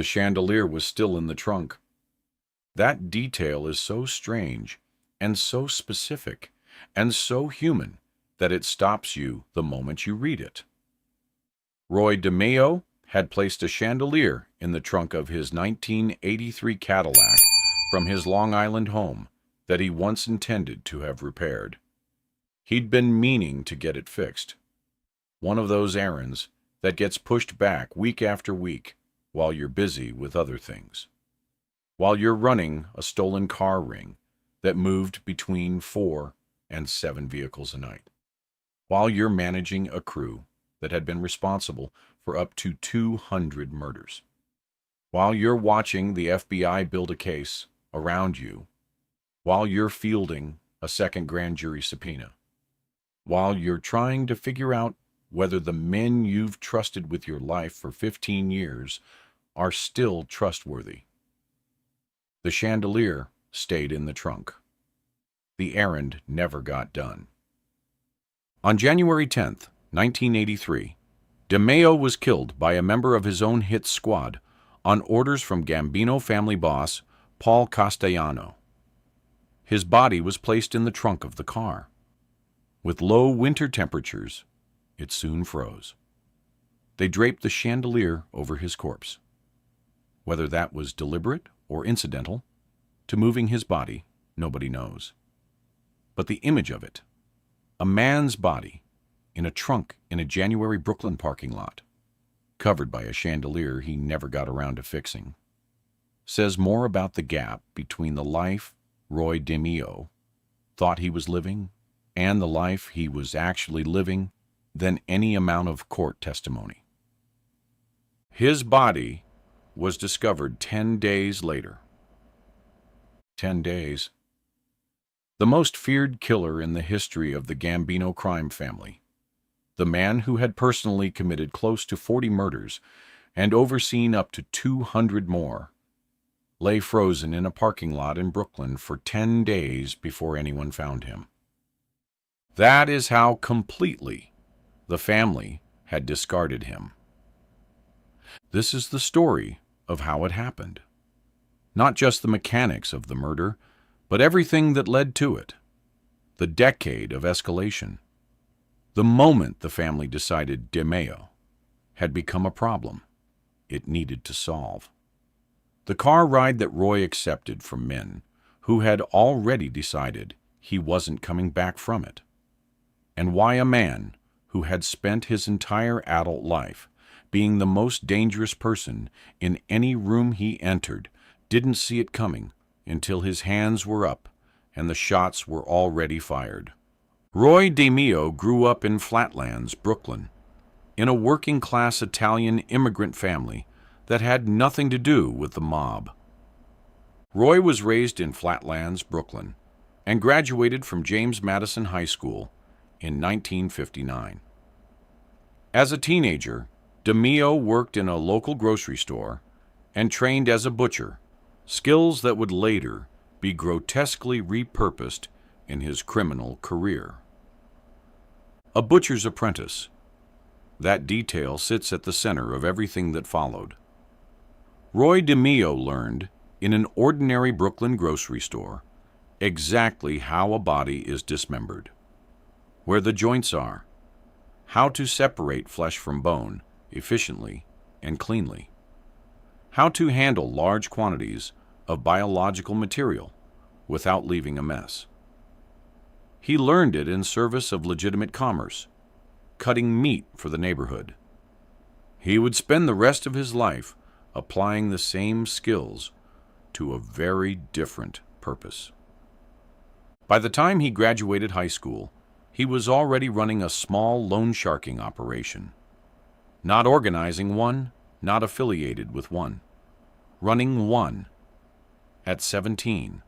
The chandelier was still in the trunk. That detail is so strange and so specific and so human that it stops you the moment you read it. Roy DeMeo had placed a chandelier in the trunk of his 1983 Cadillac from his Long Island home that he once intended to have repaired. He'd been meaning to get it fixed. One of those errands that gets pushed back week after week while you're busy with other things. While you're running a stolen car ring that moved between 4 and 7 vehicles a night. While you're managing a crew that had been responsible for up to 200 murders. While you're watching the FBI build a case around you. While you're fielding a second grand jury subpoena. While you're trying to figure out whether the men you've trusted with your life for 15 years are still trustworthy. The chandelier stayed in the trunk. The errand never got done. On January 10th, 1983, DeMeo was killed by a member of his own hit squad on orders from Gambino family boss Paul Castellano. His body was placed in the trunk of the car. With low winter temperatures, it soon froze. They draped the chandelier over his corpse. Whether that was deliberate or incidental to moving his body, nobody knows. But the image of it, a man's body in a trunk in a January Brooklyn parking lot, covered by a chandelier he never got around to fixing, says more about the gap between the life Roy DeMeo thought he was living and the life he was actually living than any amount of court testimony. His body was discovered 10 days later. 10 days. The most feared killer in the history of the Gambino crime family, the man who had personally committed close to 40 murders and overseen up to 200 more, lay frozen in a parking lot in Brooklyn for 10 days before anyone found him. That is how completely the family had discarded him. This is the story of how it happened. Not just the mechanics of the murder, but everything that led to it. The decade of escalation. The moment the family decided DeMeo had become a problem it needed to solve. The car ride that Roy accepted from men who had already decided he wasn't coming back from it. And why a man who had spent his entire adult life being the most dangerous person in any room he entered didn't see it coming until his hands were up and the shots were already fired. Roy DeMeo grew up in Flatlands, Brooklyn, in a working-class Italian immigrant family that had nothing to do with the mob. Roy was raised in Flatlands, Brooklyn, and graduated from James Madison High School in 1959. As a teenager, DeMeo worked in a local grocery store and trained as a butcher, skills that would later be grotesquely repurposed in his criminal career. A butcher's apprentice. That detail sits at the center of everything that followed. Roy DeMeo learned, in an ordinary Brooklyn grocery store, exactly how a body is dismembered, where the joints are, how to separate flesh from bone efficiently and cleanly, how to handle large quantities of biological material without leaving a mess. He learned it in service of legitimate commerce, cutting meat for the neighborhood. He would spend the rest of his life applying the same skills to a very different purpose. By the time he graduated high school, he was already running a small loan sharking operation. Not organizing one, not affiliated with one. Running one. At 17.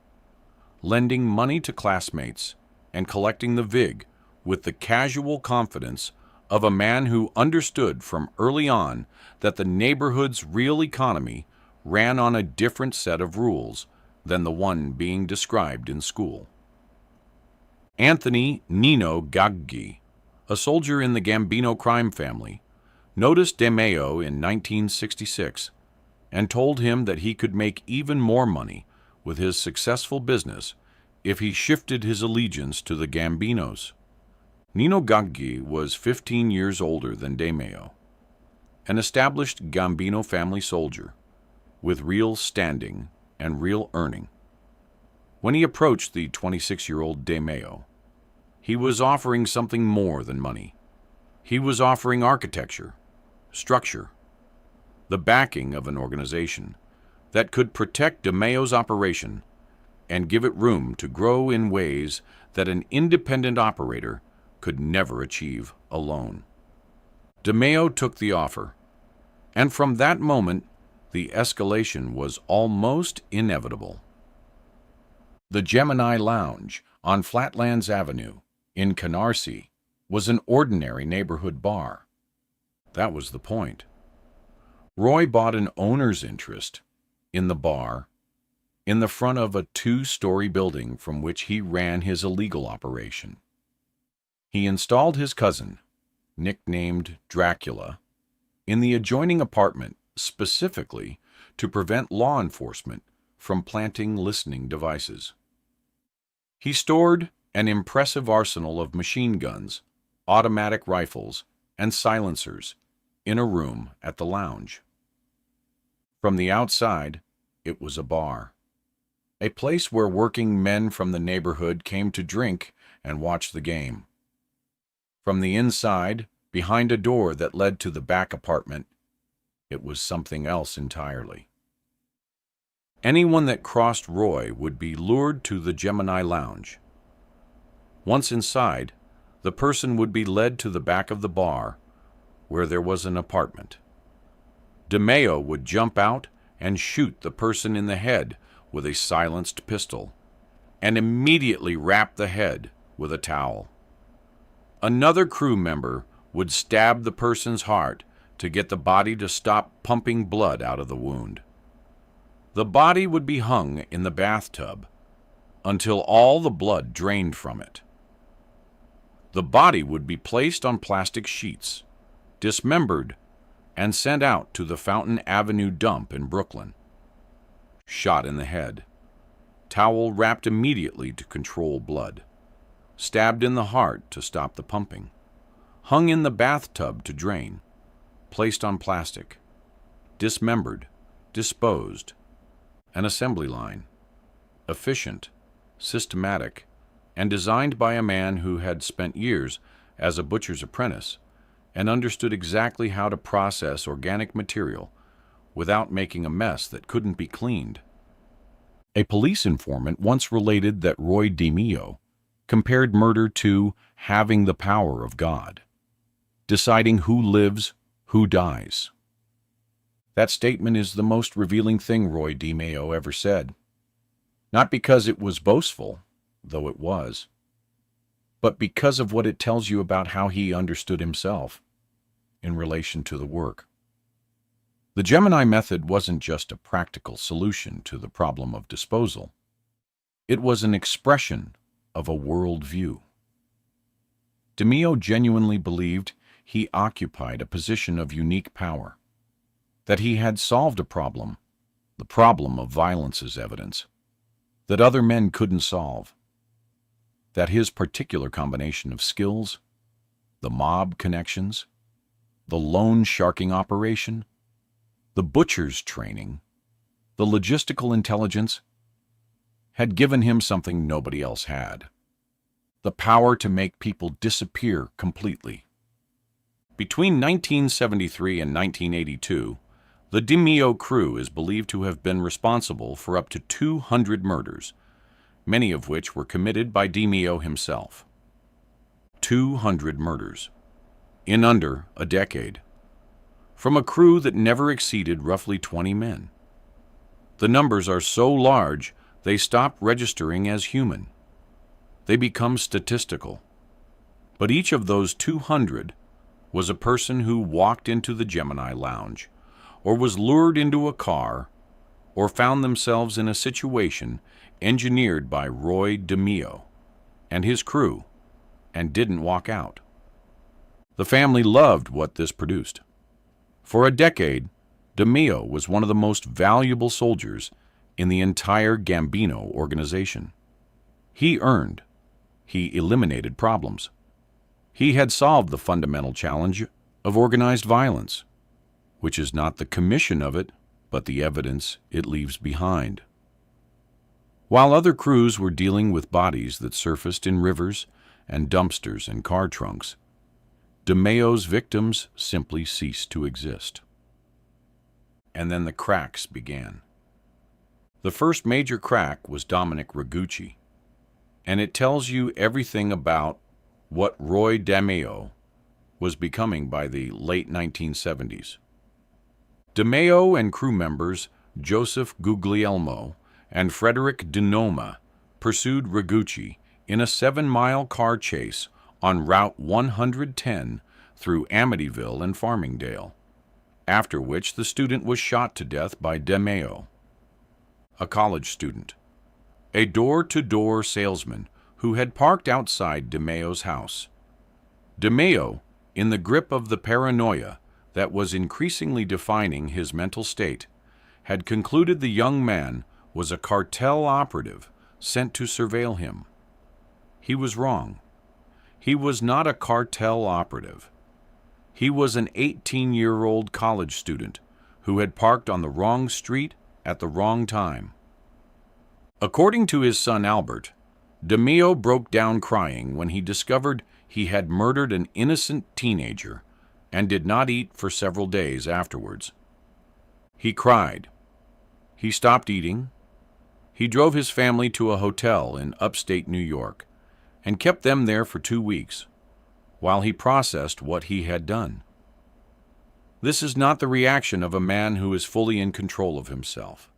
Lending money to classmates and collecting the VIG with the casual confidence of a man who understood from early on that the neighborhood's real economy ran on a different set of rules than the one being described in school. Anthony Nino Gaggi, a soldier in the Gambino crime family, noticed DeMeo in 1966 and told him that he could make even more money with his successful business if he shifted his allegiance to the Gambinos. Nino Gaggi was 15 years older than DeMeo, an established Gambino family soldier with real standing and real earning. When he approached the 26-year-old DeMeo, he was offering something more than money. He was offering architecture, structure, the backing of an organization that could protect DeMeo's operation and give it room to grow in ways that an independent operator could never achieve alone. DeMeo took the offer, and from that moment, the escalation was almost inevitable. The Gemini Lounge on Flatlands Avenue in Canarsie was an ordinary neighborhood bar. That was the point. Roy bought an owner's interest in the bar in the front of a 2-story building from which he ran his illegal operation. He installed his cousin, nicknamed Dracula, in the adjoining apartment specifically to prevent law enforcement from planting listening devices. He stored an impressive arsenal of machine guns, automatic rifles, and silencers in a room at the lounge. From the outside, it was a bar, a place where working men from the neighborhood came to drink and watch the game. From the inside, behind a door that led to the back apartment, it was something else entirely. Anyone that crossed Roy would be lured to the Gemini Lounge. Once inside, the person would be led to the back of the bar, where there was an apartment. DeMeo would jump out and shoot the person in the head with a silenced pistol, and immediately wrap the head with a towel. Another crew member would stab the person's heart to get the body to stop pumping blood out of the wound. The body would be hung in the bathtub until all the blood drained from it. The body would be placed on plastic sheets, dismembered, and sent out to the Fountain Avenue dump in Brooklyn. Shot in the head, towel wrapped immediately to control blood, stabbed in the heart to stop the pumping, hung in the bathtub to drain, placed on plastic, dismembered, disposed. An assembly line, efficient, systematic, and designed by a man who had spent years as a butcher's apprentice and understood exactly how to process organic material without making a mess that couldn't be cleaned. A police informant once related that Roy DeMeo compared murder to having the power of God, deciding who lives, who dies. That statement is the most revealing thing Roy DeMeo ever said. Not because it was boastful, though it was, but because of what it tells you about how he understood himself in relation to the work. The Gemini method wasn't just a practical solution to the problem of disposal. It was an expression of a worldview. DeMeo genuinely believed he occupied a position of unique power, that he had solved a problem, the problem of violence's evidence, that other men couldn't solve, that his particular combination of skills, the mob connections, the loan sharking operation, the butcher's training, the logistical intelligence, had given him something nobody else had: the power to make people disappear completely. Between 1973 and 1982, the DeMeo crew is believed to have been responsible for up to 200 murders, many of which were committed by DeMeo himself. 200 murders, in under a decade, from a crew that never exceeded roughly 20 men. The numbers are so large, they stop registering as human. They become statistical. But each of those 200 was a person who walked into the Gemini Lounge, or was lured into a car, or found themselves in a situation engineered by Roy DeMeo and his crew, and didn't walk out. The family loved what this produced. For a decade, DeMeo was one of the most valuable soldiers in the entire Gambino organization. He eliminated problems. He had solved the fundamental challenge of organized violence, which is not the commission of it, but the evidence it leaves behind. While other crews were dealing with bodies that surfaced in rivers and dumpsters and car trunks, DeMeo's victims simply ceased to exist. And then the cracks began. The first major crack was Dominic Rigucci, and it tells you everything about what Roy DeMeo was becoming by the late 1970s. DeMeo and crew members Joseph Guglielmo and Frederick DeNoma pursued Rigucci in a 7-mile car chase on Route 110 through Amityville and Farmingdale, after which the student was shot to death by DeMeo, a college student, a door-to-door salesman who had parked outside DeMeo's house. DeMeo, in the grip of the paranoia that was increasingly defining his mental state, had concluded the young man was a cartel operative sent to surveil him. He was wrong. He was not a cartel operative. He was an 18-year-old college student who had parked on the wrong street at the wrong time. According to his son Albert, DeMeo broke down crying when he discovered he had murdered an innocent teenager and did not eat for several days afterwards. He cried. He stopped eating. He drove his family to a hotel in upstate New York and kept them there for 2 weeks while he processed what he had done. This is not the reaction of a man who is fully in control of himself.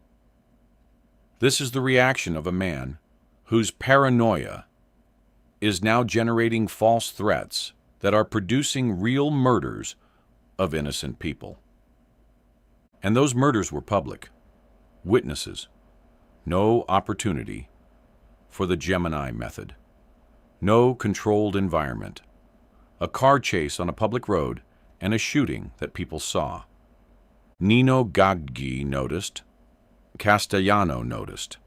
This is the reaction of a man whose paranoia is now generating false threats that are producing real murders of innocent people. And those murders were public. Witnesses. No opportunity for the Gemini method. No controlled environment. A car chase on a public road and a shooting that people saw. Nino Gaggi noticed. Castellano noticed.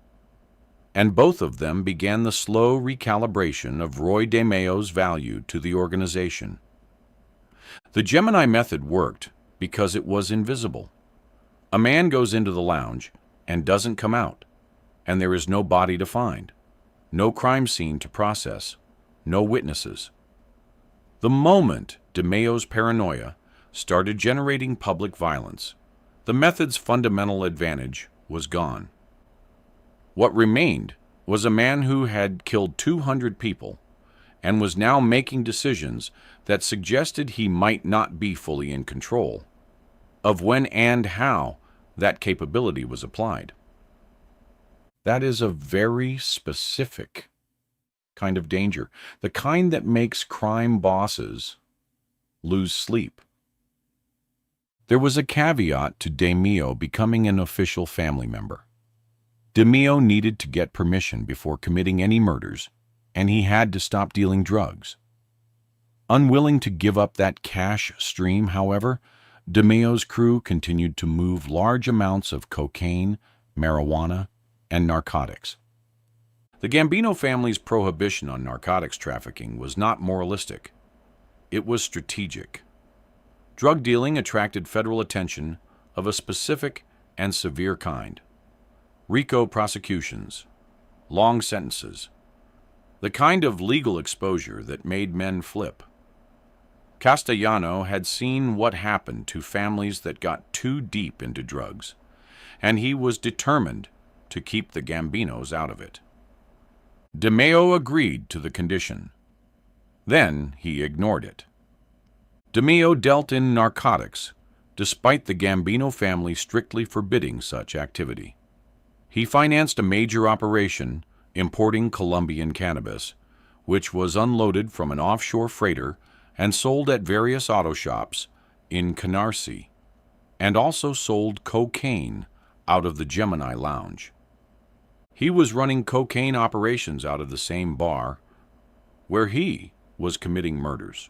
And both of them began the slow recalibration of Roy DeMeo's value to the organization. The Gemini method worked because it was invisible. A man goes into the lounge and doesn't come out, and there is no body to find, no crime scene to process, no witnesses. The moment DeMeo's paranoia started generating public violence, the method's fundamental advantage was gone. What remained was a man who had killed 200 people and was now making decisions that suggested he might not be fully in control of when and how that capability was applied. That is a very specific kind of danger, the kind that makes crime bosses lose sleep. There was a caveat to DeMeo becoming an official family member. DeMeo needed to get permission before committing any murders, and he had to stop dealing drugs. Unwilling to give up that cash stream, however, DeMeo's crew continued to move large amounts of cocaine, marijuana, and narcotics. The Gambino family's prohibition on narcotics trafficking was not moralistic. It was strategic. Drug dealing attracted federal attention of a specific and severe kind. RICO prosecutions, long sentences, the kind of legal exposure that made men flip. Castellano had seen what happened to families that got too deep into drugs, and he was determined to keep the Gambinos out of it. DeMeo agreed to the condition. Then he ignored it. DeMeo dealt in narcotics, despite the Gambino family strictly forbidding such activity. He financed a major operation importing Colombian cannabis, which was unloaded from an offshore freighter and sold at various auto shops in Canarsie, and also sold cocaine out of the Gemini Lounge. He was running cocaine operations out of the same bar where he was committing murders.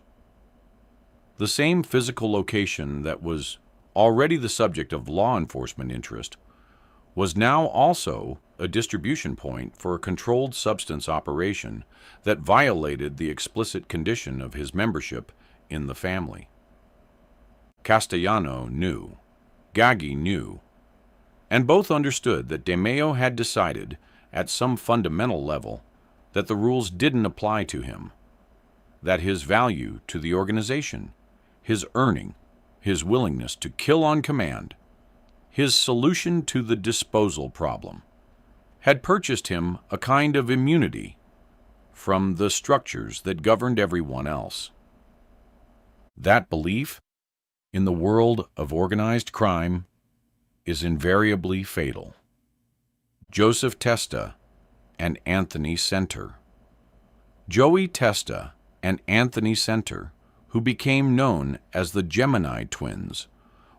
The same physical location that was already the subject of law enforcement interest, was now also a distribution point for a controlled substance operation that violated the explicit condition of his membership in the family. Castellano knew, Gaggi knew, and both understood that DeMeo had decided, at some fundamental level, that the rules didn't apply to him, that his value to the organization, his earning, his willingness to kill on command, his solution to the disposal problem, had purchased him a kind of immunity from the structures that governed everyone else. That belief in the world of organized crime is invariably fatal. Joseph Testa and Anthony Center. Joey Testa and Anthony Center, who became known as the Gemini twins,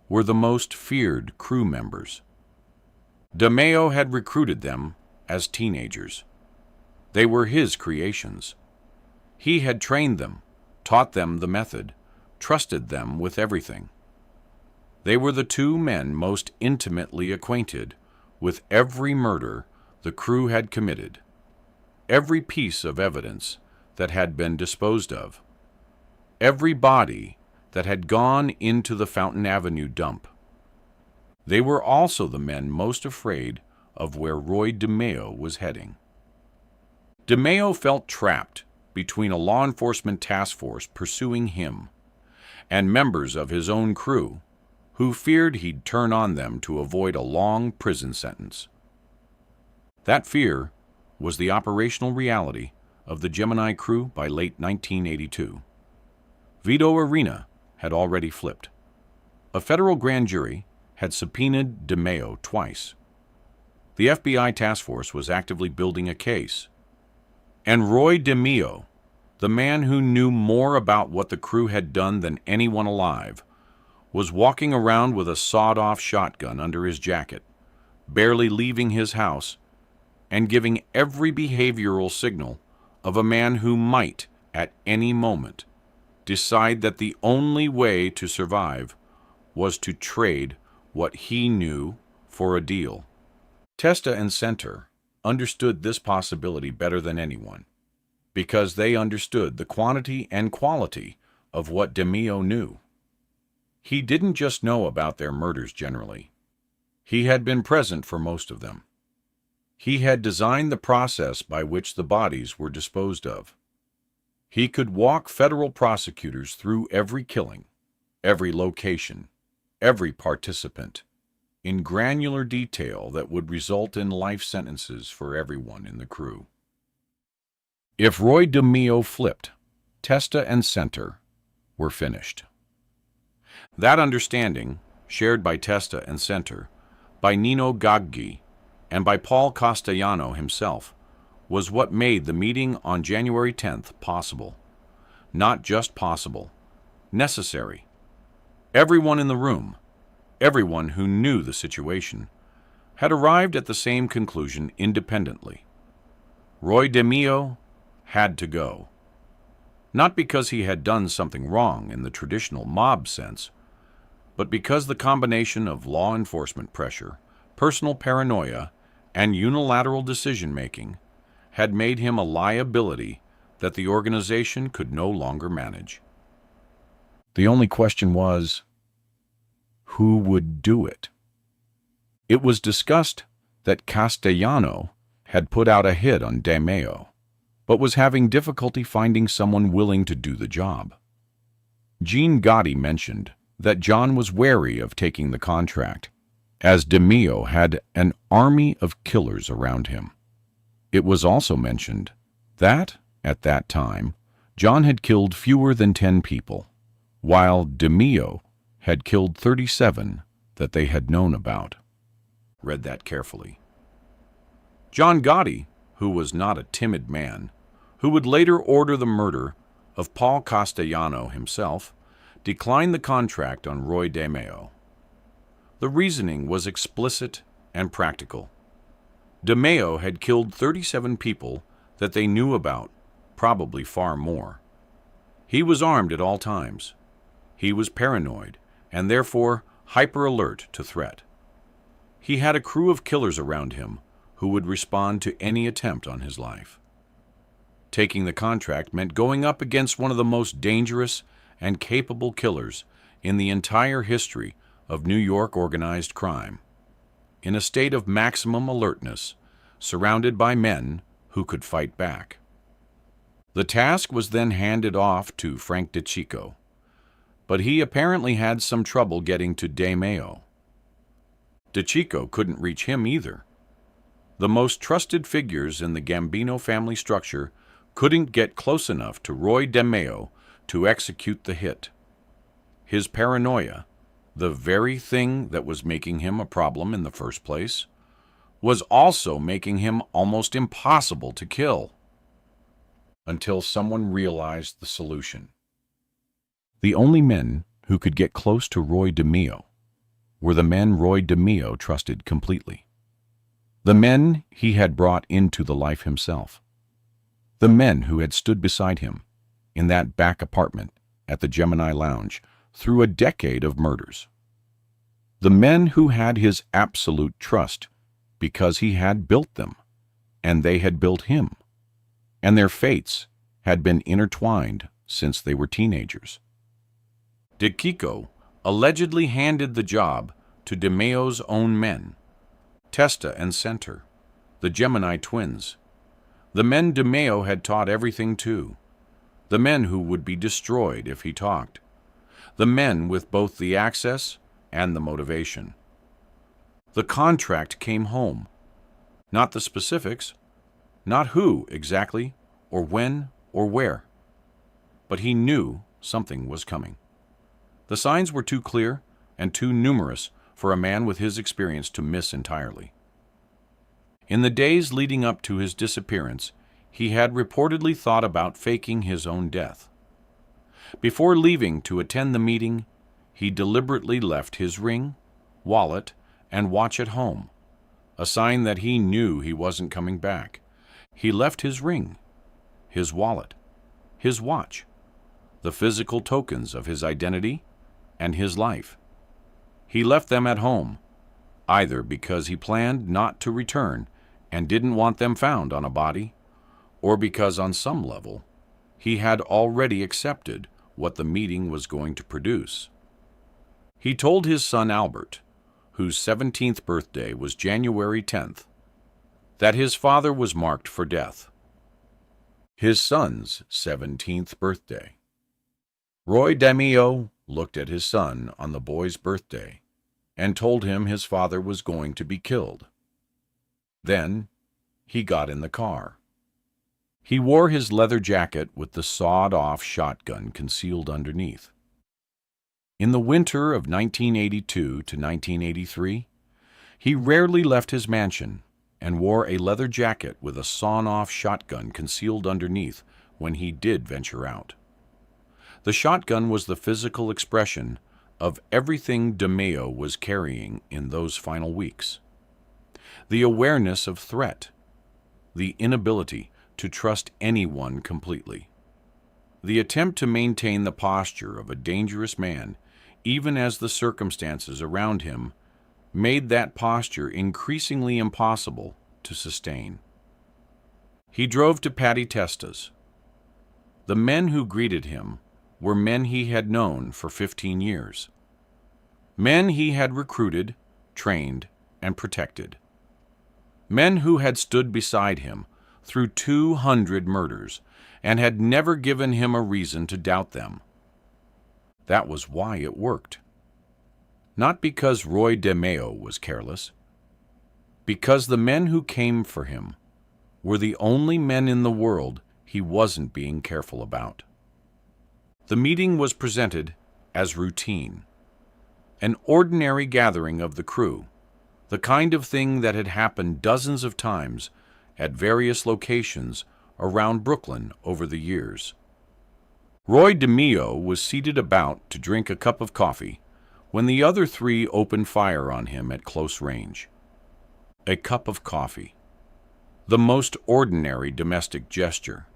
were the most feared crew members. DeMeo had recruited them as teenagers. They were his creations. He had trained them, taught them the method, trusted them with everything. They were the two men most intimately acquainted with every murder the crew had committed, every piece of evidence that had been disposed of, every body that had gone into the Fountain Avenue dump. They were also the men most afraid of where Roy DeMeo was heading. DeMeo felt trapped between a law enforcement task force pursuing him and members of his own crew who feared he'd turn on them to avoid a long prison sentence. That fear was the operational reality of the Gemini crew by late 1982. Vito Arena had already flipped. A federal grand jury had subpoenaed DeMeo twice. The FBI task force was actively building a case. And Roy DeMeo, the man who knew more about what the crew had done than anyone alive, was walking around with a sawed-off shotgun under his jacket, barely leaving his house, and giving every behavioral signal of a man who might, at any moment, decide that the only way to survive was to trade what he knew for a deal. Testa and Center understood this possibility better than anyone, because they understood the quantity and quality of what DeMeo knew. He didn't just know about their murders generally. He had been present for most of them. He had designed the process by which the bodies were disposed of. He could walk federal prosecutors through every killing, every location, every participant, in granular detail that would result in life sentences for everyone in the crew. If Roy DeMeo flipped, Testa and Center were finished. That understanding, shared by Testa and Center, by Nino Gaggi, and by Paul Castellano himself, was what made the meeting on January 10th possible. Not just possible, necessary. Everyone in the room, everyone who knew the situation, had arrived at the same conclusion independently. Roy DeMeo had to go. Not because he had done something wrong in the traditional mob sense, but because the combination of law enforcement pressure, personal paranoia, and unilateral decision-making had made him a liability that the organization could no longer manage. The only question was, who would do it? It was discussed that Castellano had put out a hit on DeMeo, but was having difficulty finding someone willing to do the job. Gene Gotti mentioned that John was wary of taking the contract, as DeMeo had an army of killers around him. It was also mentioned that, at that time, John had killed fewer than 10 people, while DeMeo had killed 37 that they had known about. Read that carefully. John Gotti, who was not a timid man, who would later order the murder of Paul Castellano himself, declined the contract on Roy DeMeo. The reasoning was explicit and practical. DeMeo had killed 37 people that they knew about, probably far more. He was armed at all times. He was paranoid, and therefore hyper-alert to threat. He had a crew of killers around him who would respond to any attempt on his life. Taking the contract meant going up against one of the most dangerous and capable killers in the entire history of New York organized crime, in a state of maximum alertness, surrounded by men who could fight back. The task was then handed off to Frank DeCicco, but he apparently had some trouble getting to DeMeo. DeCicco couldn't reach him either. The most trusted figures in the Gambino family structure couldn't get close enough to Roy DeMeo to execute the hit. His paranoia, the very thing that was making him a problem in the first place, was also making him almost impossible to kill. Until someone realized the solution. The only men who could get close to Roy DeMeo were the men Roy DeMeo trusted completely. The men he had brought into the life himself. The men who had stood beside him in that back apartment at the Gemini Lounge through a decade of murders. The men who had his absolute trust because he had built them, and they had built him, and their fates had been intertwined since they were teenagers. DeCicco allegedly handed the job to DeMeo's own men, Testa and Center, the Gemini twins, the men DeMeo had taught everything to, the men who would be destroyed if he talked, the men with both the access and the motivation. The contract came home, not the specifics, not who exactly, or when, or where. But he knew something was coming. The signs were too clear and too numerous for a man with his experience to miss entirely. In the days leading up to his disappearance, he had reportedly thought about faking his own death. Before leaving to attend the meeting, he deliberately left his ring, wallet, and watch at home, a sign that he knew he wasn't coming back. He left his ring, his wallet, his watch, the physical tokens of his identity and his life. He left them at home, either because he planned not to return and didn't want them found on a body, or because on some level he had already accepted what the meeting was going to produce. He told his son Albert, whose 17th birthday was January 10th, that his father was marked for death. His son's 17th birthday. Roy DeMeo looked at his son on the boy's birthday and told him his father was going to be killed. Then he got in the car. He wore his leather jacket with the sawed-off shotgun concealed underneath. In the winter of 1982 to 1983, he rarely left his mansion and wore a leather jacket with a sawn-off shotgun concealed underneath when he did venture out. The shotgun was the physical expression of everything DeMeo was carrying in those final weeks. The awareness of threat, the inability to trust anyone completely, the attempt to maintain the posture of a dangerous man even as the circumstances around him made that posture increasingly impossible to sustain. He drove to Patty Testa's. The men who greeted him were men he had known for 15 years. Men he had recruited, trained, and protected. Men who had stood beside him through 200 murders and had never given him a reason to doubt them. That was why it worked. Not because Roy DeMeo was careless. Because the men who came for him were the only men in the world he wasn't being careful about. The meeting was presented as routine. An ordinary gathering of the crew, the kind of thing that had happened dozens of times at various locations around Brooklyn over the years. Roy DeMeo was seated about to drink a cup of coffee when the other three opened fire on him at close range. A cup of coffee. The most ordinary domestic gesture.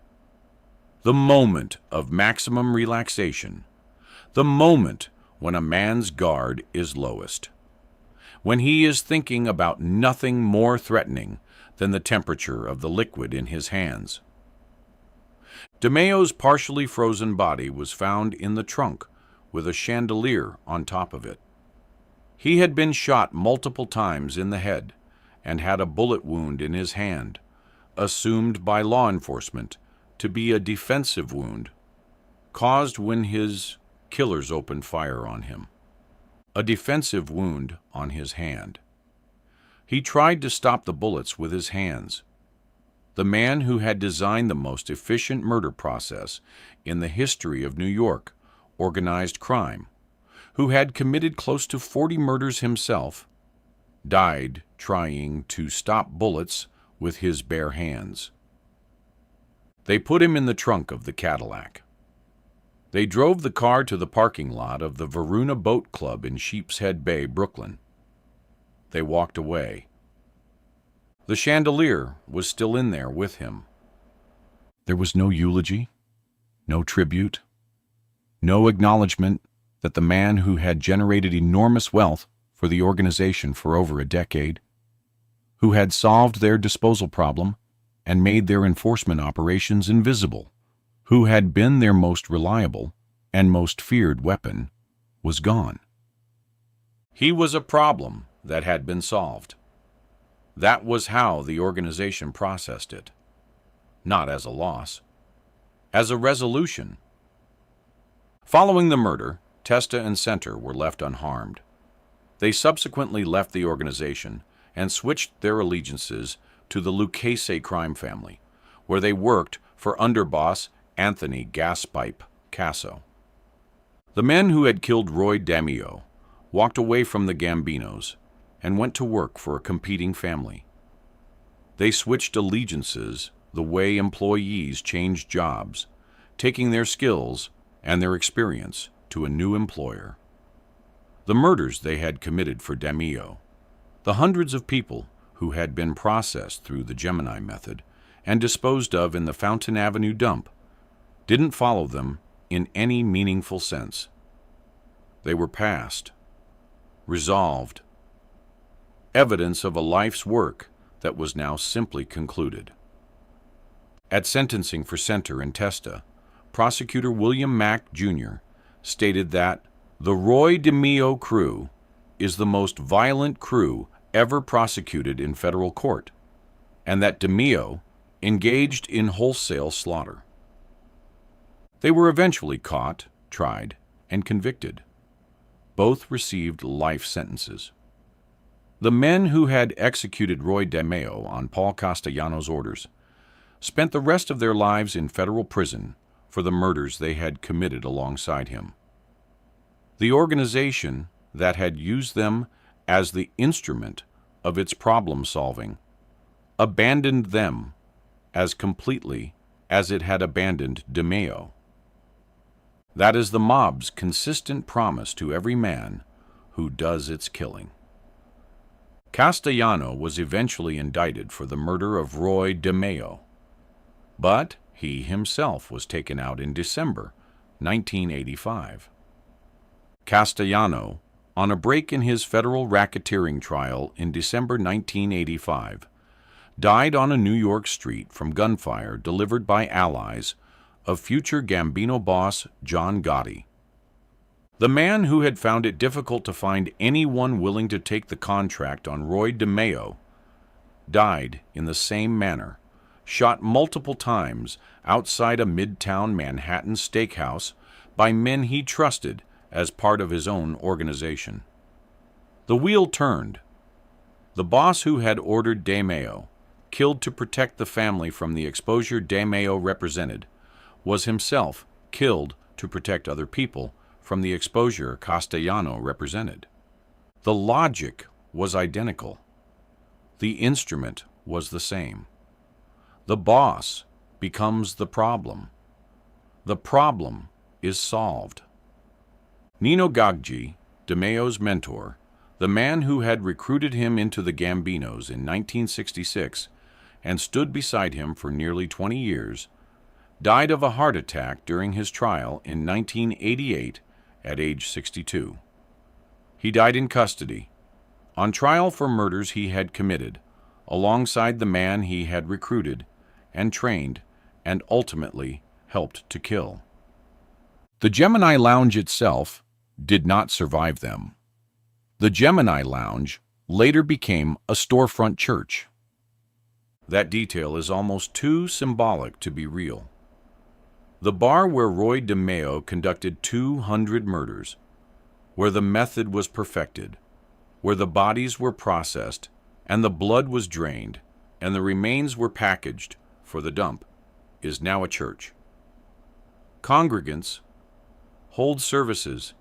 The moment of maximum relaxation. The moment when a man's guard is lowest, when he is thinking about nothing more threatening than the temperature of the liquid in his hands. DeMeo's partially frozen body was found in the trunk with a chandelier on top of it. He had been shot multiple times in the head and had a bullet wound in his hand, assumed by law enforcement to be a defensive wound caused when his killers opened fire on him. A defensive wound on his hand. He tried to stop the bullets with his hands. The man who had designed the most efficient murder process in the history of New York organized crime, who had committed close to 40 murders himself, died trying to stop bullets with his bare hands. They put him in the trunk of the Cadillac. They drove the car to the parking lot of the Varuna Boat Club in Sheepshead Bay, Brooklyn. They walked away. The chandelier was still in there with him. There was no eulogy, no tribute, no acknowledgement that the man who had generated enormous wealth for the organization for over a decade, who had solved their disposal problem and made their enforcement operations invisible, who had been their most reliable and most feared weapon, was gone. He was a problem that had been solved. That was how the organization processed it. Not as a loss, as a resolution. Following the murder, Testa and Center were left unharmed. They subsequently left the organization and switched their allegiances to the Lucchese crime family, where they worked for underboss Anthony Gaspipe Casso. The men who had killed Roy DeMeo walked away from the Gambinos and went to work for a competing family. They switched allegiances the way employees change jobs, taking their skills and their experience to a new employer. The murders they had committed for DeMeo, the hundreds of people who had been processed through the Gemini method and disposed of in the Fountain Avenue dump, didn't follow them in any meaningful sense. They were past, resolved, evidence of a life's work that was now simply concluded. At sentencing for Center and Testa, prosecutor William Mack, Jr. stated that the Roy DeMeo crew is the most violent crew ever prosecuted in federal court, and that DeMeo engaged in wholesale slaughter. They were eventually caught, tried, and convicted. Both received life sentences. The men who had executed Roy DeMeo on Paul Castellanos' orders spent the rest of their lives in federal prison for the murders they had committed alongside him. The organization that had used them as the instrument of its problem-solving abandoned them as completely as it had abandoned DeMeo. That is the mob's consistent promise to every man who does its killing. Castellano was eventually indicted for the murder of Roy DeMeo, but he himself was taken out in December 1985. Castellano, on a break in his federal racketeering trial in December 1985, died on a New York street from gunfire delivered by allies of future Gambino boss John Gotti. The man who had found it difficult to find anyone willing to take the contract on Roy DeMeo died in the same manner, shot multiple times outside a midtown Manhattan steakhouse by men he trusted as part of his own organization. The wheel turned. The boss who had ordered DeMeo, killed to protect the family from the exposure DeMeo represented, was himself killed to protect other people from the exposure Castellano represented. The logic was identical. The instrument was the same. The boss becomes the problem. The problem is solved. Nino Gaggi, DeMeo's mentor, the man who had recruited him into the Gambinos in 1966 and stood beside him for nearly 20 years, died of a heart attack during his trial in 1988 at age 62. He died in custody, on trial for murders he had committed, alongside the man he had recruited and trained and ultimately helped to kill. The Gemini Lounge itself did not survive them. The Gemini Lounge later became a storefront church. That detail is almost too symbolic to be real. The bar where Roy DeMeo conducted 200 murders, where the method was perfected, where the bodies were processed and the blood was drained and the remains were packaged for the dump, is now a church. Congregants hold services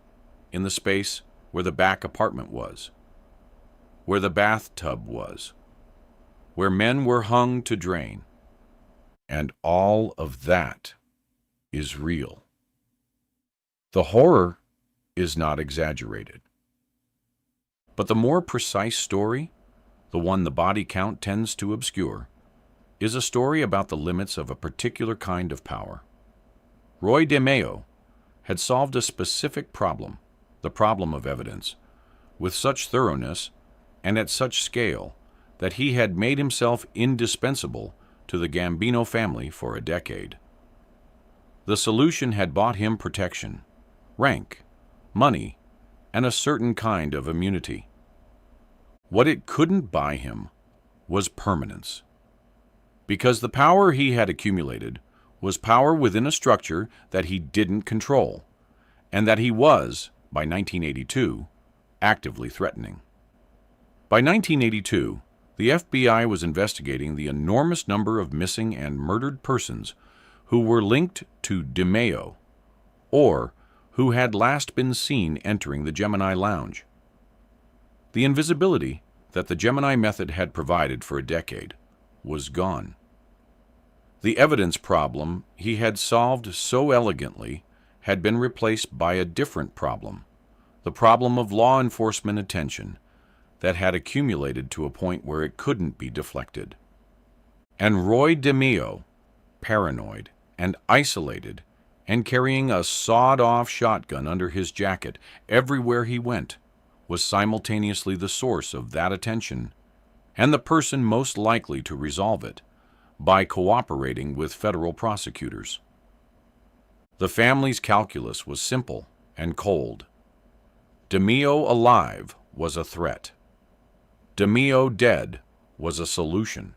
in the space where the back apartment was, where the bathtub was, where men were hung to drain. And all of that is real. The horror is not exaggerated. But the more precise story, the one the body count tends to obscure, is a story about the limits of a particular kind of power. Roy DeMeo had solved a specific problem, the problem of evidence, with such thoroughness and at such scale that he had made himself indispensable to the Gambino family for a decade. The solution had bought him protection, rank, money, and a certain kind of immunity. What it couldn't buy him was permanence, because the power he had accumulated was power within a structure that he didn't control, and that he was, by 1982, actively threatening. By 1982, the FBI was investigating the enormous number of missing and murdered persons who were linked to DeMeo, or who had last been seen entering the Gemini Lounge. The invisibility that the Gemini method had provided for a decade was gone. The evidence problem he had solved so elegantly had been replaced by a different problem, the problem of law enforcement attention that had accumulated to a point where it couldn't be deflected. And Roy DeMeo, paranoid and isolated, and carrying a sawed-off shotgun under his jacket everywhere he went, was simultaneously the source of that attention and the person most likely to resolve it by cooperating with federal prosecutors. The family's calculus was simple and cold. DeMeo alive was a threat. DeMeo dead was a solution.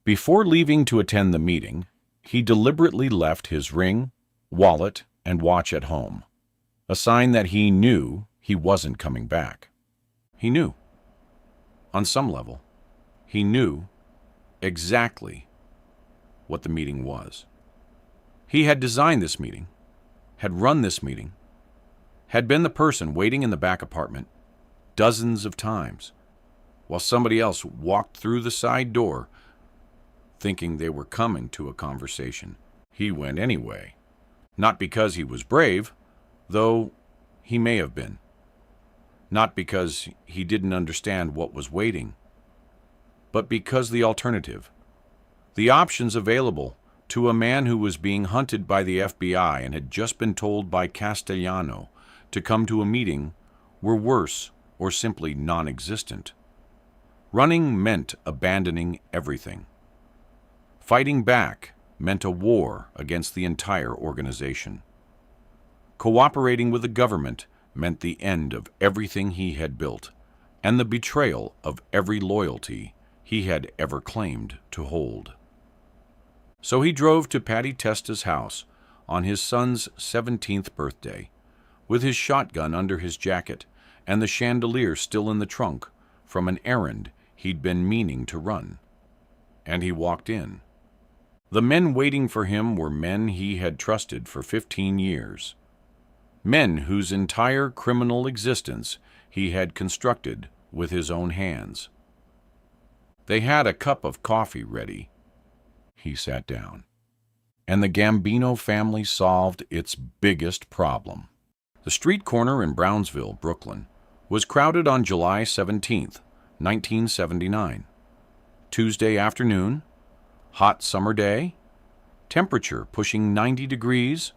Before leaving to attend the meeting, he deliberately left his ring, wallet, and watch at home, a sign that he knew he wasn't coming back. He knew. On some level, he knew exactly what the meeting was. He had designed this meeting, had run this meeting, had been the person waiting in the back apartment dozens of times, while somebody else walked through the side door thinking they were coming to a conversation. He went anyway, not because he was brave, though he may have been, not because he didn't understand what was waiting, but because the alternative, the options available to a man who was being hunted by the FBI and had just been told by Castellano to come to a meeting, were worse or simply non-existent. Running meant abandoning everything. Fighting back meant a war against the entire organization. Cooperating with the government meant the end of everything he had built and the betrayal of every loyalty he had ever claimed to hold. So he drove to Patty Testa's house on his son's 17th birthday, with his shotgun under his jacket and the chandelier still in the trunk from an errand he'd been meaning to run. And he walked in. The men waiting for him were men he had trusted for 15 years. Men whose entire criminal existence he had constructed with his own hands. They had a cup of coffee ready. He sat down, and the Gambino family solved its biggest problem. The street corner in Brownsville, Brooklyn, was crowded on July 17, 1979. Tuesday afternoon, hot summer day, temperature pushing 90 degrees,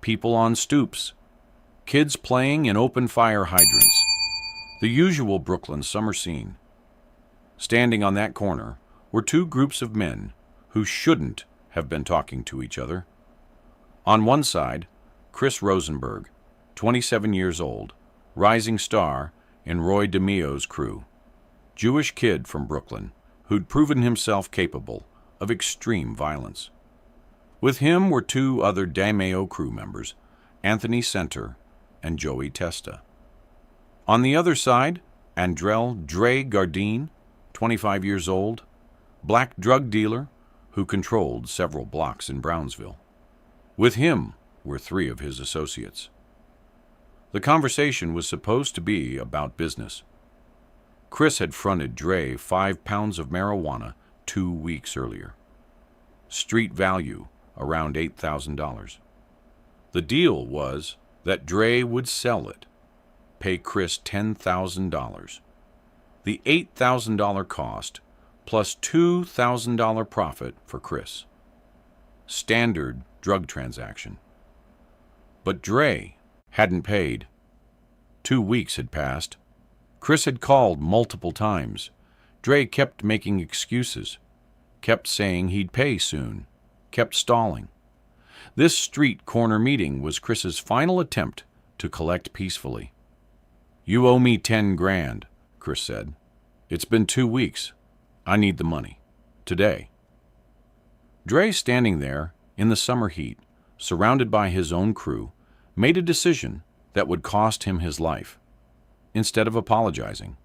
people on stoops, kids playing in open fire hydrants, the usual Brooklyn summer scene. Standing on that corner were two groups of men who shouldn't have been talking to each other. On one side, Chris Rosenberg, 27 years old, rising star in Roy DeMeo's crew, Jewish kid from Brooklyn who'd proven himself capable of extreme violence. With him were two other DeMeo crew members, Anthony Center and Joey Testa. On the other side, Andrel Dre Gardine, 25 years old, black drug dealer who controlled several blocks in Brownsville. With him were three of his associates. The conversation was supposed to be about business. Chris had fronted Dre 5 pounds of marijuana 2 weeks earlier. Street value around $8,000. The deal was that Dre would sell it, pay Chris $10,000. The $8,000 cost plus $2,000 profit for Chris. Standard drug transaction. But Dre hadn't paid. 2 weeks had passed. Chris had called multiple times. Dre kept making excuses, kept saying he'd pay soon, kept stalling. This street corner meeting was Chris's final attempt to collect peacefully. "You owe me 10 grand, Chris said. "It's been 2 weeks. I need the money. Today." Dre, standing there in the summer heat, surrounded by his own crew, made a decision that would cost him his life. Instead of apologizing,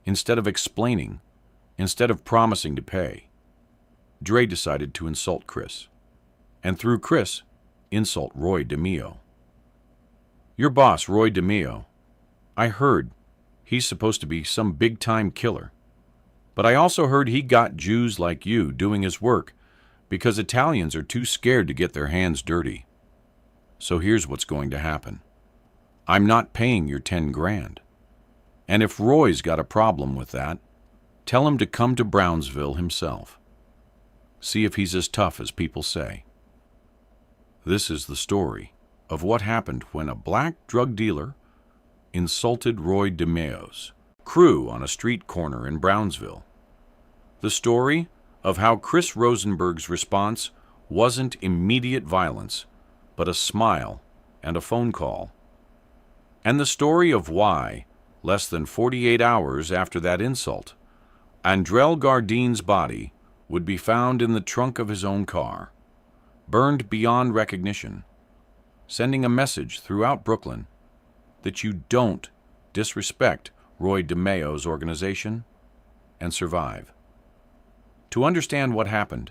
instead of explaining, instead of promising to pay, Dre decided to insult Chris, and through Chris, insult Roy DeMeo. "Your boss, Roy DeMeo, I heard he's supposed to be some big-time killer, but I also heard he got Jews like you doing his work because Italians are too scared to get their hands dirty. So here's what's going to happen. I'm not paying your 10 grand. And if Roy's got a problem with that, tell him to come to Brownsville himself. See if he's as tough as people say." This is the story of what happened when a black drug dealer insulted Roy DeMeo's crew on a street corner in Brownsville. The story of how Chris Rosenberg's response wasn't immediate violence, but a smile and a phone call. And the story of why, less than 48 hours after that insult, Andrel Gardine's body would be found in the trunk of his own car, burned beyond recognition, sending a message throughout Brooklyn that you don't disrespect Roy DeMeo's organization and survive. To understand what happened,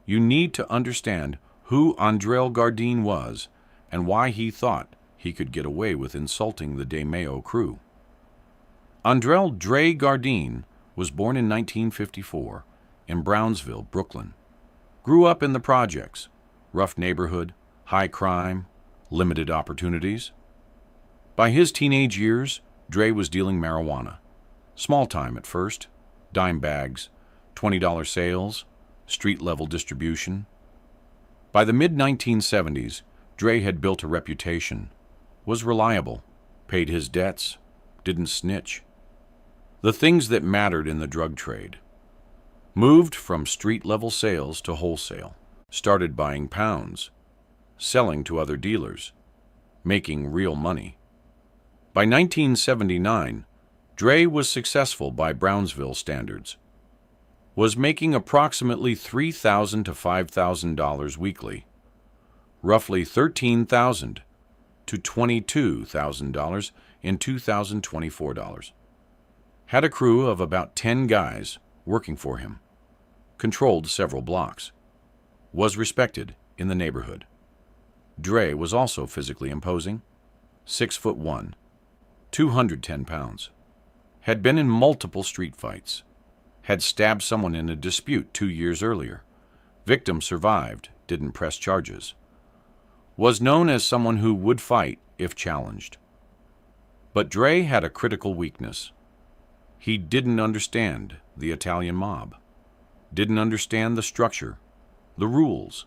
you need to understand who Andrel Gardine was and why he thought he could get away with insulting the DeMeo crew. Andrel Dre Gardine was born in 1954 in Brownsville, Brooklyn. Grew up in the projects, rough neighborhood, high crime, limited opportunities. By his teenage years, Dre was dealing marijuana. Small time at first, dime bags, $20 sales, street-level distribution. By the mid-1970s, Dre had built a reputation, was reliable, paid his debts, didn't snitch. The things that mattered in the drug trade. Moved from street-level sales to wholesale, started buying pounds, selling to other dealers, making real money. By 1979, Dre was successful by Brownsville standards, was making approximately $3,000 to $5,000 weekly, roughly $13,000 to $22,000 in 2024 dollars. Had a crew of about 10 guys working for him, controlled several blocks, was respected in the neighborhood. Dre was also physically imposing, 6'1", 210 pounds, had been in multiple street fights, had stabbed someone in a dispute 2 years earlier. Victim survived, didn't press charges. Was known as someone who would fight if challenged. But Dre had a critical weakness. He didn't understand the Italian mob, didn't understand the structure, the rules,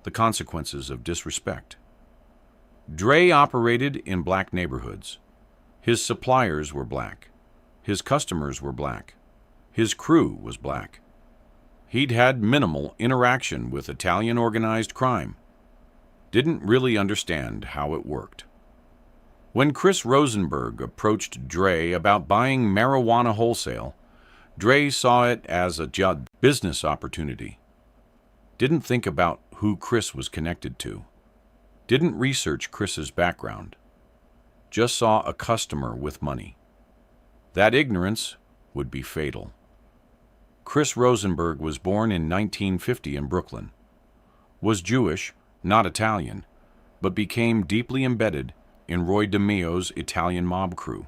the consequences of disrespect. Dre operated in black neighborhoods. His suppliers were black. His customers were black. His crew was black. He'd had minimal interaction with Italian organized crime. Didn't really understand how it worked. When Chris Rosenberg approached Dre about buying marijuana wholesale, Dre saw it as a business opportunity. Didn't think about who Chris was connected to. Didn't research Chris's background. Just saw a customer with money. That ignorance would be fatal. Chris Rosenberg was born in 1950 in Brooklyn. Was Jewish, not Italian, but became deeply embedded in Roy DeMeo's Italian mob crew.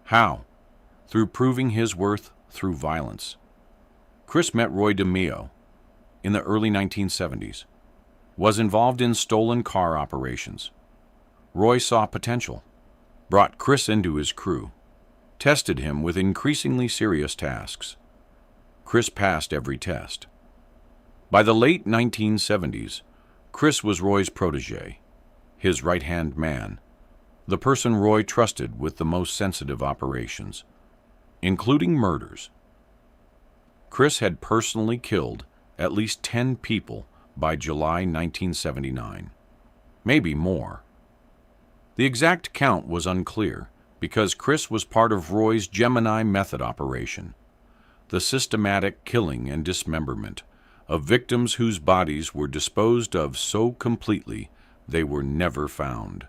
How? Through proving his worth through violence. Chris met Roy DeMeo in the early 1970s. Was involved in stolen car operations. Roy saw potential, brought Chris into his crew, tested him with increasingly serious tasks. Chris passed every test. By the late 1970s, Chris was Roy's protege, his right-hand man, the person Roy trusted with the most sensitive operations, including murders. Chris had personally killed at least 10 people by July 1979, maybe more. The exact count was unclear because Chris was part of Roy's Gemini method operation, the systematic killing and dismemberment of victims whose bodies were disposed of so completely they were never found.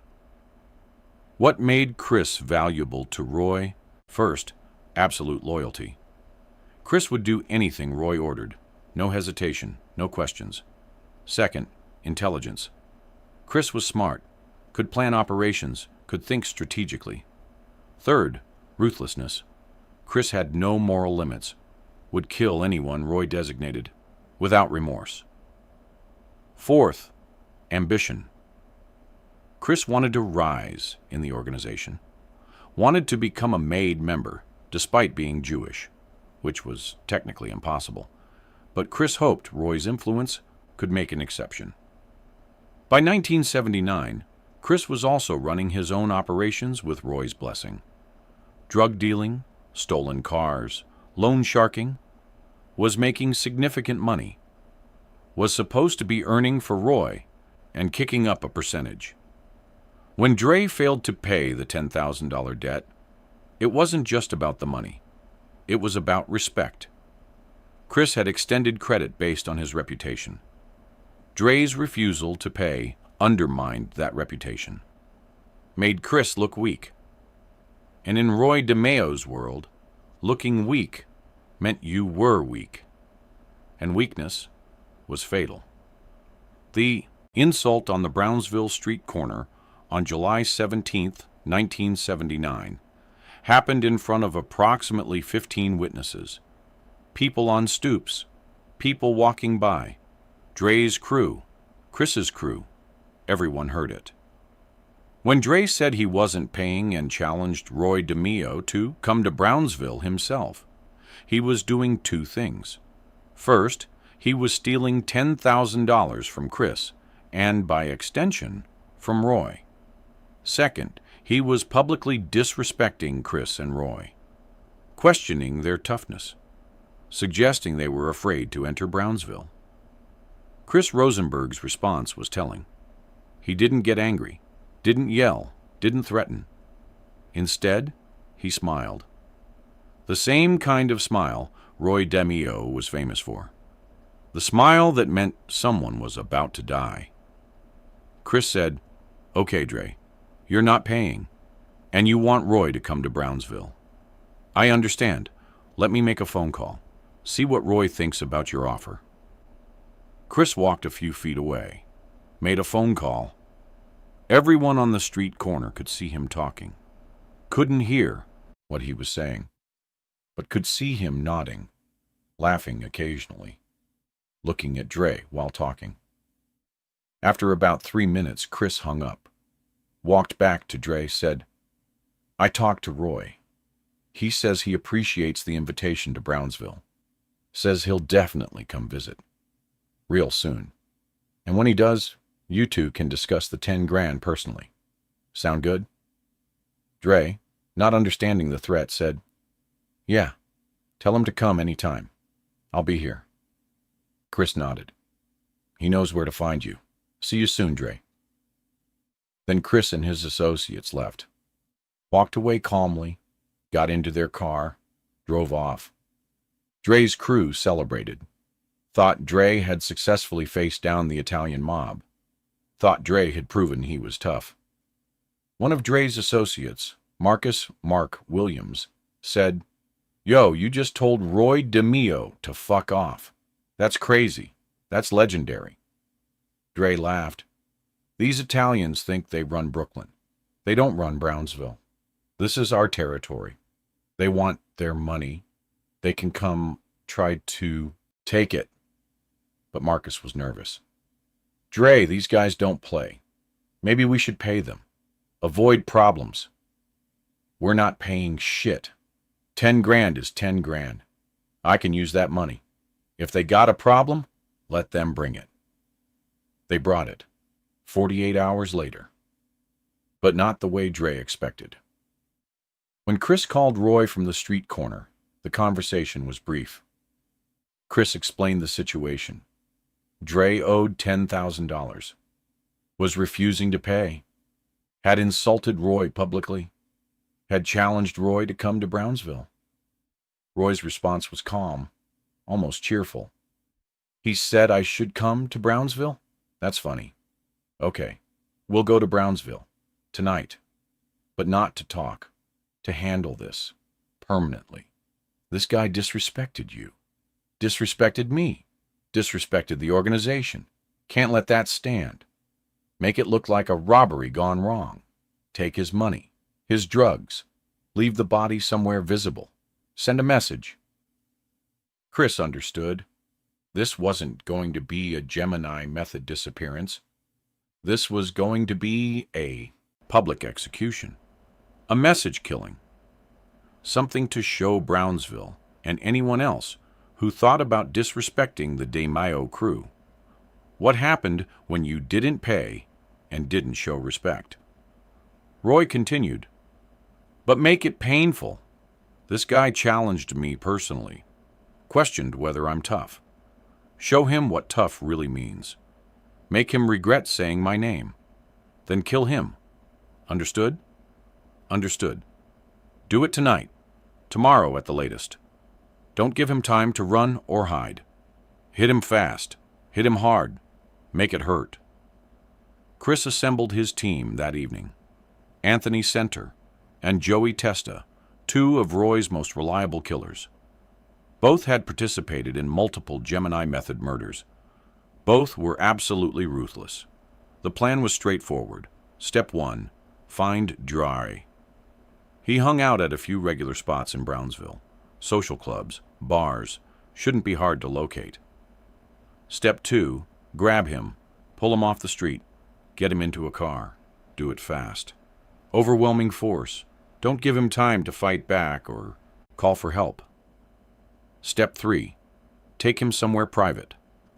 What made Chris valuable to Roy? First, absolute loyalty. Chris would do anything Roy ordered, no hesitation, no questions. Second, intelligence. Chris was smart, could plan operations, could think strategically. Third, ruthlessness. Chris had no moral limits, would kill anyone Roy designated, without remorse. Fourth, ambition. Chris wanted to rise in the organization, wanted to become a made member, despite being Jewish, which was technically impossible. But Chris hoped Roy's influence could make an exception. By 1979, Chris was also running his own operations with Roy's blessing. Drug dealing, stolen cars, loan sharking, was making significant money, was supposed to be earning for Roy and kicking up a percentage. When Dre failed to pay the $10,000 debt, it wasn't just about the money. It was about respect. Chris had extended credit based on his reputation. Dre's refusal to pay undermined that reputation, made Chris look weak. And in Roy DeMeo's world, looking weak meant you were weak, and weakness was fatal. The insult on the Brownsville street corner on July 17, 1979, happened in front of approximately 15 witnesses. People on stoops, people walking by, Dre's crew, Chris's crew, everyone heard it. When Dre said he wasn't paying and challenged Roy DeMeo to come to Brownsville himself, he was doing two things. First, he was stealing $10,000 from Chris, and by extension, from Roy. Second, he was publicly disrespecting Chris and Roy, questioning their toughness, suggesting they were afraid to enter Brownsville. Chris Rosenberg's response was telling. He didn't get angry, didn't yell, didn't threaten. Instead, he smiled. The same kind of smile Roy DeMeo was famous for. The smile that meant someone was about to die. Chris said, "Okay, Dre, you're not paying, and you want Roy to come to Brownsville. I understand. Let me make a phone call. See what Roy thinks about your offer." Chris walked a few feet away, made a phone call. Everyone on the street corner could see him talking, couldn't hear what he was saying, but could see him nodding, laughing occasionally, looking at Dre while talking. After about 3 minutes, Chris hung up, walked back to Dre, said, "I talked to Roy. He says he appreciates the invitation to Brownsville. Says he'll definitely come visit. Real soon. And when he does, You two can discuss the 10 grand personally. Sound good? Dre, not understanding the threat, said, Yeah, tell him to come any time. I'll be here. Chris nodded. He knows where to find you. See you soon, Dre. Then Chris and his associates left, walked away calmly, got into their car, drove off. Dre's crew celebrated. Thought Dre had successfully faced down the Italian mob. Thought Dre had proven he was tough. One of Dre's associates, Mark Williams, said, Yo, you just told Roy DeMeo to fuck off. That's crazy. That's legendary. Dre laughed. These Italians think they run Brooklyn. They don't run Brownsville. This is our territory. They want their money. They can come try to take it. But Marcus was nervous. Dre, these guys don't play. Maybe we should pay them. Avoid problems. We're not paying shit. 10 grand is 10 grand. I can use that money. If they got a problem, let them bring it. They brought it, 48 hours later. But not the way Dre expected. When Chris called Roy from the street corner, the conversation was brief. Chris explained the situation. Dre owed $10,000. Was refusing to pay. Had insulted Roy publicly. Had challenged Roy to come to Brownsville. Roy's response was calm, almost cheerful. He said I should come to Brownsville? That's funny. Okay, we'll go to Brownsville. Tonight. But not to talk. To handle this. Permanently. This guy disrespected you. Disrespected me. Disrespected the organization. Can't let that stand. Make it look like a robbery gone wrong. Take his money. His drugs. Leave the body somewhere visible. Send a message. Chris understood. This wasn't going to be a Gemini method disappearance. This was going to be a public execution. A message killing. Something to show Brownsville and anyone else who thought about disrespecting the DeMeo crew. What happened when you didn't pay and didn't show respect? Roy continued, But make it painful. This guy challenged me personally. Questioned whether I'm tough. Show him what tough really means. Make him regret saying my name. Then kill him. Understood? Understood. Do it tonight. Tomorrow at the latest. Don't give him time to run or hide. Hit him fast. Hit him hard. Make it hurt. Chris assembled his team that evening. Anthony Center and Joey Testa, two of Roy's most reliable killers. Both had participated in multiple Gemini method murders. Both were absolutely ruthless. The plan was straightforward. Step 1, find Dre. He hung out at a few regular spots in Brownsville. Social clubs, bars, shouldn't be hard to locate. Step 2, grab him, pull him off the street, get him into a car. Do it fast. Overwhelming force. Don't give him time to fight back or call for help. Step 3, take him somewhere private,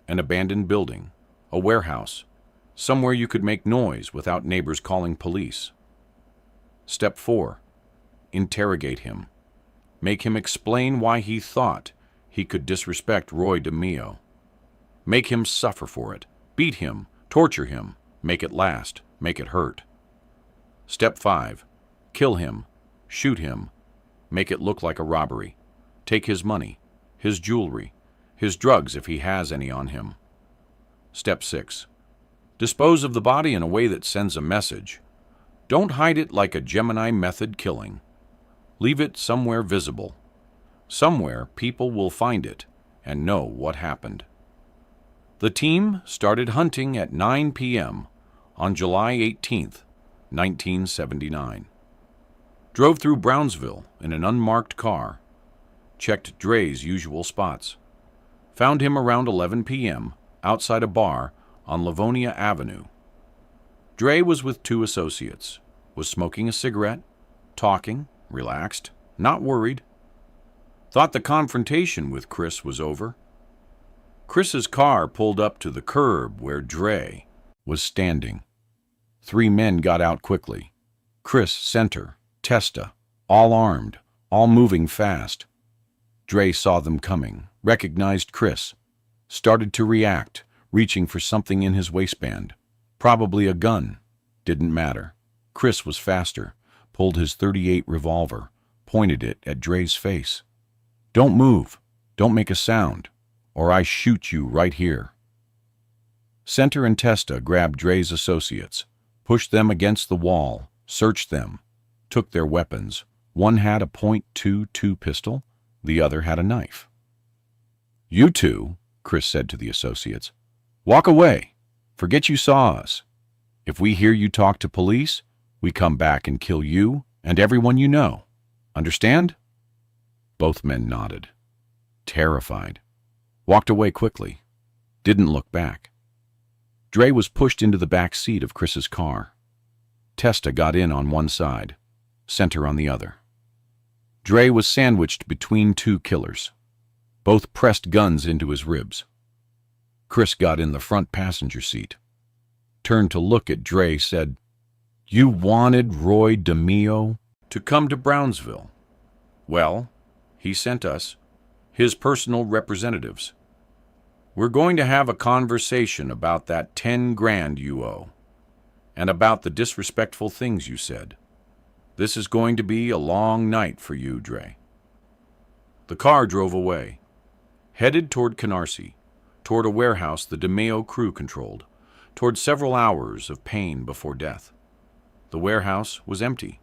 an abandoned building, a warehouse, somewhere you could make noise without neighbors calling police. Step 4, interrogate him. Make him explain why he thought he could disrespect Roy DeMeo. Make him suffer for it. Beat him, torture him, make it last, make it hurt. Step 5, kill him, shoot him, make it look like a robbery. Take his money, his jewelry, his drugs if he has any on him. Step 6, dispose of the body in a way that sends a message. Don't hide it like a Gemini method killing. Leave it somewhere visible. Somewhere people will find it and know what happened. The team started hunting at 9 p.m. on July 18th, 1979. Drove through Brownsville in an unmarked car. Checked Dre's usual spots. Found him around 11 p.m. outside a bar on Livonia Avenue. Dre was with two associates, was smoking a cigarette, talking, relaxed, not worried. Thought the confrontation with Chris was over. Chris's car pulled up to the curb where Dre was standing. 3 men got out quickly. Chris, center, Testa, all armed, all moving fast. Dre saw them coming, recognized Chris, started to react, reaching for something in his waistband. Probably a gun. Didn't matter. Chris was faster, pulled his .38 revolver, pointed it at Dre's face. "Don't move. Don't make a sound, or I shoot you right here." Center and Testa grabbed Dre's associates, pushed them against the wall, searched them, took their weapons. One had a .22 pistol, the other had a knife. "You two," Chris said to the associates, "walk away. Forget you saw us. If we hear you talk to police, we come back and kill you and everyone you know. Understand?" Both men nodded. Terrified. Walked away quickly. Didn't look back. Dre was pushed into the back seat of Chris's car. Testa got in on one side, Center on the other. Dre was sandwiched between 2 killers. Both pressed guns into his ribs. Chris got in the front passenger seat. Turned to look at Dre, said, "You wanted Roy DeMeo to come to Brownsville. Well, he sent us, his personal representatives. We're going to have a conversation about that 10 grand you owe, and about the disrespectful things you said. This is going to be a long night for you, Dre." The car drove away, headed toward Canarsie, toward a warehouse the DeMeo crew controlled, toward several hours of pain before death. The warehouse was empty.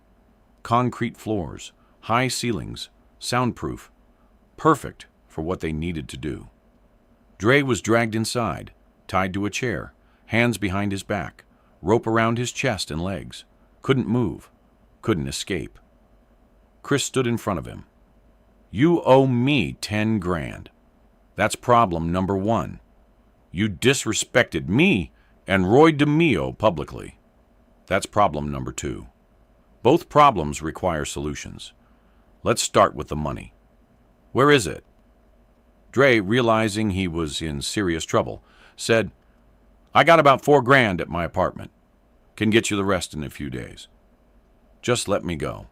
Concrete floors, high ceilings, soundproof, perfect for what they needed to do. Dre was dragged inside, tied to a chair, hands behind his back, rope around his chest and legs. Couldn't move, couldn't escape. Chris stood in front of him. "You owe me 10 grand. That's problem number 1. You disrespected me and Roy DeMeo publicly. That's problem number 2. Both problems require solutions. Let's start with the money. Where is it?" Dre, realizing he was in serious trouble, said, "I got about 4 grand at my apartment. Can get you the rest in a few days. Just let me go.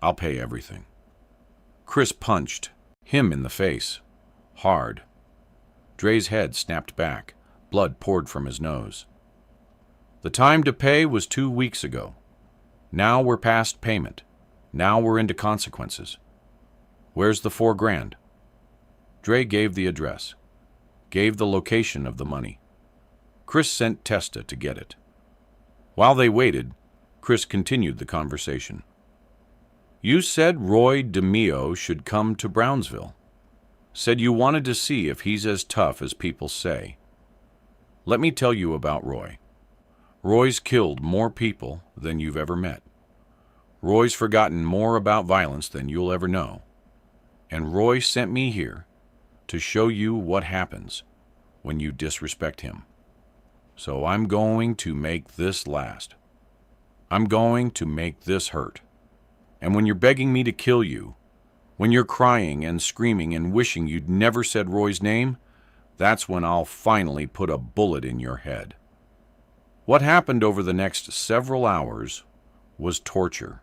I'll pay everything." Chris punched him in the face, hard. Dre's head snapped back. Blood poured from his nose. "The time to pay was 2 weeks ago. Now we're past payment. Now we're into consequences. Where's the 4 grand? Dre gave the address, gave the location of the money. Chris sent Testa to get it. While they waited, Chris continued the conversation. "You said Roy DeMeo should come to Brownsville. Said you wanted to see if he's as tough as people say. Let me tell you about Roy. Roy's killed more people than you've ever met. Roy's forgotten more about violence than you'll ever know. And Roy sent me here to show you what happens when you disrespect him. So I'm going to make this last. I'm going to make this hurt. And when you're begging me to kill you, when you're crying and screaming and wishing you'd never said Roy's name, that's when I'll finally put a bullet in your head." What happened over the next several hours was torture.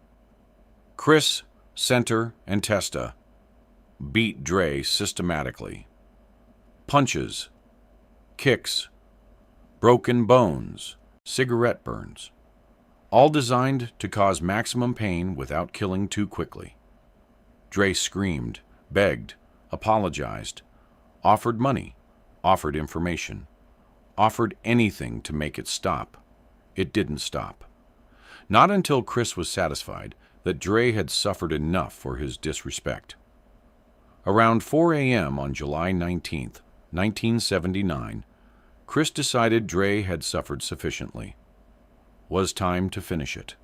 Chris, Center, and Testa beat Dre systematically. Punches, kicks, broken bones, cigarette burns, all designed to cause maximum pain without killing too quickly. Dre screamed, begged, apologized, offered money, offered information, offered anything to make it stop. It didn't stop. Not until Chris was satisfied that Dre had suffered enough for his disrespect. Around 4 a.m. on July 19, 1979, Chris decided Dre had suffered sufficiently. Was time to finish it.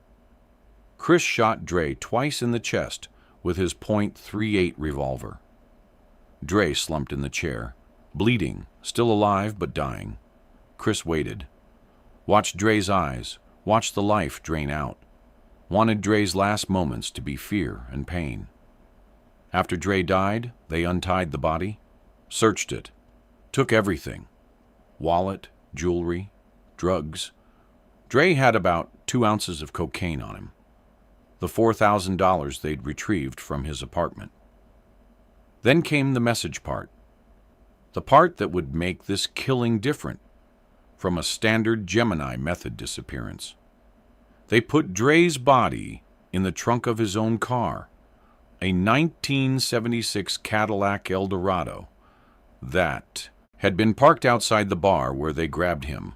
Chris shot Dre twice in the chest with his .38 revolver. Dre slumped in the chair, bleeding, still alive but dying. Chris waited. Watched Dre's eyes, watched the life drain out. Wanted Dre's last moments to be fear and pain. After Dre died, they untied the body, searched it, took everything. Wallet, jewelry, Drugs. Dre had about 2 ounces of cocaine on him, the $4,000 they'd retrieved from his apartment. Then came the message part, the part that would make this killing different from a standard Gemini method disappearance. They put Dre's body in the trunk of his own car, a 1976 Cadillac Eldorado that had been parked outside the bar where they grabbed him,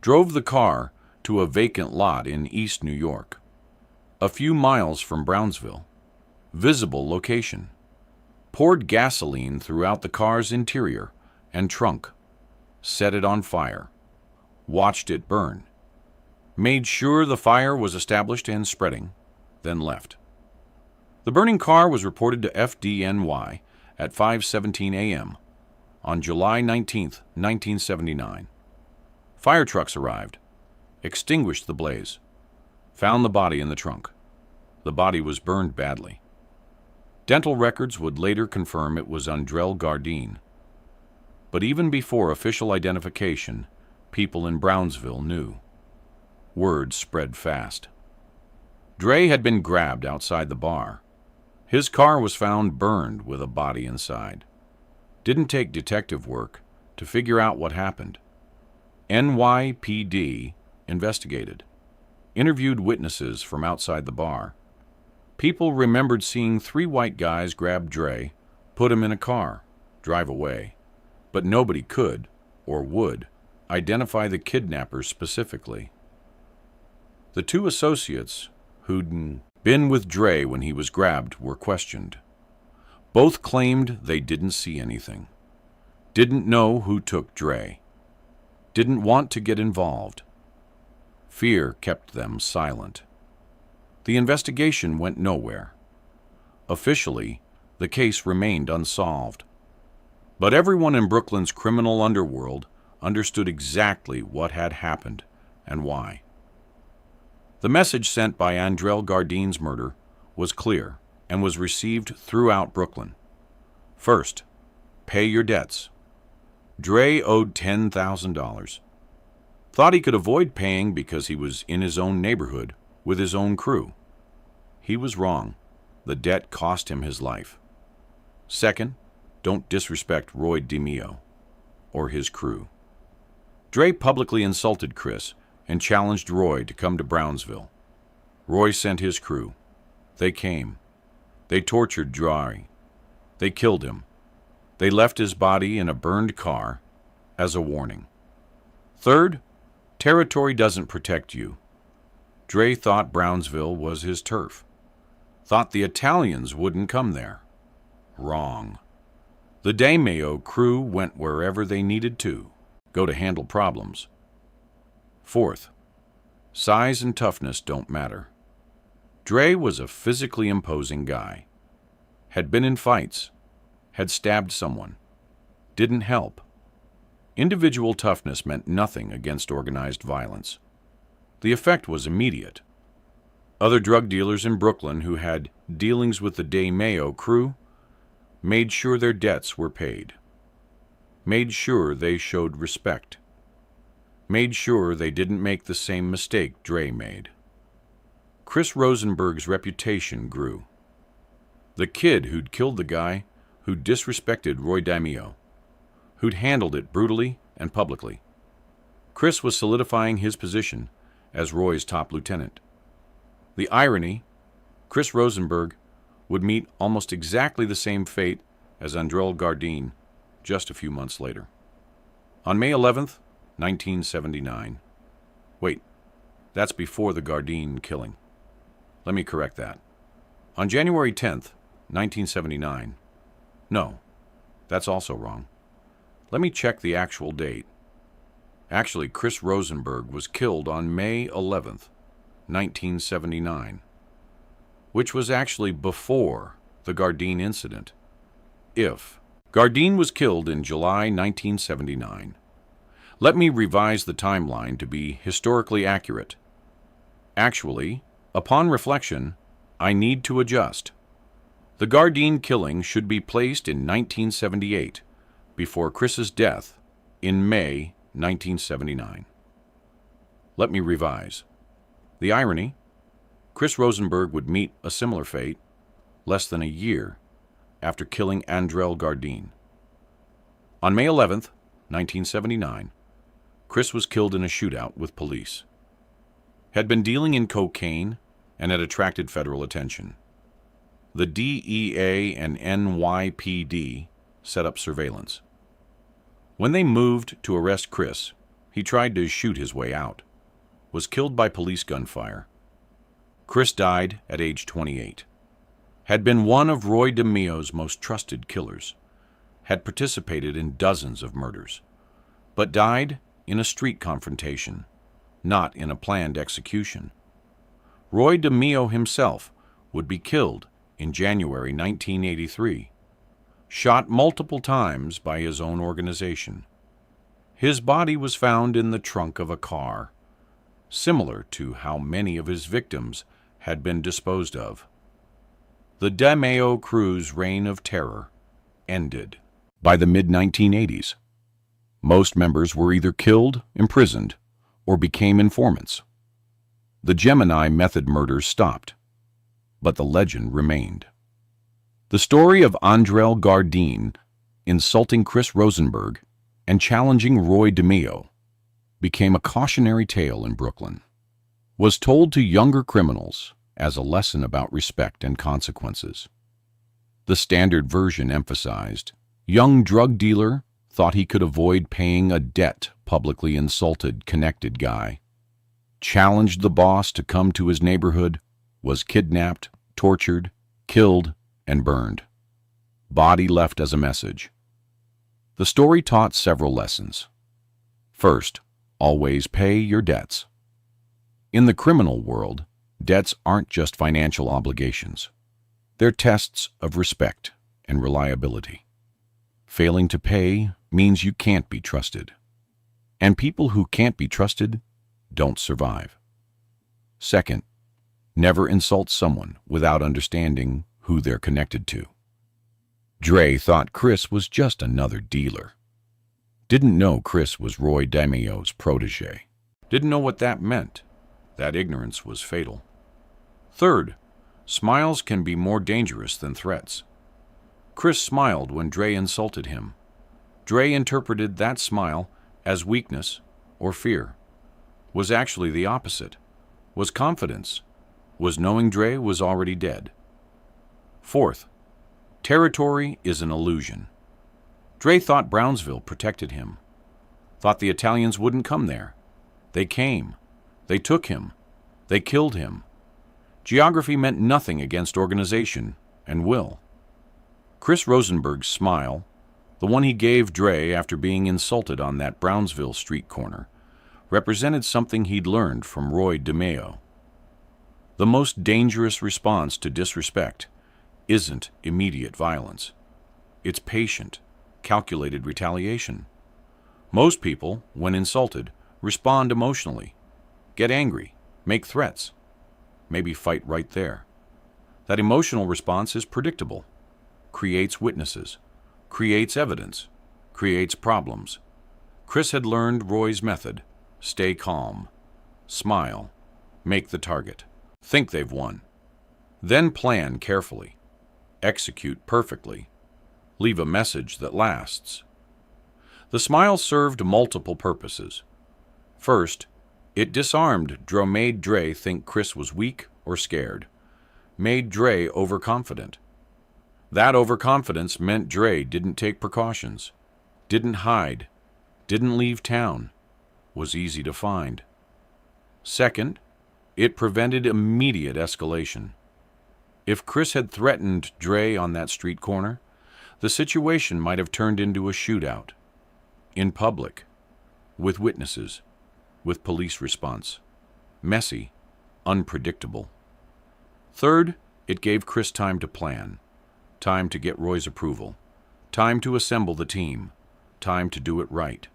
drove the car to a vacant lot in East New York, a few miles from Brownsville, visible location, poured gasoline throughout the car's interior and trunk, set it on fire, watched it burn, made sure the fire was established and spreading, then left. The burning car was reported to FDNY at 5:17 a.m. on July 19, 1979. Fire trucks arrived, extinguished the blaze, found the body in the trunk. The body was burned badly. Dental records would later confirm it was Andrel Gardine. But even before official identification, people in Brownsville knew. Word spread fast. Dre had been grabbed outside the bar. His car was found burned with a body inside. Didn't take detective work to figure out what happened. NYPD investigated, interviewed witnesses from outside the bar. People remembered seeing 3 white guys grab Dre, put him in a car, drive away. But nobody could, or would, identify the kidnappers specifically. The 2 associates who'd been with Dre when he was grabbed were questioned. Both claimed they didn't see anything, didn't know who took Dre, didn't want to get involved. Fear kept them silent. The investigation went nowhere. Officially, the case remained unsolved. But everyone in Brooklyn's criminal underworld understood exactly what had happened and why. The message sent by Andrel Gardine's murder was clear and was received throughout Brooklyn. First, pay your debts. Dre owed $10,000. Thought he could avoid paying because he was in his own neighborhood with his own crew. He was wrong. The debt cost him his life. Second, don't disrespect Roy DeMeo or his crew. Dre publicly insulted Chris and challenged Roy to come to Brownsville. Roy sent his crew. They came. They tortured Dre. They killed him. They left his body in a burned car as a warning. Third, territory doesn't protect you. Dre thought Brownsville was his turf. Thought the Italians wouldn't come there. Wrong. The DeMeo crew went wherever they needed to go to handle problems. Fourth, size and toughness don't matter. Dre was a physically imposing guy. Had been in fights. Had stabbed someone. Didn't help. Individual toughness meant nothing against organized violence. The effect was immediate. Other drug dealers in Brooklyn who had dealings with the DeMeo crew made sure their debts were paid. Made sure they showed respect. Made sure they didn't make the same mistake Dre made. Chris Rosenberg's reputation grew. The kid who'd killed the guy who disrespected Roy DeMeo, who'd handled it brutally and publicly. Chris was solidifying his position as Roy's top lieutenant. The irony, Chris Rosenberg would meet almost exactly the same fate as Andrel Gardine just a few months later. On May 11th, 1979. Wait, that's before the Gardine killing. Let me correct that. On January 10th, 1979. No, that's also wrong. Let me check the actual date. Actually, Chris Rosenberg was killed on May 11th, 1979, which was actually before the Gardine incident. If Gardine was killed in July 1979, let me revise the timeline to be historically accurate. Actually, upon reflection, I need to adjust. The Gardine killing should be placed in 1978, before Chris's death in May 1979. Let me revise. The irony: Chris Rosenberg would meet a similar fate less than a year after killing Andrel Gardine. On May 11th, 1979, Chris was killed in a shootout with police. Had been dealing in cocaine and had attracted federal attention. The DEA and NYPD set up surveillance. When they moved to arrest Chris, he tried to shoot his way out, was killed by police gunfire. Chris died at age 28. Had been one of Roy DeMeo's most trusted killers. Had participated in dozens of murders, but died in a street confrontation, not in a planned execution. Roy DeMeo himself would be killed in January 1983, shot multiple times by his own organization. His body was found in the trunk of a car, similar to how many of his victims had been disposed of. The DeMeo crew's reign of terror ended. By the mid-1980s, most members were either killed, imprisoned, or became informants. The Gemini method murders stopped, but the legend remained. The story of Andrel Gardine insulting Chris Rosenberg and challenging Roy DeMeo became a cautionary tale in Brooklyn, was told to younger criminals as a lesson about respect and consequences. The standard version emphasized, young drug dealer thought he could avoid paying a debt publicly insulted connected guy, challenged the boss to come to his neighborhood, was kidnapped, tortured, killed, and burned. Body left as a message. The story taught several lessons. First, always pay your debts. In the criminal world, debts aren't just financial obligations. They're tests of respect and reliability. Failing to pay means you can't be trusted. And people who can't be trusted don't survive. Second, never insult someone without understanding who they're connected to. Dre thought Chris was just another dealer. Didn't know Chris was Roy DeMeo's protege. Didn't know what that meant. That ignorance was fatal. Third, smiles can be more dangerous than threats. Chris smiled when Dre insulted him. Dre interpreted that smile as weakness or fear. Was actually the opposite. Was confidence. Was knowing Dre was already dead. Fourth, territory is an illusion. Dre thought Brownsville protected him. Thought the Italians wouldn't come there. They came. They took him. They killed him. Geography meant nothing against organization and will. Chris Rosenberg's smile, the one he gave Dre after being insulted on that Brownsville street corner, represented something he'd learned from Roy DeMeo. The most dangerous response to disrespect isn't immediate violence. It's patient, calculated retaliation. Most people, when insulted, respond emotionally, get angry, make threats, maybe fight right there. That emotional response is predictable, creates witnesses, creates evidence, creates problems. Chris had learned Roy's method: stay calm, smile, make the target, think they've won, then plan carefully, execute perfectly, leave a message that lasts. The smile served multiple purposes. First, it disarmed made Dre think Chris was weak or scared, made Dre overconfident. That overconfidence meant Dre didn't take precautions, didn't hide, didn't leave town, was easy to find. Second, it prevented immediate escalation. If Chris had threatened Dre on that street corner, the situation might have turned into a shootout. In public, with witnesses, with police response. Messy, unpredictable. Third, it gave Chris time to plan, time to get Roy's approval, time to assemble the team, time to do it right.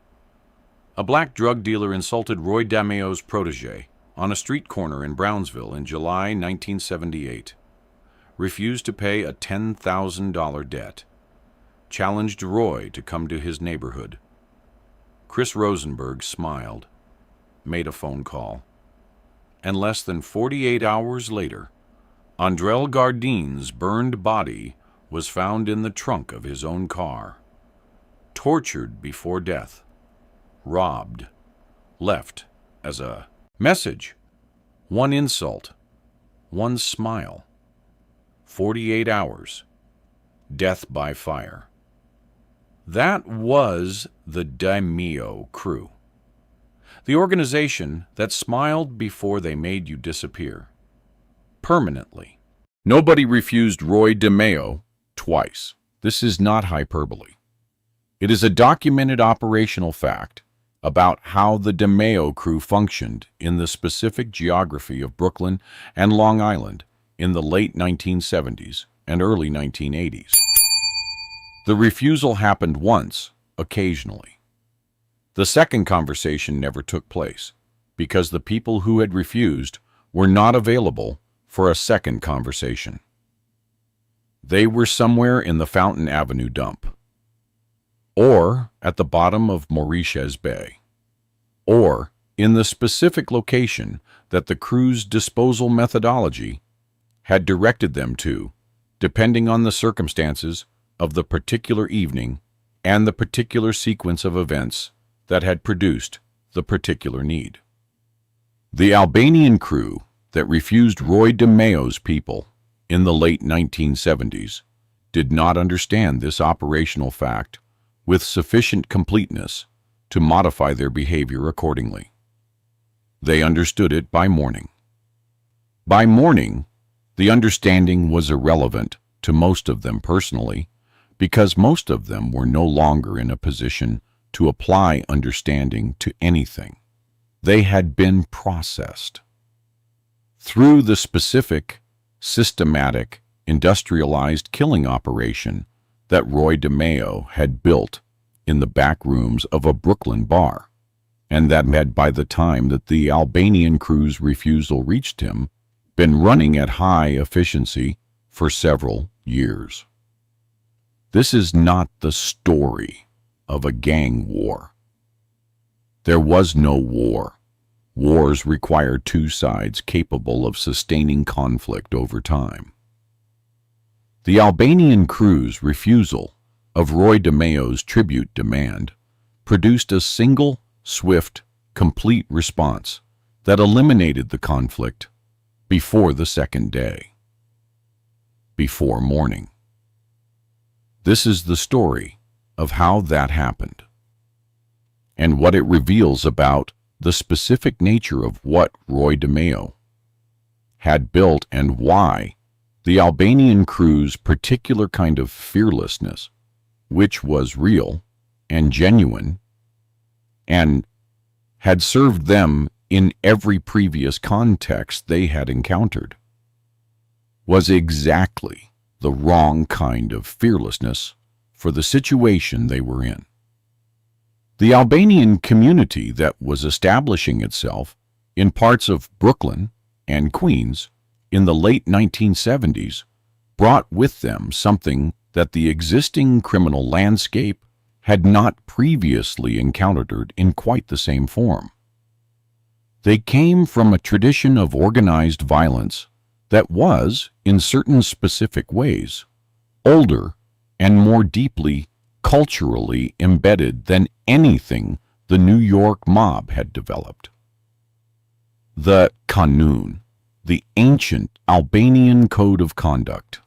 A black drug dealer insulted Roy DeMeo's protege on a street corner in Brownsville in July 1978. Refused to pay a $10,000 debt. Challenged Roy to come to his neighborhood. Chris Rosenberg smiled. made a phone call, and less than 48 hours later, Andrel Gardine's burned body was found in the trunk of his own car, tortured before death, robbed, left as a message, one insult, one smile, 48 hours, death by fire. That was the DeMeo crew, the organization that smiled before they made you disappear, permanently. Nobody refused Roy DeMeo twice. This is not hyperbole. It is a documented operational fact about how the DeMeo crew functioned in the specific geography of Brooklyn and Long Island in the late 1970s and early 1980s. The refusal happened once, occasionally. The second conversation never took place because the people who had refused were not available for a second conversation. They were somewhere in the Fountain Avenue dump, or at the bottom of Mauritius Bay, or in the specific location that the crew's disposal methodology had directed them to, depending on the circumstances of the particular evening and the particular sequence of events that had produced the particular need. The Albanian crew that refused Roy DeMeo's people in the late 1970s did not understand this operational fact with sufficient completeness to modify their behavior accordingly. They understood it by morning. By morning, the understanding was irrelevant to most of them personally, because most of them were no longer in a position to apply understanding to anything. They had been processed. Through the specific, systematic, industrialized killing operation that Roy DeMeo had built in the back rooms of a Brooklyn bar, and that had, by the time that the Albanian crew's refusal reached him, been running at high efficiency for several years. This is not the story of a gang war. There was no war. Wars require two sides capable of sustaining conflict over time. The Albanian crew's refusal of Roy DeMeo's tribute demand produced a single, swift, complete response that eliminated the conflict before the second day, before morning. This is the story of how that happened, and what it reveals about the specific nature of what Roy DeMeo had built and why the Albanian crew's particular kind of fearlessness, which was real and genuine and had served them in every previous context they had encountered, was exactly the wrong kind of fearlessness for the situation they were in. The Albanian community that was establishing itself in parts of Brooklyn and Queens in the late 1970s brought with them something that the existing criminal landscape had not previously encountered in quite the same form. They came from a tradition of organized violence that was, in certain specific ways, older and more deeply culturally embedded than anything the New York mob had developed. The Kanun, the ancient Albanian code of conduct,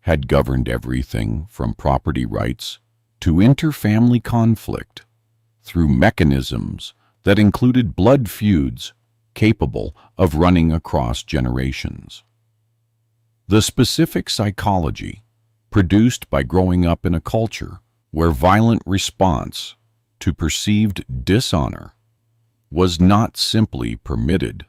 had governed everything from property rights to interfamily conflict through mechanisms that included blood feuds capable of running across generations. The specific psychology produced by growing up in a culture where violent response to perceived dishonor was not simply permitted,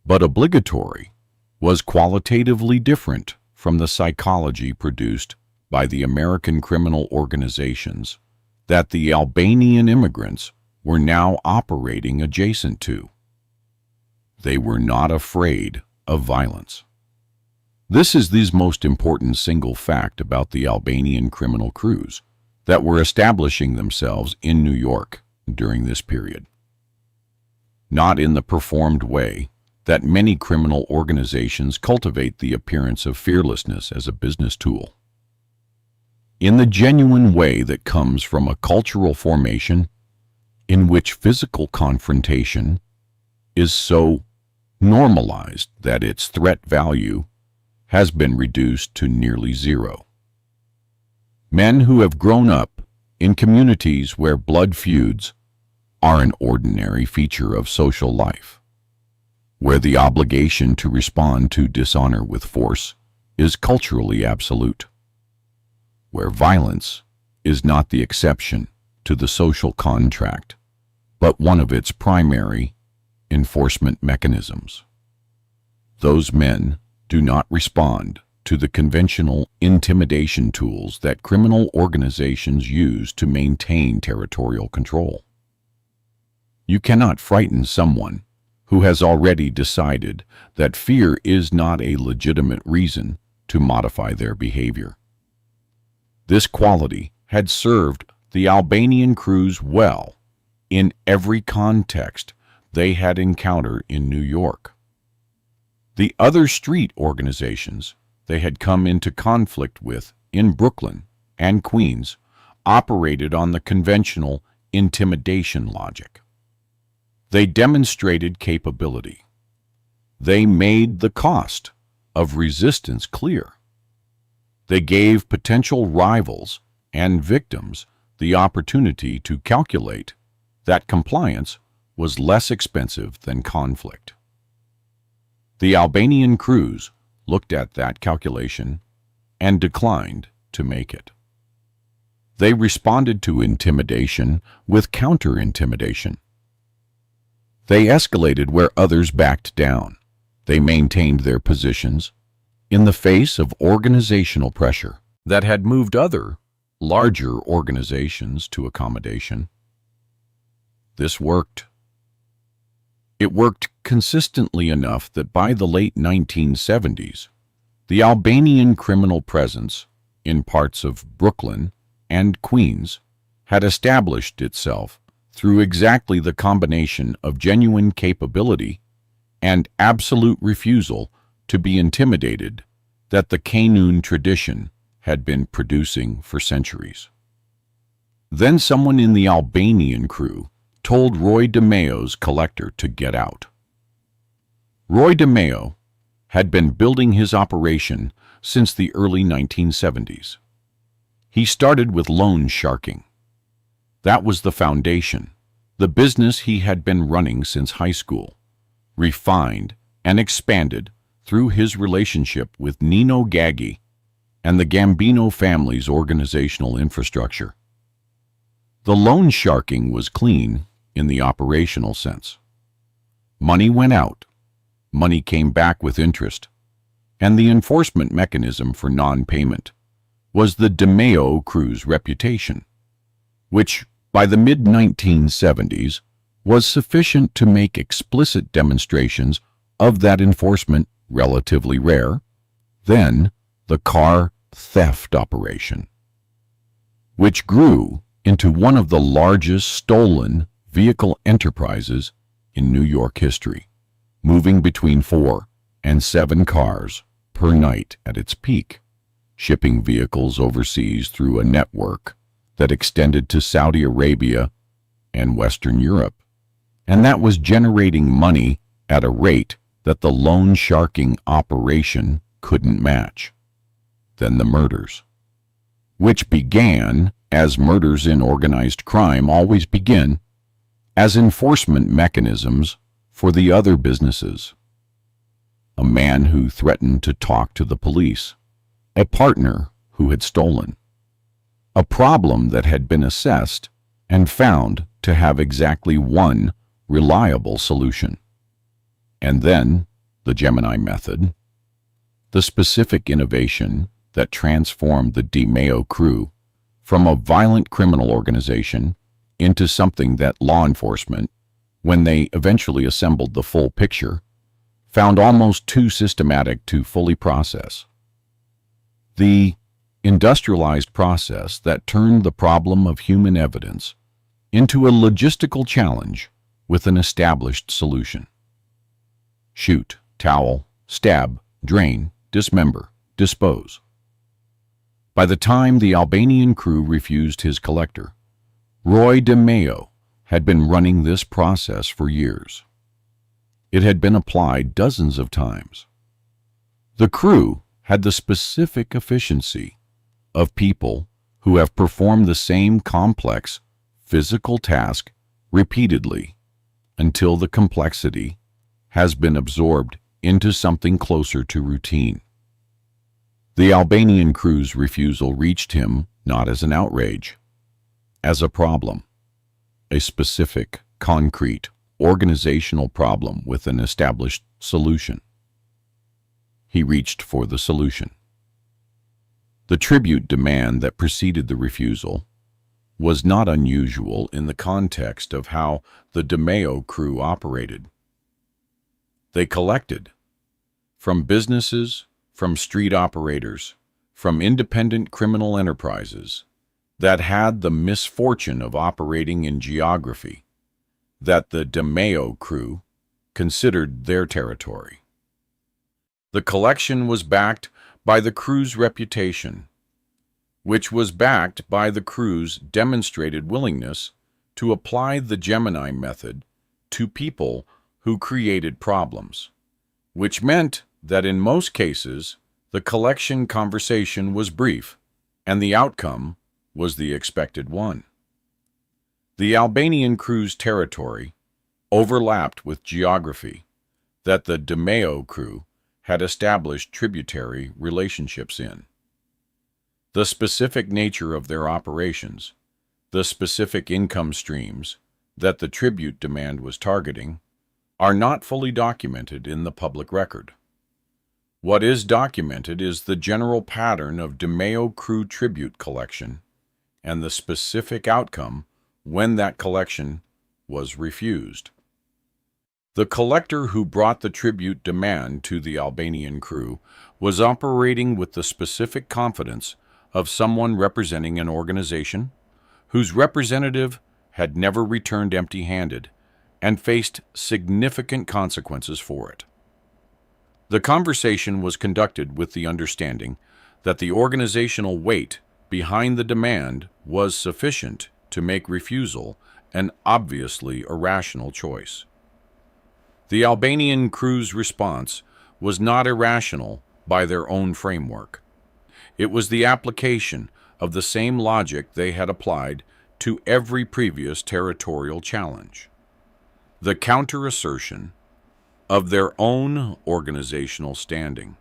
but obligatory, was qualitatively different from the psychology produced by the American criminal organizations that the Albanian immigrants were now operating adjacent to. They were not afraid of violence. This is the most important single fact about the Albanian criminal crews that were establishing themselves in New York during this period. not in the performed way that many criminal organizations cultivate the appearance of fearlessness as a business tool. In the genuine way that comes from a cultural formation in which physical confrontation is so normalized that its threat value has been reduced to nearly zero. Men who have grown up in communities where blood feuds are an ordinary feature of social life, where the obligation to respond to dishonor with force is culturally absolute, where violence is not the exception to the social contract, but one of its primary enforcement mechanisms. Those men do not respond to the conventional intimidation tools that criminal organizations use to maintain territorial control. You cannot frighten someone who has already decided that fear is not a legitimate reason to modify their behavior. This quality had served the Albanian crews well in every context they had encountered in New York. The other street organizations they had come into conflict with in Brooklyn and Queens operated on the conventional intimidation logic. They demonstrated capability. They made the cost of resistance clear. They gave potential rivals and victims the opportunity to calculate that compliance was less expensive than conflict. The Albanian crews looked at that calculation and declined to make it. They responded to intimidation with counter-intimidation. They escalated where others backed down. They maintained their positions in the face of organizational pressure that had moved other, larger organizations to accommodation. This worked. It worked consistently enough that by the late 1970s, the Albanian criminal presence in parts of Brooklyn and Queens had established itself through exactly the combination of genuine capability and absolute refusal to be intimidated that the Kanun tradition had been producing for centuries. Then someone in the Albanian crew told Roy DeMeo's collector to get out. Roy DeMeo had been building his operation since the early 1970s. He started with loan sharking. That was the foundation, the business he had been running since high school, refined and expanded through his relationship with Nino Gaggi and the Gambino family's organizational infrastructure. The loan sharking was clean in the operational sense. Money went out, money came back with interest, and the enforcement mechanism for non-payment was the DeMeo crew's reputation, which by the mid-1970s was sufficient to make explicit demonstrations of that enforcement relatively rare. Then the car theft operation, which grew into one of the largest stolen vehicle enterprises in New York history, moving between 4 and 7 cars per night at its peak, shipping vehicles overseas through a network that extended to Saudi Arabia and Western Europe, and that was generating money at a rate that the loan sharking operation couldn't match. Then the murders, which began, as murders in organized crime always begin, as enforcement mechanisms for the other businesses. A man who threatened to talk to the police, a partner who had stolen, a problem that had been assessed and found to have exactly one reliable solution. And then the Gemini method, the specific innovation that transformed the DeMeo crew from a violent criminal organization into something that law enforcement, when they eventually assembled the full picture, found almost too systematic to fully process. The industrialized process that turned the problem of human evidence into a logistical challenge with an established solution. Shoot, towel, stab, drain, dismember, dispose. By the time the Albanian crew refused his collector, Roy DeMeo had been running this process for years. It had been applied dozens of times. The crew had the specific efficiency of people who have performed the same complex physical task repeatedly until the complexity has been absorbed into something closer to routine. The Albanian crew's refusal reached him not as an outrage, as a problem, a specific, concrete, organizational problem with an established solution. He reached for the solution. The tribute demand that preceded the refusal was not unusual in the context of how the DeMeo crew operated. They collected from businesses, from street operators, from independent criminal enterprises that had the misfortune of operating in geography that the DeMeo crew considered their territory. The collection was backed by the crew's reputation, which was backed by the crew's demonstrated willingness to apply the Gemini method to people who created problems, which meant that in most cases, the collection conversation was brief, and the outcome was the expected one. The Albanian crew's territory overlapped with geography that the DeMeo crew had established tributary relationships in. The specific nature of their operations, the specific income streams that the tribute demand was targeting, are not fully documented in the public record. What is documented is the general pattern of DeMeo crew tribute collection and the specific outcome when that collection was refused. The collector who brought the tribute demand to the Albanian crew was operating with the specific confidence of someone representing an organization whose representative had never returned empty-handed and faced significant consequences for it. The conversation was conducted with the understanding that the organizational weight behind the demand was sufficient to make refusal an obviously irrational choice. The Albanian crew's response was not irrational by their own framework. It was the application of the same logic they had applied to every previous territorial challenge. The counter-assertion of their own organizational standing.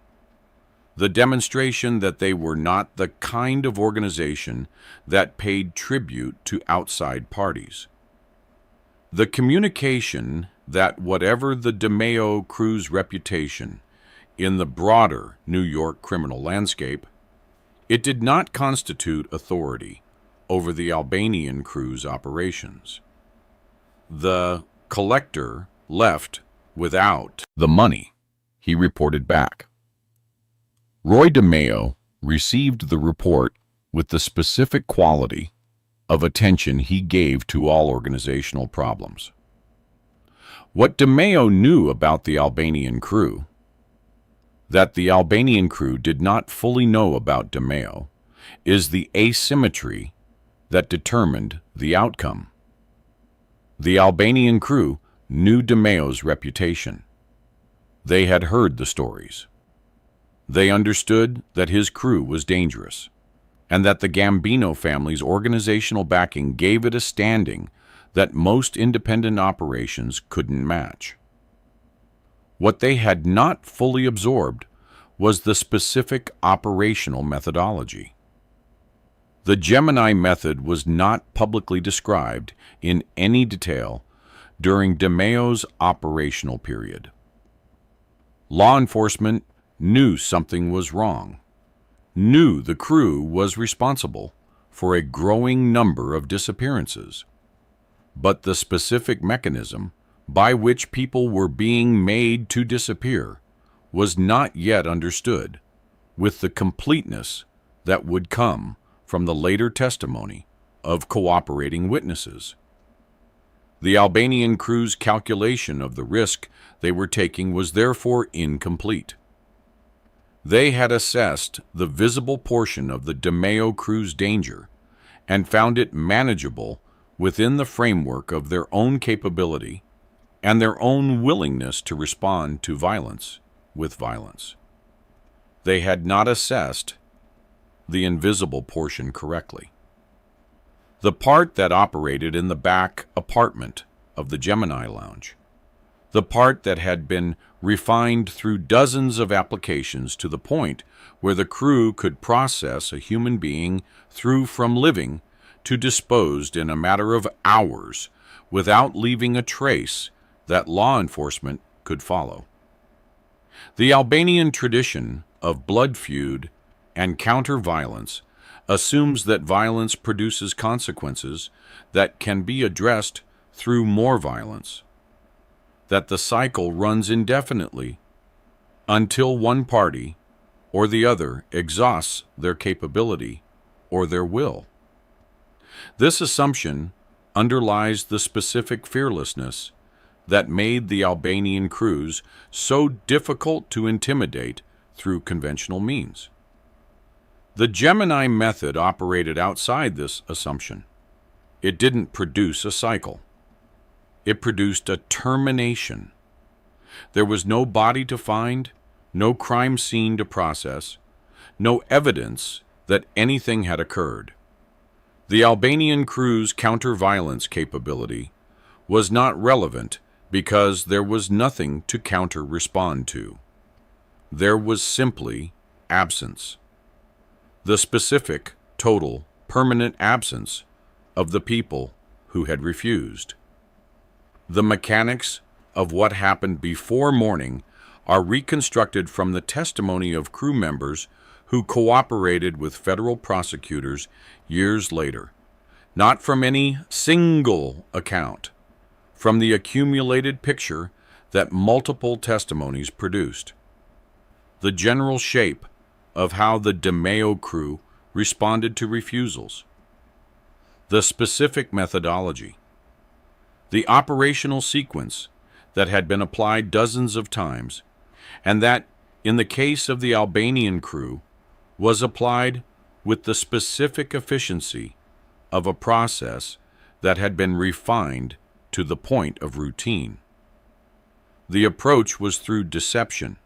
The demonstration that they were not the kind of organization that paid tribute to outside parties. The communication that whatever the DeMeo crew's reputation in the broader New York criminal landscape, it did not constitute authority over the Albanian crew's operations. The collector left without the money, he reported back. Roy DeMeo received the report with the specific quality of attention he gave to all organizational problems. What DeMeo knew about the Albanian crew, that the Albanian crew did not fully know about DeMeo, is the asymmetry that determined the outcome. The Albanian crew knew DeMeo's reputation. They had heard the stories. They understood that his crew was dangerous, and that the Gambino family's organizational backing gave it a standing that most independent operations couldn't match. What they had not fully absorbed was the specific operational methodology. The Gemini method was not publicly described in any detail during DeMeo's operational period. Law enforcement knew something was wrong, knew the crew was responsible for a growing number of disappearances, but the specific mechanism by which people were being made to disappear was not yet understood with the completeness that would come from the later testimony of cooperating witnesses. The Albanian crew's calculation of the risk they were taking was therefore incomplete. They had assessed the visible portion of the DeMeo crew's danger and found it manageable within the framework of their own capability and their own willingness to respond to violence with violence. They had not assessed the invisible portion correctly. The part that operated in the back apartment of the Gemini Lounge, the part that had been refined through dozens of applications to the point where the crew could process a human being through from living to disposed in a matter of hours without leaving a trace that law enforcement could follow. The Albanian tradition of blood feud and counter-violence assumes that violence produces consequences that can be addressed through more violence, that the cycle runs indefinitely until one party or the other exhausts their capability or their will. This assumption underlies the specific fearlessness that made the Albanian crews so difficult to intimidate through conventional means. The Gemini method operated outside this assumption. It didn't produce a cycle. It produced a termination. There was no body to find, no crime scene to process, no evidence that anything had occurred. The Albanian crew's counter-violence capability was not relevant because there was nothing to counter-respond to. There was simply absence. The specific, total, permanent absence of the people who had refused. The mechanics of what happened before morning are reconstructed from the testimony of crew members who cooperated with federal prosecutors years later, not from any single account, from the accumulated picture that multiple testimonies produced. The general shape of how the DeMeo crew responded to refusals, the specific methodology, the operational sequence that had been applied dozens of times, and that, in the case of the Albanian crew, was applied with the specific efficiency of a process that had been refined to the point of routine. The approach was through deception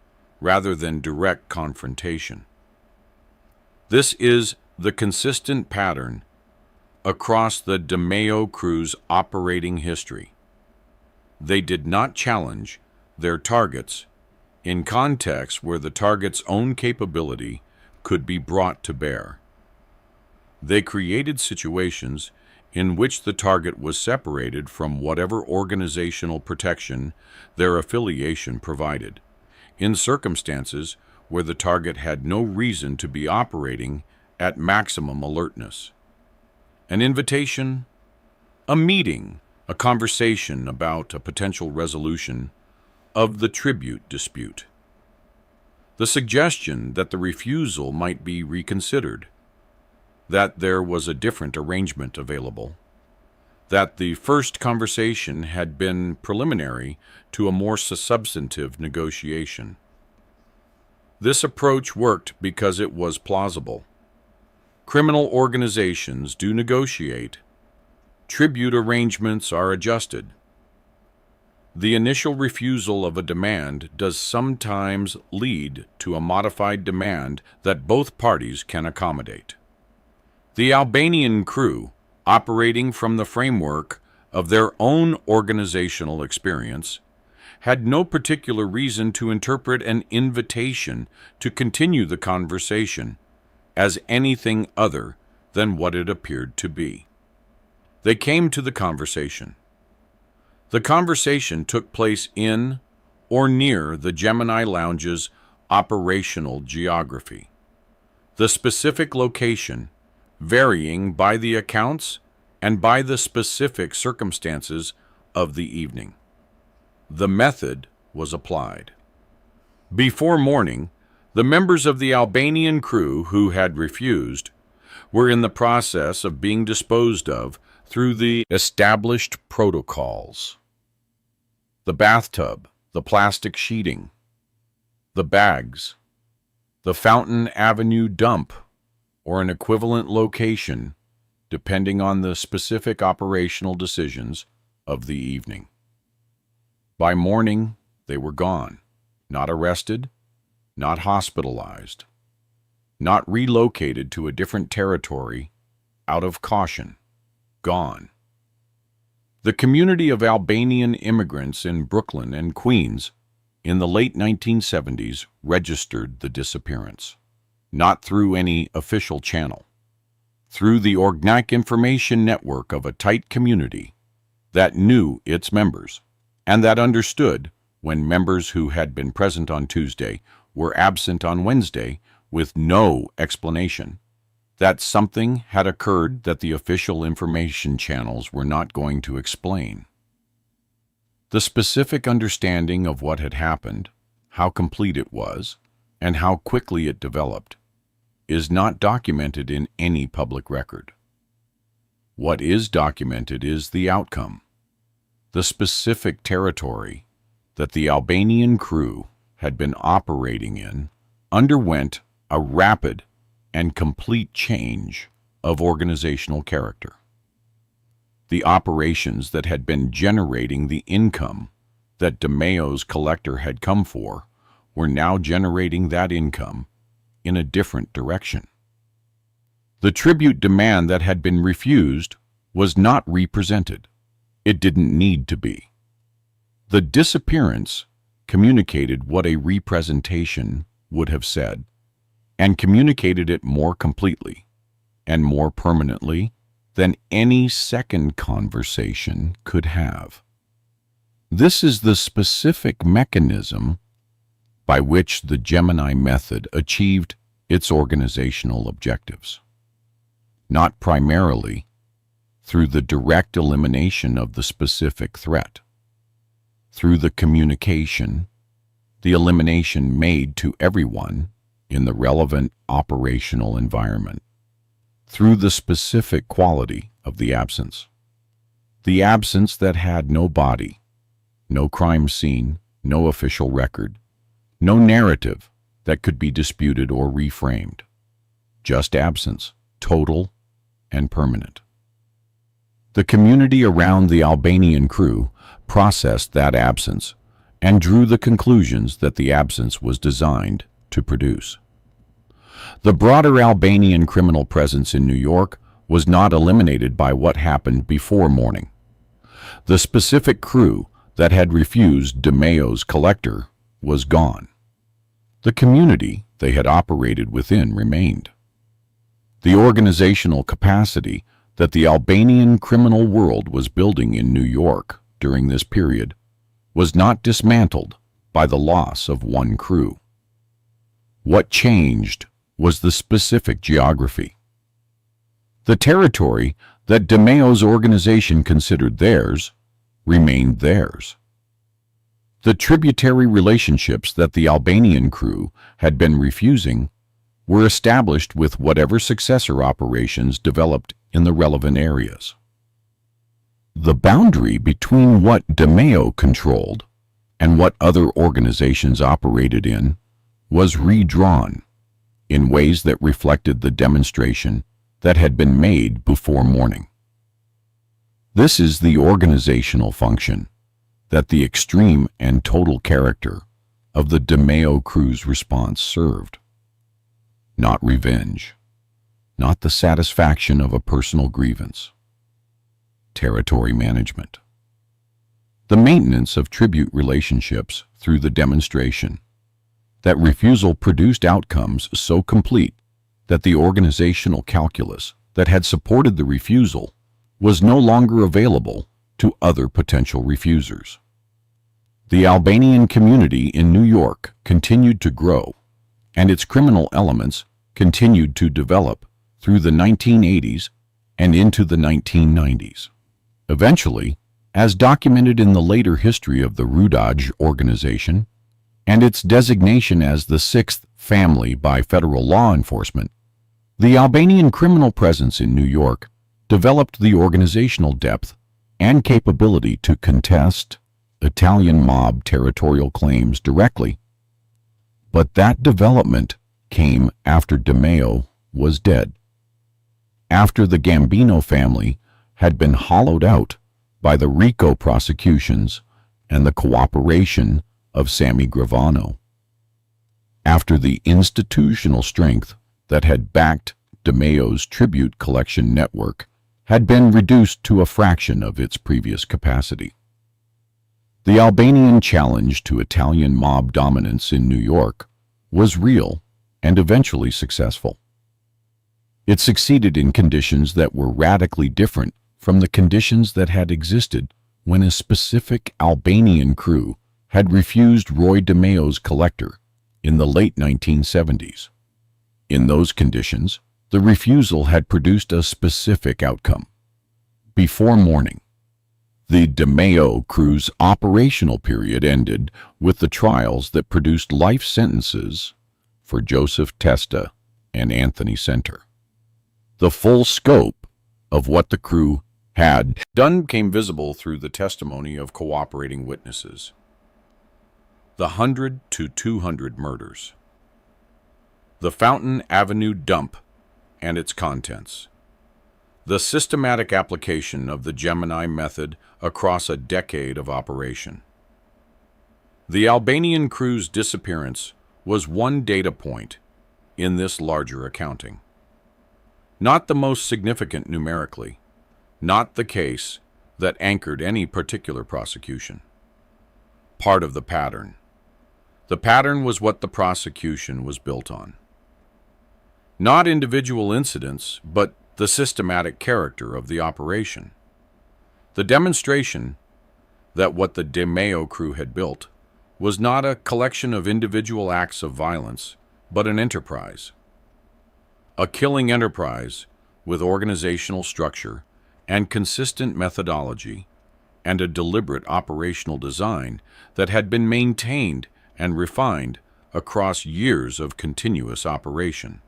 rather than direct confrontation. This is the consistent pattern across the DeMeo crew's operating history. They did not challenge their targets in contexts where the target's own capability could be brought to bear. They created situations in which the target was separated from whatever organizational protection their affiliation provided, in circumstances where the target had no reason to be operating at maximum alertness. An invitation, a meeting, a conversation about a potential resolution of the tribute dispute. The suggestion that the refusal might be reconsidered, that there was a different arrangement available, that the first conversation had been preliminary to a more substantive negotiation. This approach worked because it was plausible. Criminal organizations do negotiate. Tribute arrangements are adjusted. The initial refusal of a demand does sometimes lead to a modified demand that both parties can accommodate. The Albanian crew, operating from the framework of their own organizational experience, had no particular reason to interpret an invitation to continue the conversation as anything other than what it appeared to be. They came to the conversation. The conversation took place in or near the Gemini Lounge's operational geography, the specific location varying by the accounts and by the specific circumstances of the evening. The method was applied. Before morning, the members of the Albanian crew who had refused were in the process of being disposed of through the established protocols. The bathtub, the plastic sheeting, the bags, the Fountain Avenue dump, or an equivalent location, depending on the specific operational decisions of the evening. By morning, they were gone, not arrested, not hospitalized, not relocated to a different territory out of caution, gone. The community of Albanian immigrants in Brooklyn and Queens in the late 1970s registered the disappearance, not through any official channel, through the organic information network of a tight community that knew its members and that understood when members who had been present on Tuesday were absent on Wednesday with no explanation, that something had occurred that the official information channels were not going to explain. The specific understanding of what had happened, how complete it was, and how quickly it developed, is not documented in any public record. What is documented is the outcome. The specific territory that the Albanian crew had been operating in underwent a rapid and complete change of organizational character. The operations that had been generating the income that DeMeo's collector had come for were now generating that income in a different direction. The tribute demand that had been refused was not represented. It didn't need to be. The disappearance communicated what a representation would have said, and communicated it more completely and more permanently than any second conversation could have. This is the specific mechanism by which the Gemini method achieved its organizational objectives, not primarily through the direct elimination of the specific threat, through the communication, the elimination made to everyone in the relevant operational environment, through the specific quality of the absence that had no body, no crime scene, no official record, no narrative that could be disputed or reframed, just absence, total and permanent. The community around the Albanian crew processed that absence and drew the conclusions that the absence was designed to produce. The broader Albanian criminal presence in New York was not eliminated by what happened before morning. The specific crew that had refused DeMeo's collector was gone. The community they had operated within remained. The organizational capacity that the Albanian criminal world was building in New York during this period was not dismantled by the loss of one crew. What changed was the specific geography. The territory that DeMeo's organization considered theirs remained theirs. The tributary relationships that the Albanian crew had been refusing were established with whatever successor operations developed in the relevant areas. The boundary between what DeMeo controlled and what other organizations operated in was redrawn in ways that reflected the demonstration that had been made before morning. This is the organizational function that the extreme and total character of the DeMeo crew's response served. Not revenge, not the satisfaction of a personal grievance. Territory management. The maintenance of tribute relationships through the demonstration. That refusal produced outcomes so complete that the organizational calculus that had supported the refusal was no longer available to other potential refusers. The Albanian community in New York continued to grow, and its criminal elements continued to develop through the 1980s and into the 1990s. Eventually, as documented in the later history of the Rudaj organization and its designation as the sixth family by federal law enforcement, the Albanian criminal presence in New York developed the organizational depth and capability to contest Italian mob territorial claims directly. But that development came after DeMeo was dead, after the Gambino family had been hollowed out by the RICO prosecutions and the cooperation of Sammy Gravano, after the institutional strength that had backed DeMeo's tribute collection network had been reduced to a fraction of its previous capacity. The Albanian challenge to Italian mob dominance in New York was real and eventually successful. It succeeded in conditions that were radically different from the conditions that had existed when a specific Albanian crew had refused Roy DeMeo's collector in the late 1970s. In those conditions, the refusal had produced a specific outcome. Before morning, the DeMeo crew's operational period ended with the trials that produced life sentences for Joseph Testa and Anthony Center. The full scope of what the crew had done became visible through the testimony of cooperating witnesses. The 100 to 200 murders. The Fountain Avenue dump and its contents. The systematic application of the Gemini method across a decade of operation. The Albanian crew's disappearance was one data point in this larger accounting. Not the most significant numerically, not the case that anchored any particular prosecution. Part of the pattern. The pattern was what the prosecution was built on. Not individual incidents, but the systematic character of the operation. The demonstration that what the DeMeo crew had built was not a collection of individual acts of violence, but an enterprise. A killing enterprise with organizational structure and consistent methodology and a deliberate operational design that had been maintained and refined across years of continuous operation.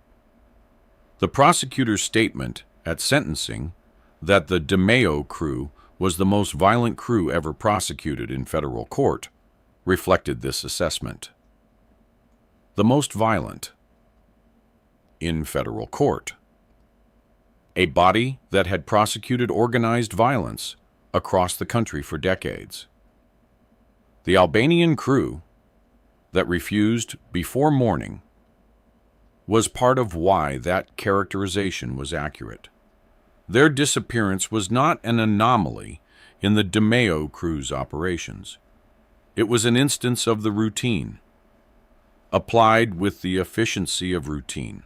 The prosecutor's statement at sentencing that the DeMeo crew was the most violent crew ever prosecuted in federal court reflected this assessment. The most violent in federal court. A body that had prosecuted organized violence across the country for decades. The Albanian crew that refused before morning was part of why that characterization was accurate. Their disappearance was not an anomaly in the DeMeo crew's operations. It was an instance of the routine, applied with the efficiency of routine,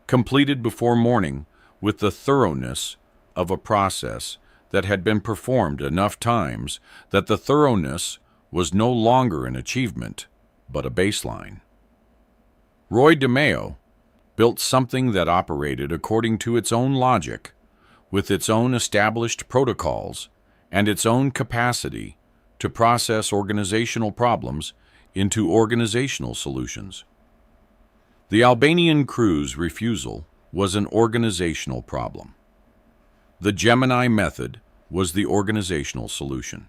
completed before morning with the thoroughness of a process that had been performed enough times that the thoroughness was no longer an achievement, but a baseline. Roy DeMeo built something that operated according to its own logic, with its own established protocols and its own capacity to process organizational problems into organizational solutions. The Albanian crew's refusal was an organizational problem. The Gemini method was the organizational solution.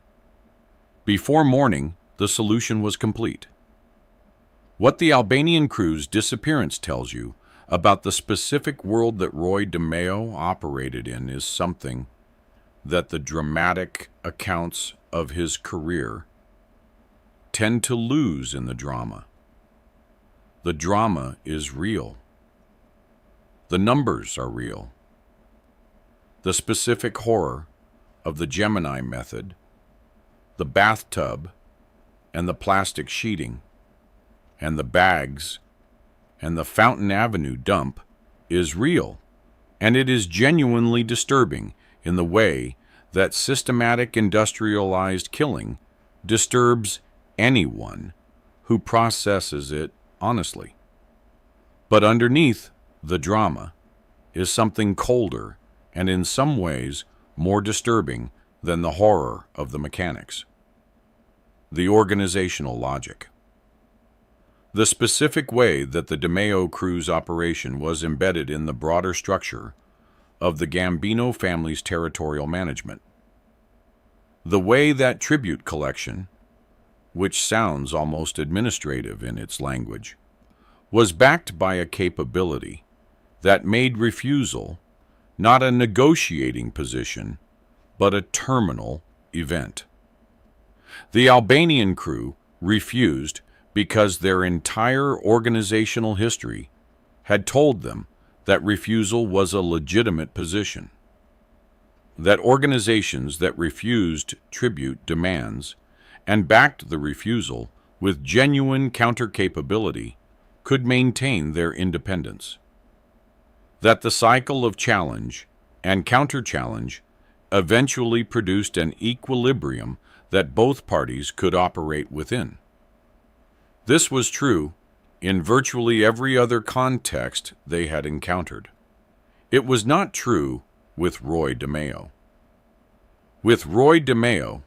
Before morning, the solution was complete. What the Albanian crew's disappearance tells you about the specific world that Roy DeMeo operated in is something that the dramatic accounts of his career tend to lose in the drama. The drama is real. The numbers are real. The specific horror of the Gemini method, the bathtub and the plastic sheeting, and the bags, and the Fountain Avenue dump is real, and it is genuinely disturbing in the way that systematic industrialized killing disturbs anyone who processes it honestly. But underneath the drama is something colder and in some ways more disturbing than the horror of the mechanics. The organizational logic. The specific way that the DeMeo crew's operation was embedded in the broader structure of the Gambino family's territorial management. The way that tribute collection, which sounds almost administrative in its language, was backed by a capability that made refusal not a negotiating position, but a terminal event. The Albanian crew refused because their entire organizational history had told them that refusal was a legitimate position, that organizations that refused tribute demands and backed the refusal with genuine counter-capability could maintain their independence, that the cycle of challenge and counter-challenge eventually produced an equilibrium that both parties could operate within. This was true in virtually every other context they had encountered. It was not true with Roy DeMeo. With Roy DeMeo,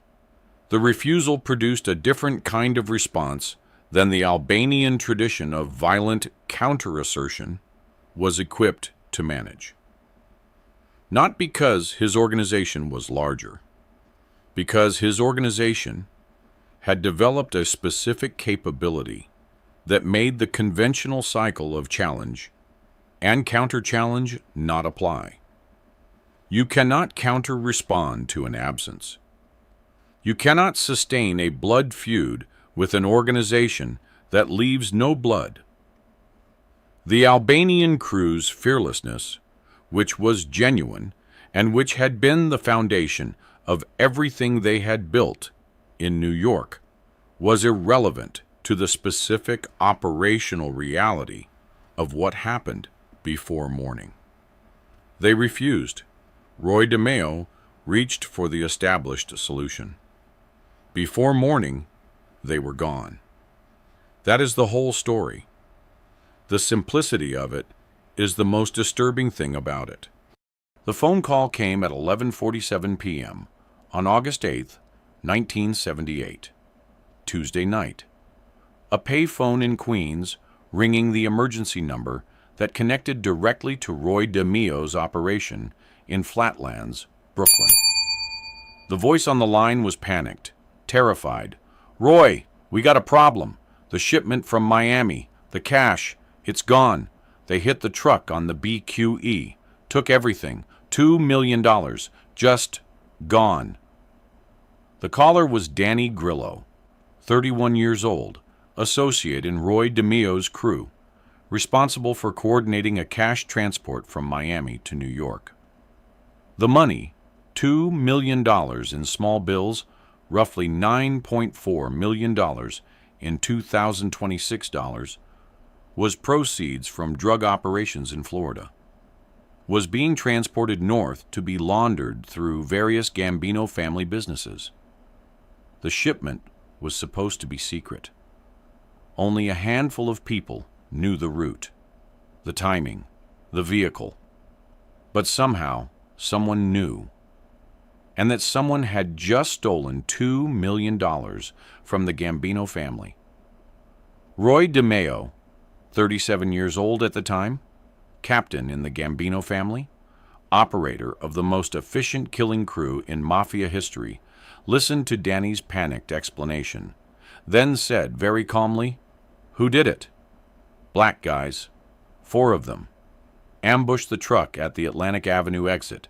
the refusal produced a different kind of response than the Albanian tradition of violent counter-assertion was equipped to manage. Not because his organization was larger, because his organization had developed a specific capability that made the conventional cycle of challenge and counter-challenge not apply. You cannot counter-respond to an absence. You cannot sustain a blood feud with an organization that leaves no blood. The Albanian crew's fearlessness, which was genuine and which had been the foundation of everything they had built in New York, was irrelevant to the specific operational reality of what happened before morning. They refused. Roy DeMeo reached for the established solution. Before morning, they were gone. That is the whole story. The simplicity of it is the most disturbing thing about it. The phone call came at 11:47 p.m. on August 8, 1978, Tuesday night. A payphone in Queens ringing the emergency number that connected directly to Roy DeMeo's operation in Flatlands, Brooklyn. The voice on the line was panicked, terrified. "Roy, we got a problem. The shipment from Miami, the cash, it's gone. They hit the truck on the BQE, took everything, $2 million, just gone." The caller was Danny Grillo, 31 years old, associate in Roy DeMeo's crew, responsible for coordinating a cash transport from Miami to New York. The money, $2 million in small bills, roughly $9.4 million in 2026 dollars, was proceeds from drug operations in Florida, was being transported north to be laundered through various Gambino family businesses. The shipment was supposed to be secret. Only a handful of people knew the route, the timing, the vehicle. But somehow, someone knew. And that someone had just stolen $2 million from the Gambino family. Roy DeMeo, 37 years old at the time, captain in the Gambino family, operator of the most efficient killing crew in mafia history, listened to Danny's panicked explanation, then said very calmly, "Who did it?" "Black guys. 4 of them. Ambushed the truck at the Atlantic Avenue exit.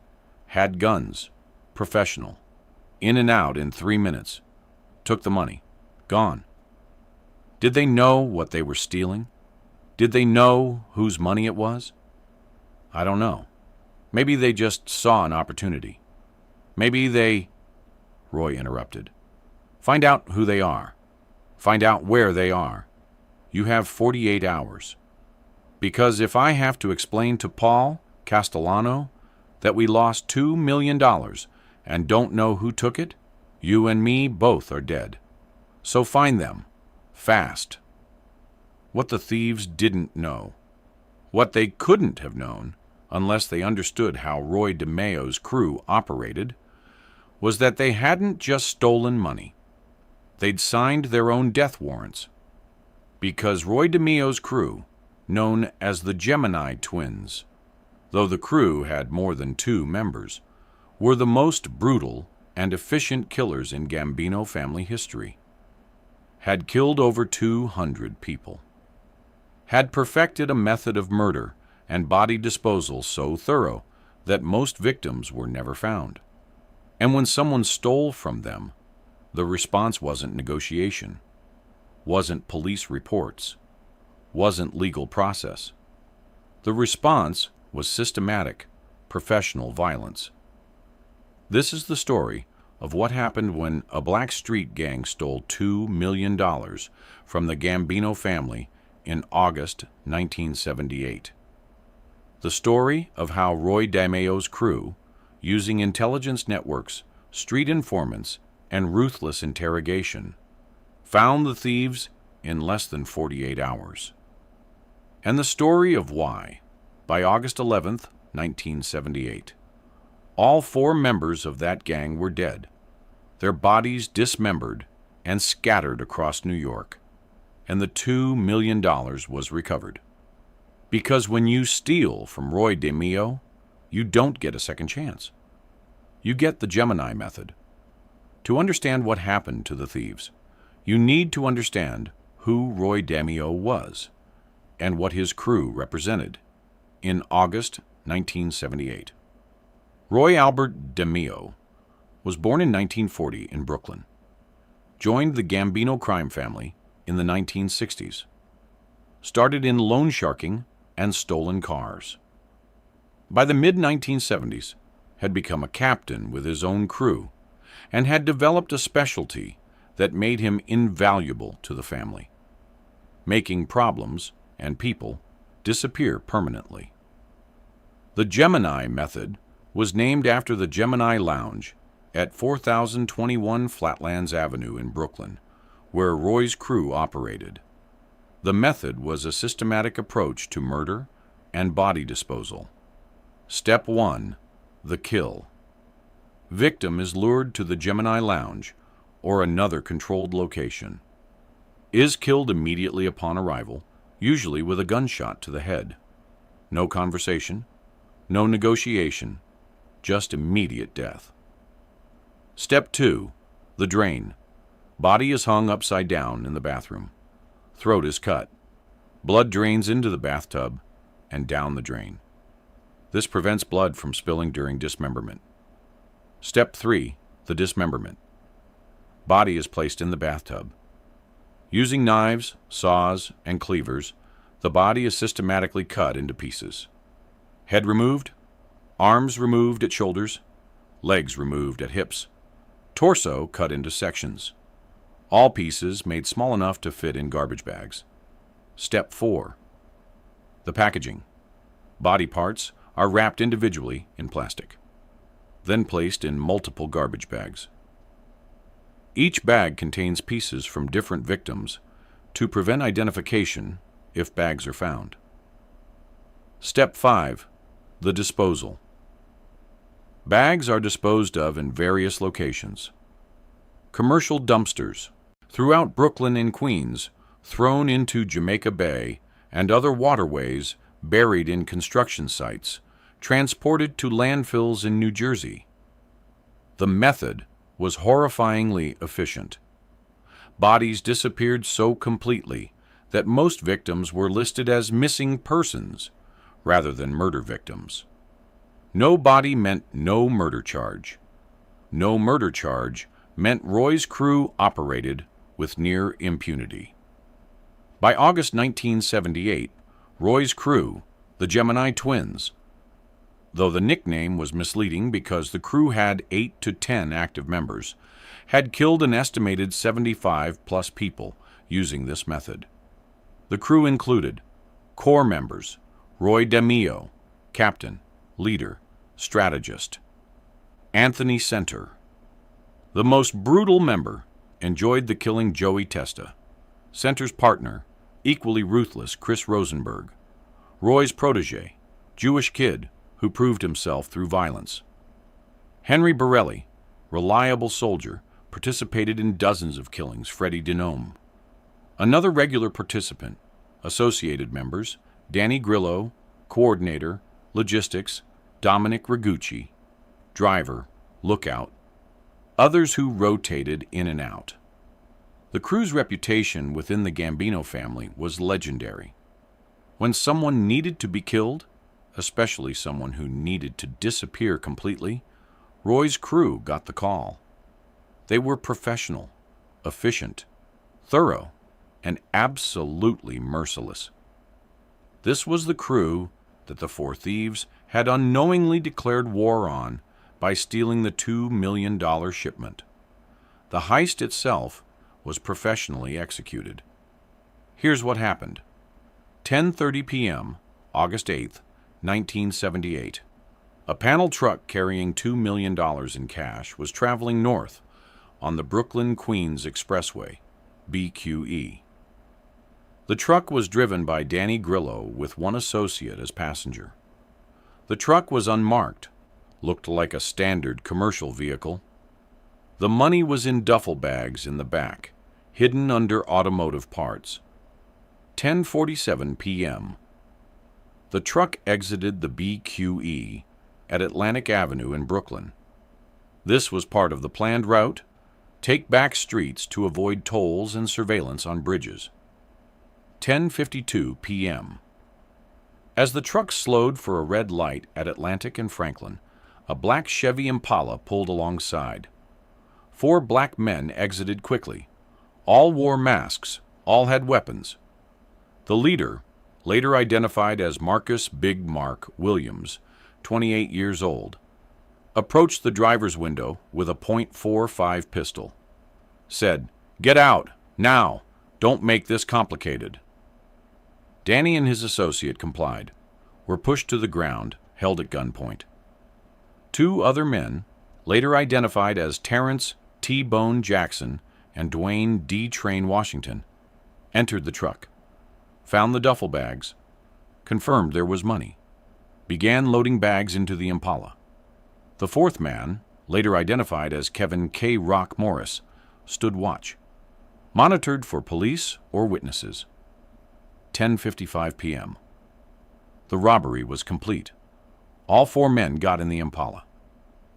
Had guns. Professional. In and out in 3 minutes. Took the money. Gone." Did they know what they were stealing? Did they know whose money it was? I don't know. Maybe they just saw an opportunity. Maybe they... Roy interrupted. "Find out who they are. Find out where they are. You have 48 hours. Because if I have to explain to Paul Castellano that we lost $2 million and don't know who took it, you and me both are dead. So find them. Fast." What the thieves didn't know, what they couldn't have known unless they understood how Roy DeMeo's crew operated, was that they hadn't just stolen money. They'd signed their own death warrants. Because Roy DeMeo's crew, known as the Gemini Twins, though the crew had more than 2 members, were the most brutal and efficient killers in Gambino family history. Had killed over 200 people. Had perfected a method of murder and body disposal so thorough that most victims were never found. And when someone stole from them, the response wasn't negotiation, wasn't police reports, wasn't legal process. The response was systematic, professional violence. This is the story of what happened when a black street gang stole $2 million from the Gambino family in August 1978. The story of how Roy DeMeo's crew, using intelligence networks, street informants, and ruthless interrogation, found the thieves in less than 48 hours. And the story of why, by August 11th, 1978, all 4 members of that gang were dead, their bodies dismembered and scattered across New York, and the $2 million was recovered. Because when you steal from Roy DeMeo, you don't get a second chance. You get the Gemini method. To understand what happened to the thieves, you need to understand who Roy DeMeo was and what his crew represented in August 1978. Roy Albert DeMeo was born in 1940 in Brooklyn, joined the Gambino crime family in the 1960s, started in loan sharking and stolen cars. By the mid-1970s, had become a captain with his own crew and had developed a specialty that made him invaluable to the family, making problems and people disappear permanently. The Gemini method was named after the Gemini Lounge at 4021 Flatlands Avenue in Brooklyn, where Roy's crew operated. The method was a systematic approach to murder and body disposal. Step 1. The kill. Victim is lured to the Gemini Lounge or another controlled location. Is killed immediately upon arrival, usually with a gunshot to the head. No conversation, no negotiation, just immediate death. Step 2. The drain. Body is hung upside down in the bathroom. Throat is cut. Blood drains into the bathtub and down the drain. This prevents blood from spilling during dismemberment. Step 3. The dismemberment. Body is placed in the bathtub. Using knives, saws, and cleavers, the body is systematically cut into pieces. Head removed, arms removed at shoulders, legs removed at hips, torso cut into sections. All pieces made small enough to fit in garbage bags. Step 4. The packaging. Body parts are wrapped individually in plastic, then placed in multiple garbage bags. Each bag contains pieces from different victims to prevent identification if bags are found. Step 5. The disposal. Bags are disposed of in various locations. Commercial dumpsters throughout Brooklyn and Queens, thrown into Jamaica Bay and other waterways buried in construction sites, transported to landfills in New Jersey. The method was horrifyingly efficient. Bodies disappeared so completely that most victims were listed as missing persons rather than murder victims. No body meant no murder charge. No murder charge meant Roy's crew operated with near impunity. By August 1978, Roy's crew, the Gemini Twins, though the nickname was misleading because the crew had 8 to 10 active members, had killed an estimated 75+ people using this method. The crew included core members: Roy DeMeo, captain, leader, strategist; Anthony Center. The most brutal member enjoyed the killing Joey Testa; Center's partner, equally ruthless Chris Rosenberg; Roy's protege, Jewish kid who proved himself through violence. Henry Borelli, reliable soldier, participated in dozens of killings, Freddie Denome. Another regular participant, associated members, Danny Grillo, coordinator, logistics, Dominic Ragucci, driver, lookout, others who rotated in and out. The crew's reputation within the Gambino family was legendary. When someone needed to be killed, especially someone who needed to disappear completely, Roy's crew got the call. They were professional, efficient, thorough, and absolutely merciless. This was the crew that the four thieves had unknowingly declared war on by stealing the $2 million shipment. The heist itself was professionally executed. Here's what happened. 10:30 p.m., August 8, 1978. A panel truck carrying $2 million in cash was traveling north on the Brooklyn-Queens Expressway, BQE. The truck was driven by Danny Grillo with one associate as passenger. The truck was unmarked, looked like a standard commercial vehicle. The money was in duffel bags in the back, hidden under automotive parts. 10:47 p.m. The truck exited the BQE at Atlantic Avenue in Brooklyn. This was part of the planned route: take back streets to avoid tolls and surveillance on bridges. 10:52 p.m. As the truck slowed for a red light at Atlantic and Franklin, a black Chevy Impala pulled alongside. 4 black men exited quickly. All wore masks, all had weapons. The leader, later identified as Marcus Big Mark Williams, 28 years old, approached the driver's window with a .45 pistol. Said, "Get out, now, don't make this complicated." Danny and his associate complied, were pushed to the ground, held at gunpoint. 2 other men, later identified as Terrence T-Bone Jackson and Dwayne D. Train Washington, entered the truck, found the duffel bags, confirmed there was money, began loading bags into the Impala. The 4th man, later identified as Kevin K. Rock Morris, stood watch, monitored for police or witnesses. 10:55 p.m. The robbery was complete. All 4 men got in the Impala,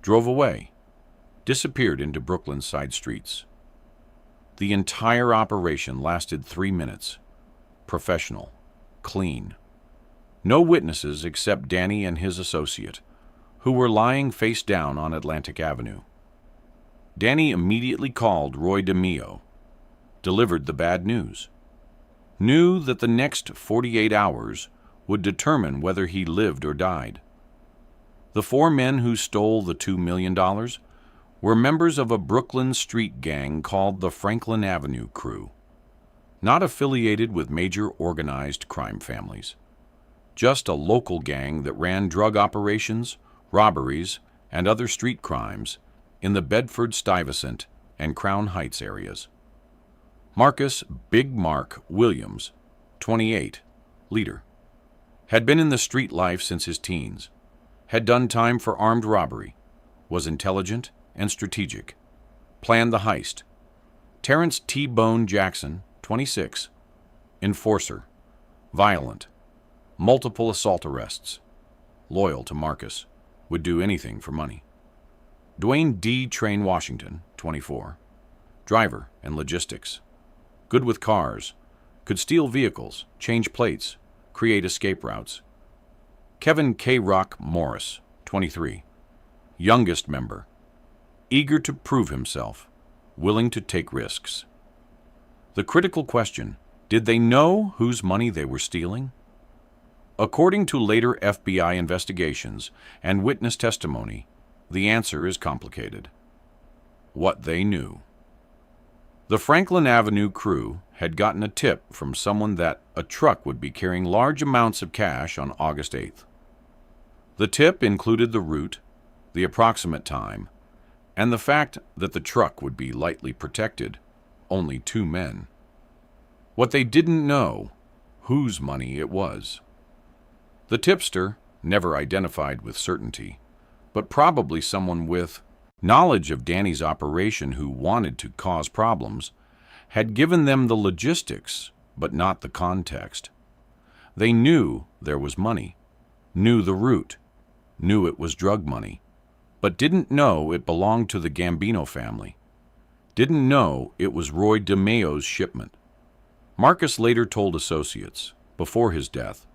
drove away, disappeared into Brooklyn's side streets. The entire operation lasted 3 minutes. Professional, clean. No witnesses except Danny and his associate, who were lying face down on Atlantic Avenue. Danny immediately called Roy DeMeo, delivered the bad news, knew that the next 48 hours would determine whether he lived or died. The 4 men who stole the $2 million were members of a Brooklyn street gang called the Franklin Avenue Crew, not affiliated with major organized crime families, just a local gang that ran drug operations, robberies, and other street crimes in the Bedford-Stuyvesant and Crown Heights areas. Marcus Big Mark Williams, 28, leader, had been in the street life since his teens, had done time for armed robbery, was intelligent and strategic, planned the heist. Terrence T-Bone Jackson, 26, enforcer, violent, multiple assault arrests, loyal to Marcus, would do anything for money. Dwayne D. Train Washington, 24, driver and logistics, good with cars, could steal vehicles, change plates, create escape routes. Kevin K. Rock Morris, 23, youngest member, eager to prove himself, willing to take risks. The critical question, did they know whose money they were stealing? According to later FBI investigations and witness testimony, the answer is complicated. What they knew. The Franklin Avenue crew had gotten a tip from someone that a truck would be carrying large amounts of cash on August 8th. The tip included the route, the approximate time, and the fact that the truck would be lightly protected, only 2 men. What they didn't know, whose money it was. The tipster, never identified with certainty, but probably someone with knowledge of Danny's operation who wanted to cause problems, had given them the logistics, but not the context. They knew there was money, knew the route, knew it was drug money, but didn't know it belonged to the Gambino family. Didn't know it was Roy DeMeo's shipment. Marcus later told associates, before his death,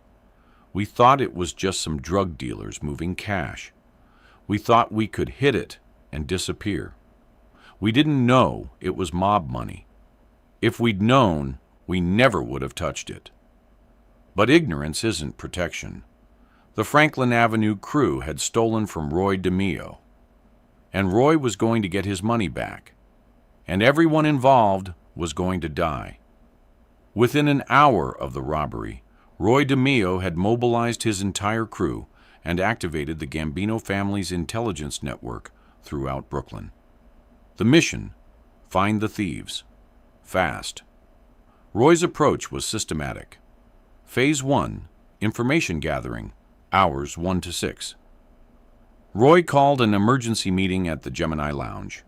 "We thought it was just some drug dealers moving cash. We thought we could hit it and disappear. We didn't know it was mob money. If we'd known, we never would have touched it." But ignorance isn't protection. The Franklin Avenue crew had stolen from Roy DeMeo, and Roy was going to get his money back, and everyone involved was going to die. Within an hour of the robbery, Roy DeMeo had mobilized his entire crew and activated the Gambino family's intelligence network throughout Brooklyn. The mission: find the thieves. Fast. Roy's approach was systematic. Phase 1, information gathering, hours 1 to 6. Roy called an emergency meeting at the Gemini Lounge.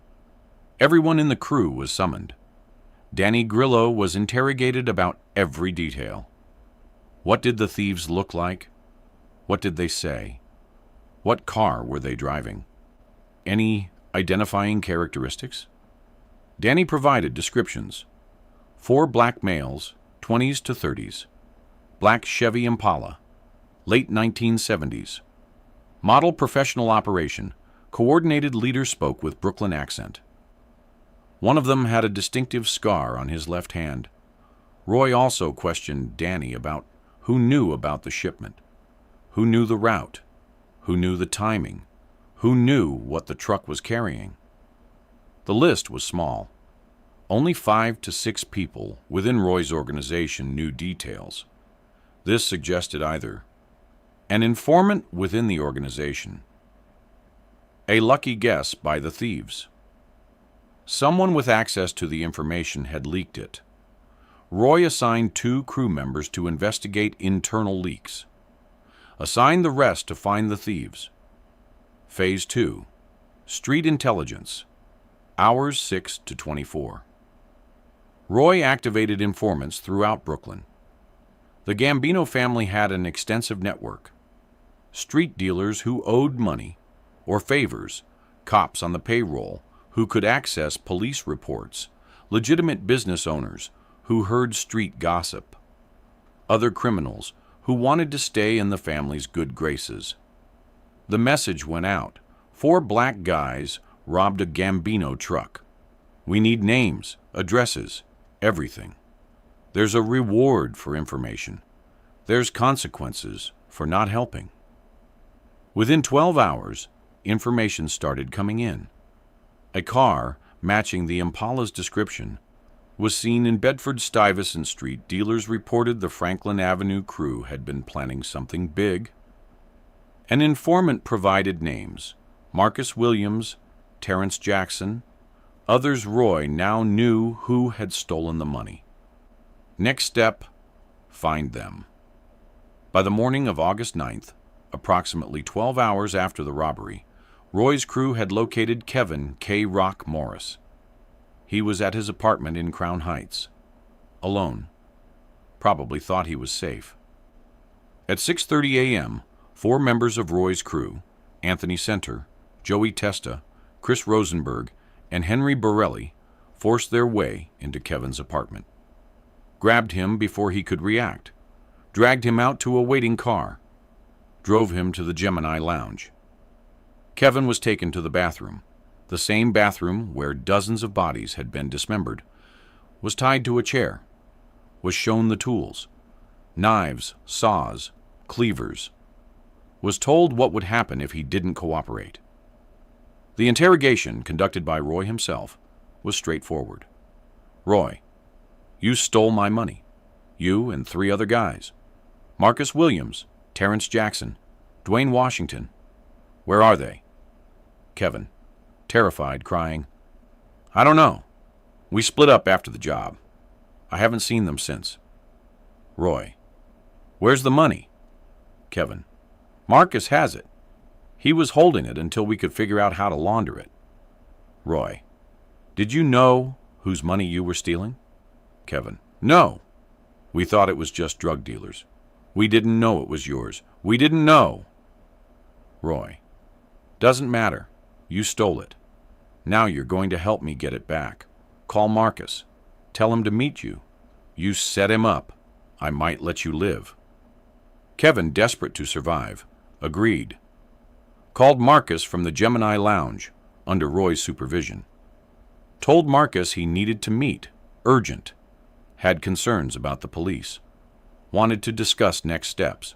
Everyone in the crew was summoned. Danny Grillo was interrogated about every detail. What did the thieves look like? What did they say? What car were they driving? Any identifying characteristics? Danny provided descriptions. 4 black males, 20s to 30s. Black Chevy Impala, late 1970s. Model professional operation, coordinated leader spoke with Brooklyn accent. One of them had a distinctive scar on his left hand. Roy also questioned Danny about who knew about the shipment, who knew the route, who knew the timing, who knew what the truck was carrying. The list was small. Only 5 to 6 people within Roy's organization knew details. This suggested either an informant within the organization, a lucky guess by the thieves. Someone with access to the information had leaked it. Roy assigned 2 crew members to investigate internal leaks. Assigned the rest to find the thieves. Phase 2, street intelligence, hours 6 to 24. Roy activated informants throughout Brooklyn. The Gambino family had an extensive network. Street dealers who owed money or favors, cops on the payroll who could access police reports, legitimate business owners who heard street gossip, other criminals who wanted to stay in the family's good graces. The message went out. 4 black guys robbed a Gambino truck. We need names, addresses, everything. There's a reward for information. There's consequences for not helping. Within 12 hours, information started coming in. A car matching the Impala's description was seen in Bedford-Stuyvesant Street. Dealers reported the Franklin Avenue crew had been planning something big. An informant provided names: Marcus Williams, Terrence Jackson. Others Roy now knew who had stolen the money. Next step: find them. By the morning of August 9th, approximately 12 hours after the robbery, Roy's crew had located Kevin K. Rock Morris. He was at his apartment in Crown Heights, alone. Probably thought he was safe. At 6:30 a.m., 4 members of Roy's crew, Anthony Center, Joey Testa, Chris Rosenberg, and Henry Borelli, forced their way into Kevin's apartment. Grabbed him before he could react, dragged him out to a waiting car, drove him to the Gemini Lounge. Kevin was taken to the bathroom, the same bathroom where dozens of bodies had been dismembered, was tied to a chair, was shown the tools, knives, saws, cleavers, was told what would happen if he didn't cooperate. The interrogation, conducted by Roy himself, was straightforward. Roy, you stole my money. You and 3 other guys. Marcus Williams, Terrence Jackson, Dwayne Washington. Where are they? Kevin, terrified, crying, I don't know. We split up after the job. I haven't seen them since. Roy, where's the money? Kevin, Marcus has it. He was holding it until we could figure out how to launder it. Roy, did you know whose money you were stealing? Kevin, no. We thought it was just drug dealers. We didn't know it was yours. We didn't know. Roy: doesn't matter. You stole it. Now you're going to help me get it back. Call Marcus. Tell him to meet you. You set him up. I might let you live. Kevin, desperate to survive, agreed. Called Marcus from the Gemini Lounge, under Roy's supervision. Told Marcus he needed to meet, urgent. Had concerns about the police. Wanted to discuss next steps.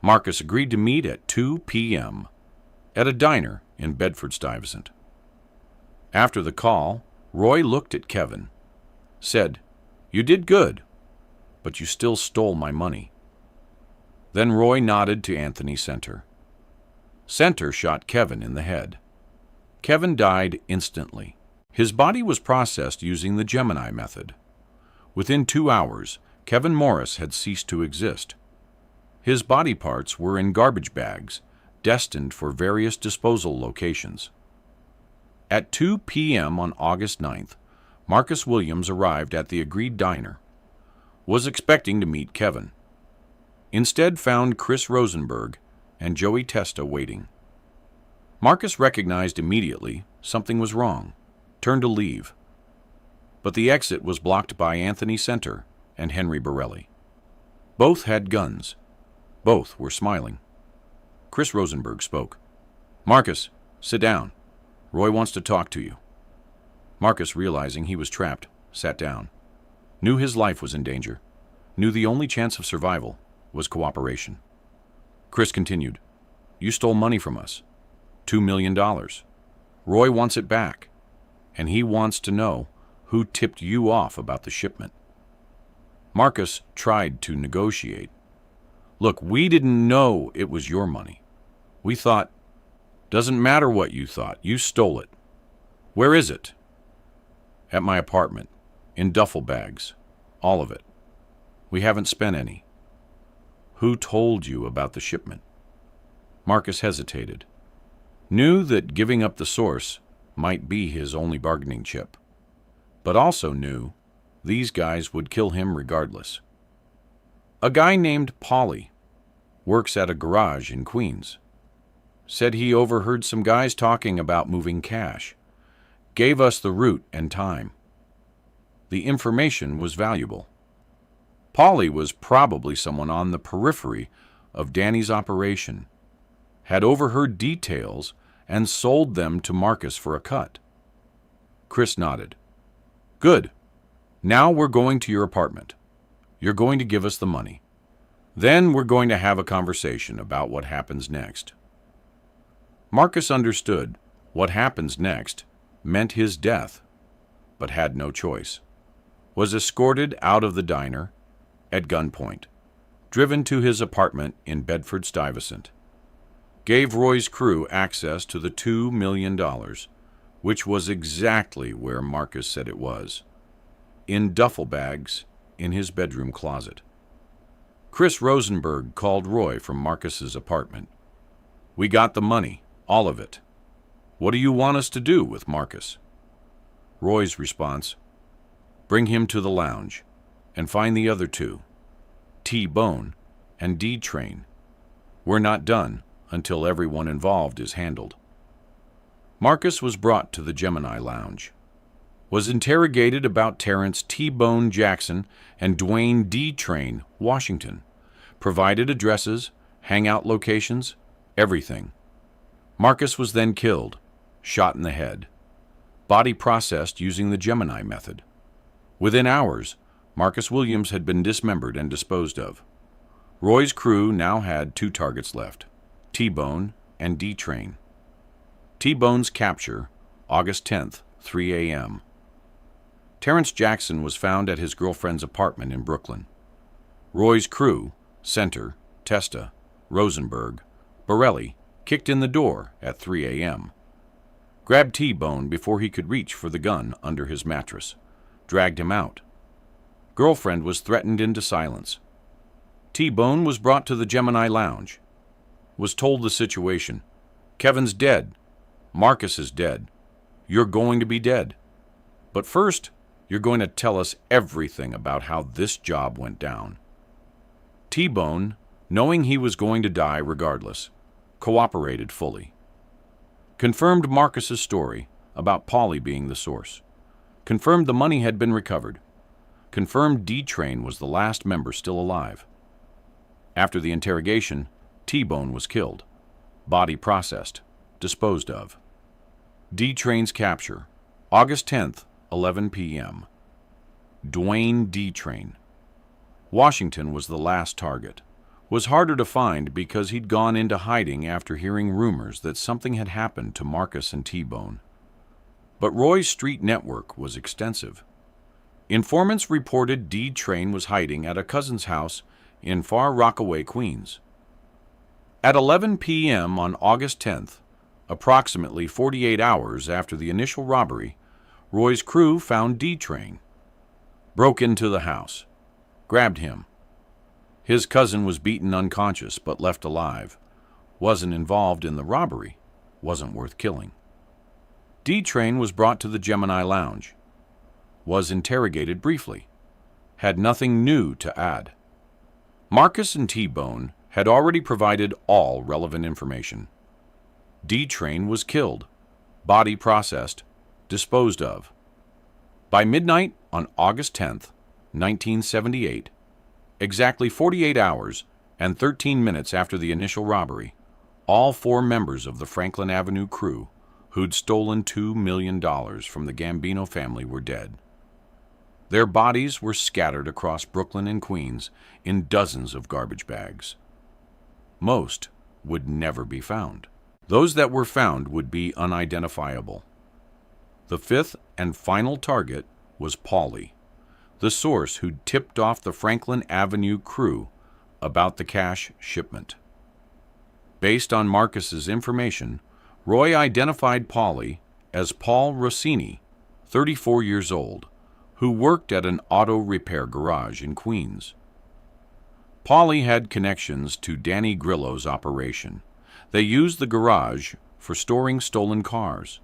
Marcus agreed to meet at 2 p.m. at a diner in Bedford-Stuyvesant. After the call, Roy looked at Kevin, said, "You did good, but you still stole my money." Then Roy nodded to Anthony Center. Center shot Kevin in the head. Kevin died instantly. His body was processed using the Gemini method. Within 2 hours, Kevin Morris had ceased to exist. His body parts were in garbage bags, destined for various disposal locations. At 2 p.m. on August 9th, Marcus Williams arrived at the agreed diner. Was expecting to meet Kevin. Instead found Chris Rosenberg and Joey Testa waiting. Marcus recognized immediately something was wrong, turned to leave. But the exit was blocked by Anthony Center and Henry Borelli. Both had guns. Both were smiling. Chris Rosenberg spoke. "Marcus, sit down. Roy wants to talk to you." Marcus, realizing he was trapped, sat down. Knew his life was in danger. Knew the only chance of survival was cooperation. Chris continued, "You stole money from us. $2 million. Roy wants it back, and he wants to know who tipped you off about the shipment." Marcus tried to negotiate. "Look, we didn't know it was your money. We thought, doesn't matter what you thought, you stole it. Where is it?" "At my apartment, in duffel bags, all of it. We haven't spent any." "Who told you about the shipment?" Marcus hesitated. Knew that giving up the source might be his only bargaining chip, but also knew these guys would kill him regardless. "A guy named Paulie. Works at a garage in Queens. Said he overheard some guys talking about moving cash. Gave us the route and time. The information was valuable. Paulie was probably someone on the periphery of Danny's operation. Had overheard details and sold them to Marcus for a cut." Chris nodded. "Good. Now we're going to your apartment. You're going to give us the money. Then we're going to have a conversation about what happens next." Marcus understood what happens next meant his death, but had no choice. Was escorted out of the diner at gunpoint, driven to his apartment in Bedford-Stuyvesant. Gave Roy's crew access to the $2 million, which was exactly where Marcus said it was, in duffel bags in his bedroom closet. Chris Rosenberg called Roy from Marcus's apartment. "We got the money, all of it. What do you want us to do with Marcus?" Roy's response, "Bring him to the lounge and find the other two, T-Bone and D-Train. We're not done until everyone involved is handled." Marcus was brought to the Gemini Lounge. Was interrogated about Terrence T-Bone Jackson and Dwayne D-Train Washington. Provided addresses, hangout locations, everything. Marcus was then killed, shot in the head. Body processed using the Gemini method. Within hours, Marcus Williams had been dismembered and disposed of. Roy's crew now had 2 targets left, T-Bone and D-Train. T-Bone's capture, August 10th, 3 a.m. Terrence Jackson was found at his girlfriend's apartment in Brooklyn. Roy's crew, Center, Testa, Rosenberg, Borelli, kicked in the door at 3 a.m. Grabbed T-Bone before he could reach for the gun under his mattress. Dragged him out. Girlfriend was threatened into silence. T-Bone was brought to the Gemini Lounge. Was told the situation. "Kevin's dead. Marcus is dead. You're going to be dead. But first, you're going to tell us everything about how this job went down." T-Bone, knowing he was going to die regardless, cooperated fully. Confirmed Marcus's story about Paulie being the source. Confirmed the money had been recovered. Confirmed D-Train was the last member still alive. After the interrogation, T-Bone was killed. Body processed. Disposed of. D-Train's capture. August 10th, 11 p.m. Dwayne D-Train. Washington was the last target. Was harder to find because he'd gone into hiding after hearing rumors that something had happened to Marcus and T-Bone. But Roy's street network was extensive. Informants reported D-Train was hiding at a cousin's house in Far Rockaway, Queens. At 11 p.m. on August 10th, approximately 48 hours after the initial robbery, Roy's crew found D-Train. Broke into the house. Grabbed him. His cousin was beaten unconscious but left alive. Wasn't involved in the robbery. Wasn't worth killing. D-Train was brought to the Gemini Lounge. Was interrogated briefly. Had nothing new to add. Marcus and T-Bone had already provided all relevant information. D-Train was killed. Body processed. Disposed of. By midnight on August 10th, 1978, exactly 48 hours and 13 minutes after the initial robbery, all 4 members of the Franklin Avenue crew who'd stolen $2 million from the Gambino family were dead. Their bodies were scattered across Brooklyn and Queens in dozens of garbage bags. Most would never be found. Those that were found would be unidentifiable. The 5th and final target was Paulie, the source who'd tipped off the Franklin Avenue crew about the cash shipment. Based on Marcus's information, Roy identified Paulie as Paul Rossini, 34 years old, who worked at an auto repair garage in Queens. Paulie had connections to Danny Grillo's operation. They used the garage for storing stolen cars.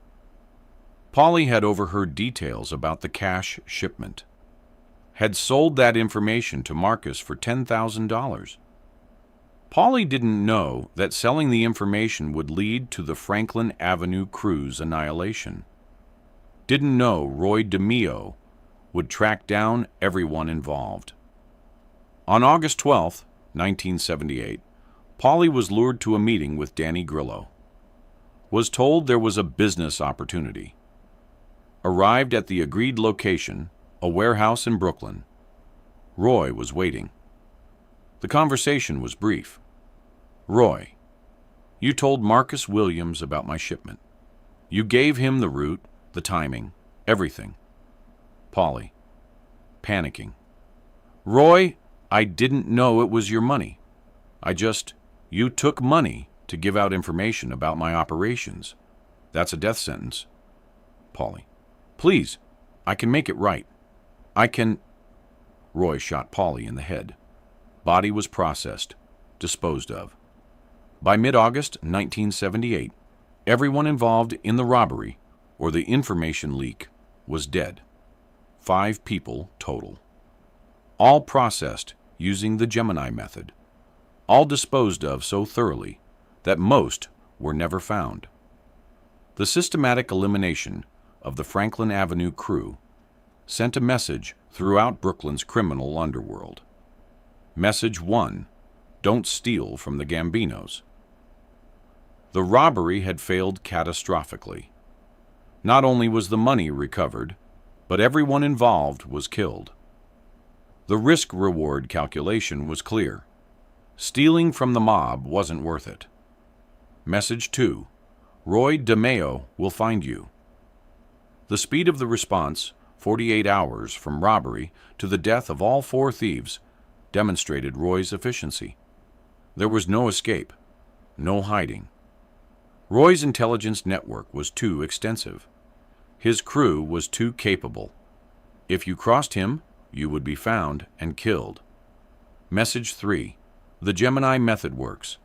Paulie had overheard details about the cash shipment. Had sold that information to Marcus for $10,000. Paulie didn't know that selling the information would lead to the Franklin Avenue crew's annihilation. Didn't know Roy DeMeo would track down everyone involved. On August 12, 1978, Paulie was lured to a meeting with Danny Grillo. Was told there was a business opportunity. Arrived at the agreed location, a warehouse in Brooklyn. Roy was waiting. The conversation was brief. Roy, you told Marcus Williams about my shipment. You gave him the route, the timing, everything. Paulie, panicking. Roy, I didn't know it was your money. You took money to give out information about my operations. That's a death sentence. Paulie, please, I can make it right. I can... Roy shot Paulie in the head. Body was processed, disposed of. By mid-August 1978, everyone involved in the robbery or the information leak was dead. 5 people total. All processed using the Gemini method. All disposed of so thoroughly that most were never found. The systematic elimination of the Franklin Avenue crew sent a message throughout Brooklyn's criminal underworld. Message 1: don't steal from the Gambinos. The robbery had failed catastrophically. Not only was the money recovered, but everyone involved was killed. The risk-reward calculation was clear. Stealing from the mob wasn't worth it. Message 2: Roy DeMeo will find you. The speed of the response, 48 hours from robbery to the death of all 4 thieves, demonstrated Roy's efficiency. There was no escape, no hiding. Roy's intelligence network was too extensive. His crew was too capable. If you crossed him, you would be found and killed. Message 3: the Gemini method works.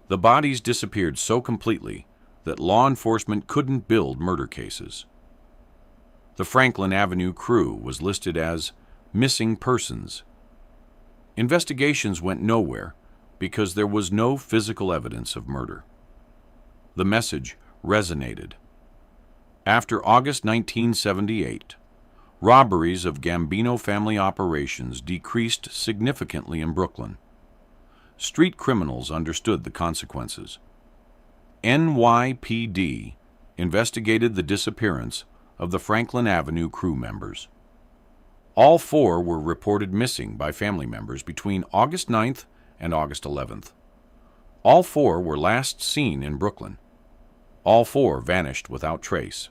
The bodies disappeared so completely that law enforcement couldn't build murder cases. The Franklin Avenue crew was listed as missing persons. Investigations went nowhere because there was no physical evidence of murder. The message resonated. After August 1978, robberies of Gambino family operations decreased significantly in Brooklyn. Street criminals understood the consequences. NYPD investigated the disappearance of the Franklin Avenue crew members. All four were reported missing by family members between August 9th and August 11th. All four were last seen in Brooklyn. All four vanished without trace.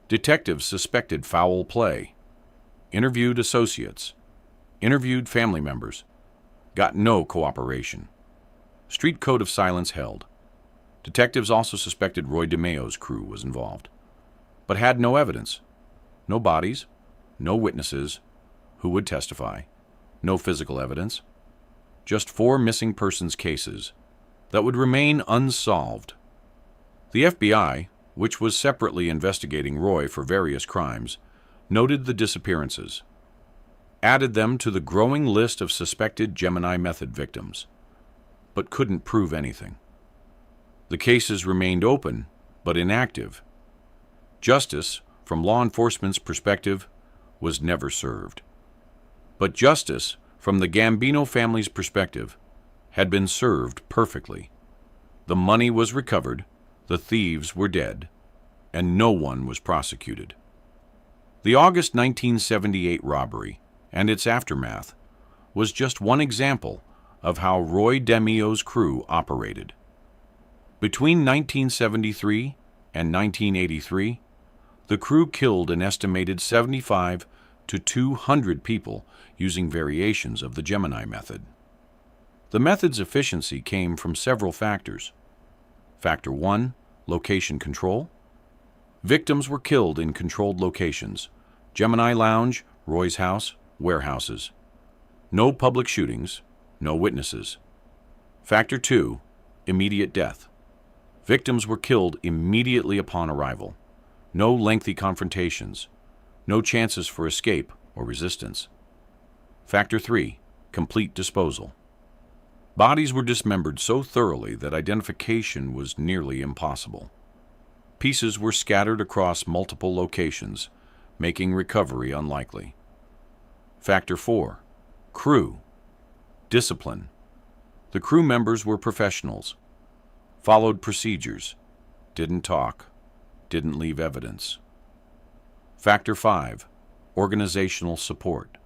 Detectives suspected foul play, interviewed associates, interviewed family members, got no cooperation. Street code of silence held. Detectives also suspected Roy DeMeo's crew was involved, but had no evidence. No bodies, no witnesses who would testify, no physical evidence, just four missing persons cases that would remain unsolved. The FBI, which was separately investigating Roy for various crimes, noted the disappearances, added them to the growing list of suspected Gemini method victims, but couldn't prove anything. The cases remained open, but inactive. Justice, from law enforcement's perspective, was never served. But justice, from the Gambino family's perspective, had been served perfectly. The money was recovered, the thieves were dead, and no one was prosecuted. The August 1978 robbery and its aftermath was just one example of how Roy DeMeo's crew operated. Between 1973 and 1983, the crew killed an estimated 75 to 200 people using variations of the Gemini method. The method's efficiency came from several factors. Factor 1, location control. Victims were killed in controlled locations: Gemini Lounge, Roy's house, warehouses. No public shootings, no witnesses. Factor 2, immediate death. Victims were killed immediately upon arrival. No lengthy confrontations. No chances for escape or resistance. Factor 3, complete disposal. Bodies were dismembered so thoroughly that identification was nearly impossible. Pieces were scattered across multiple locations, making recovery unlikely. Factor 4, crew. Discipline. The crew members were professionals, followed procedures, didn't talk, didn't leave evidence. Factor 5, organizational support.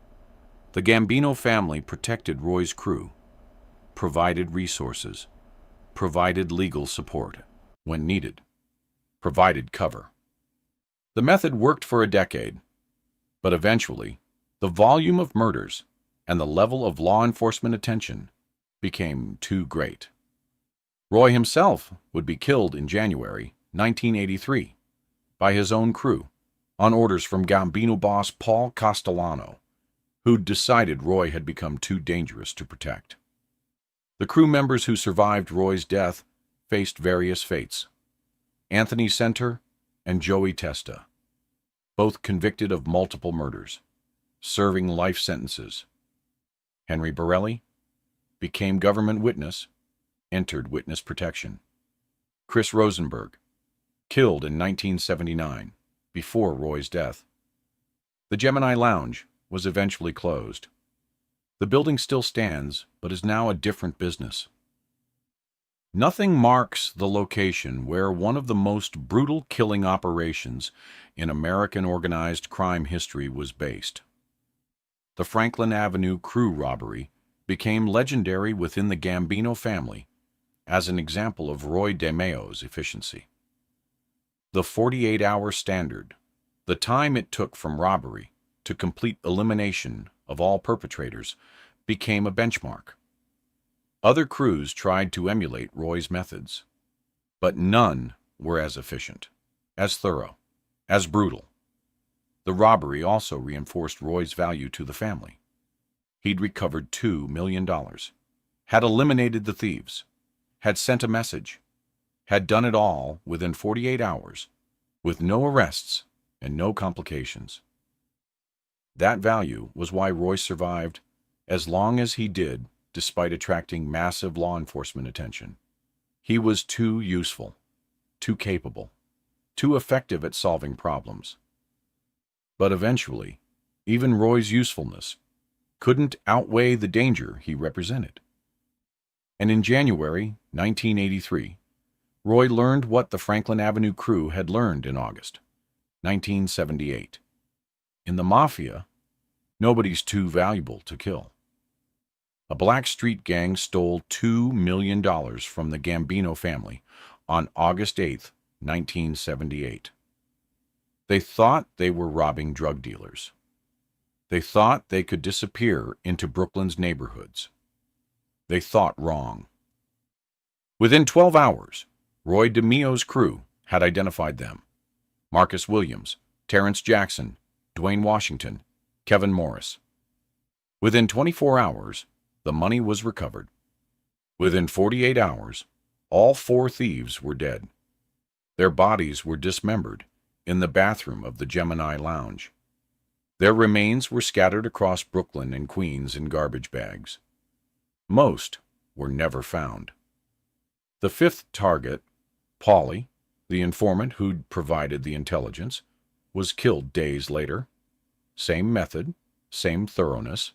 The Gambino family protected Roy's crew, provided resources, provided legal support when needed, provided cover. The method worked for a decade, but eventually, the volume of murders and the level of law enforcement attention became too great. Roy himself would be killed in January 1983 by his own crew on orders from Gambino boss Paul Castellano, who'd decided Roy had become too dangerous to protect. The crew members who survived Roy's death faced various fates. Anthony Center and Joey Testa, both convicted of multiple murders, serving life sentences. Henry Borelli became government witness, entered witness protection. Chris Rosenberg, killed in 1979, before Roy's death. The Gemini Lounge was eventually closed. The building still stands, but is now a different business. Nothing marks the location where one of the most brutal killing operations in American organized crime history was based. The Franklin Avenue crew robbery became legendary within the Gambino family as an example of Roy DeMeo's efficiency. The 48-hour standard, the time it took from robbery to complete elimination of all perpetrators, became a benchmark. Other crews tried to emulate Roy's methods, but none were as efficient, as thorough, as brutal. The robbery also reinforced Roy's value to the family. He'd recovered $2 million, had eliminated the thieves, had sent a message, had done it all within 48 hours, with no arrests and no complications. That value was why Roy survived as long as he did, despite attracting massive law enforcement attention. He was too useful, too capable, too effective at solving problems. But eventually, even Roy's usefulness couldn't outweigh the danger he represented. And in January 1983, Roy learned what the Franklin Avenue crew had learned in August 1978. In the Mafia, nobody's too valuable to kill. A black street gang stole $2 million from the Gambino family on August 8, 1978. They thought they were robbing drug dealers. They thought they could disappear into Brooklyn's neighborhoods. They thought wrong. Within 12 hours, Roy DeMeo's crew had identified them: Marcus Williams, Terrence Jackson, Dwayne Washington, Kevin Morris. Within 24 hours, the money was recovered. Within 48 hours, all 4 thieves were dead. Their bodies were dismembered in the bathroom of the Gemini Lounge. Their remains were scattered across Brooklyn and Queens in garbage bags. Most were never found. The 5th target, Paulie, the informant who'd provided the intelligence, was killed days later. Same method, same thoroughness,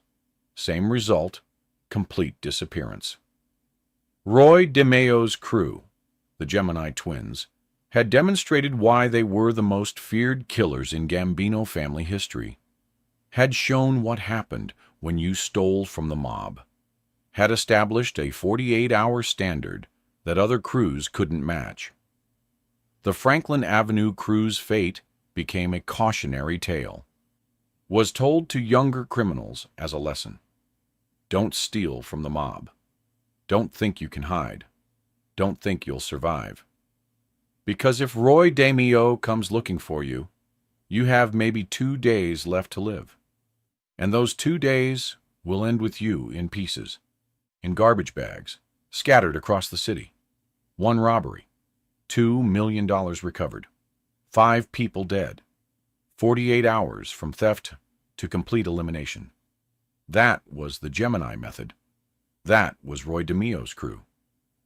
same result: complete disappearance. Roy DeMeo's crew, the Gemini twins, had demonstrated why they were the most feared killers in Gambino family history, had shown what happened when you stole from the mob, had established a 48-hour standard that other crews couldn't match. The Franklin Avenue crew's fate became a cautionary tale, was told to younger criminals as a lesson. Don't steal from the mob. Don't think you can hide. Don't think you'll survive. Because if Roy DeMeo comes looking for you, you have maybe 2 days left to live. And those 2 days will end with you in pieces, in garbage bags, scattered across the city. 1 robbery, $2 million recovered, 5 people dead, 48 hours from theft to complete elimination. That was the Gemini method. That was Roy DeMeo's crew.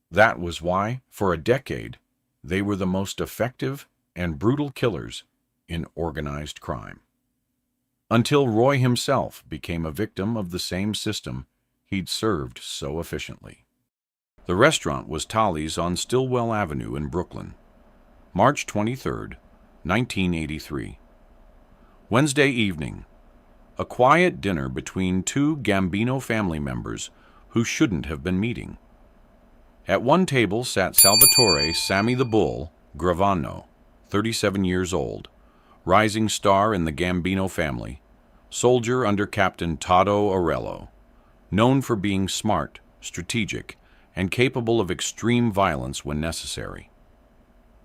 That was why, for a decade, they were the most effective and brutal killers in organized crime. Until Roy himself became a victim of the same system he'd served so efficiently. The restaurant was Tolly's on Stillwell Avenue in Brooklyn. March 23, 1983. Wednesday evening. A quiet dinner between 2 Gambino family members who shouldn't have been meeting. At one table sat Salvatore "Sammy the Bull" Gravano, 37 years old, rising star in the Gambino family, soldier under Captain Tado Orello, known for being smart, strategic, and capable of extreme violence when necessary.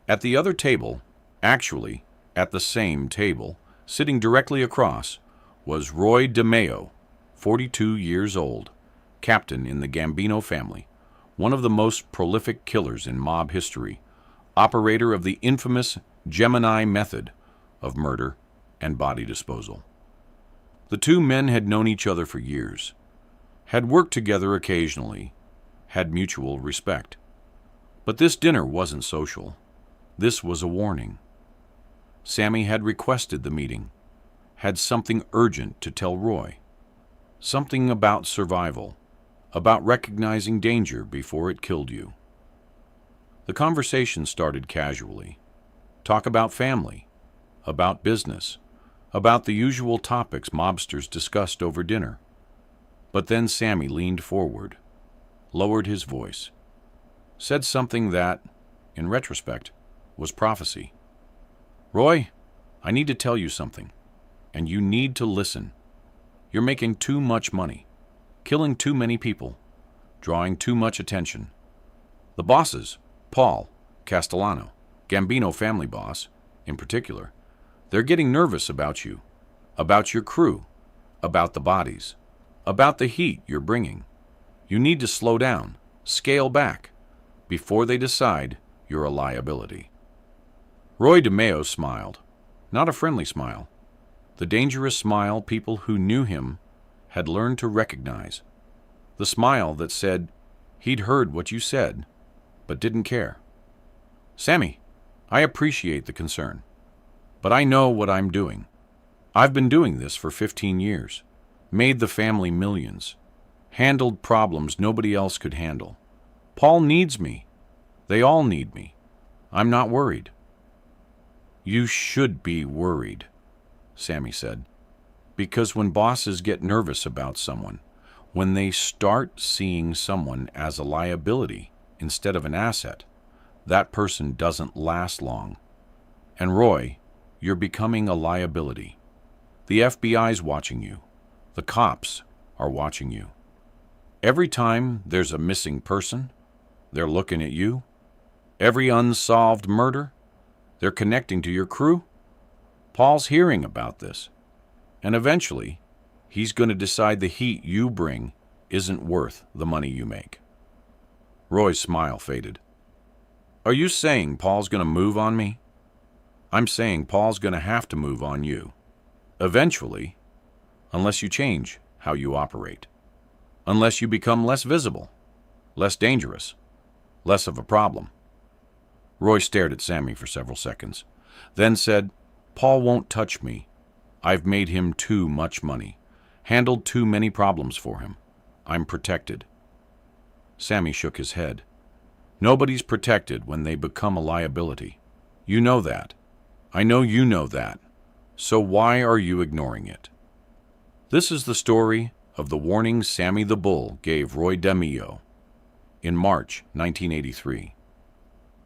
At the other table, actually at the same table, sitting directly across, was Roy DeMeo, 42 years old, captain in the Gambino family, one of the most prolific killers in mob history, operator of the infamous Gemini method of murder and body disposal. The 2 men had known each other for years, had worked together occasionally, had mutual respect. But this dinner wasn't social. This was a warning. Sammy had requested the meeting, had something urgent to tell Roy, something about survival, about recognizing danger before it killed you. The conversation started casually. Talk about family, about business, about the usual topics mobsters discussed over dinner. But then Sammy leaned forward, lowered his voice, said something that, in retrospect, was prophecy. "Roy, I need to tell you something, and you need to listen. You're making too much money, killing too many people, drawing too much attention. The bosses, Paul, Castellano, Gambino family boss, in particular, they're getting nervous about you, about your crew, about the bodies, about the heat you're bringing. You need to slow down, scale back, before they decide you're a liability." Roy DeMeo smiled, not a friendly smile, the dangerous smile people who knew him had learned to recognize. The smile that said he'd heard what you said, but didn't care. Sammy, I appreciate the concern, but I know what I'm doing. I've been doing this for 15 years, made the family millions, handled problems nobody else could handle. Paul needs me. They all need me. I'm not worried. You should be worried, Sammy said, because when bosses get nervous about someone, when they start seeing someone as a liability instead of an asset, that person doesn't last long. And Roy, you're becoming a liability. The FBI's watching you. The cops are watching you. Every time there's a missing person, they're looking at you. Every unsolved murder, they're connecting to your crew. Paul's hearing about this, and eventually, he's going to decide the heat you bring isn't worth the money you make. Roy's smile faded. Are you saying Paul's going to move on me? I'm saying Paul's going to have to move on you. Eventually, unless you change how you operate. Unless you become less visible, less dangerous, less of a problem. Roy stared at Sammy for several seconds, then said, Paul won't touch me. I've made him too much money, handled too many problems for him. I'm protected. Sammy shook his head. Nobody's protected when they become a liability. You know that. I know you know that. So why are you ignoring it? This is the story of the warning Sammy the Bull gave Roy DeMeo in March 1983.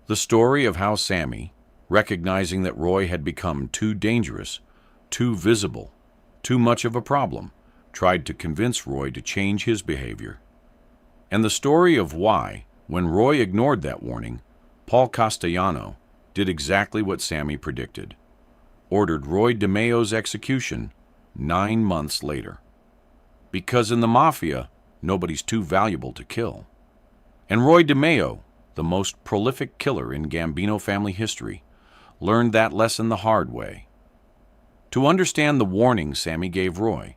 The story of how Sammy, recognizing that Roy had become too dangerous, too visible, too much of a problem, tried to convince Roy to change his behavior. And the story of why, when Roy ignored that warning, Paul Castellano did exactly what Sammy predicted, ordered Roy DeMeo's execution 9 months later. Because in the Mafia, nobody's too valuable to kill. And Roy DeMeo, the most prolific killer in Gambino family history, learned that lesson the hard way. To understand the warning Sammy gave Roy,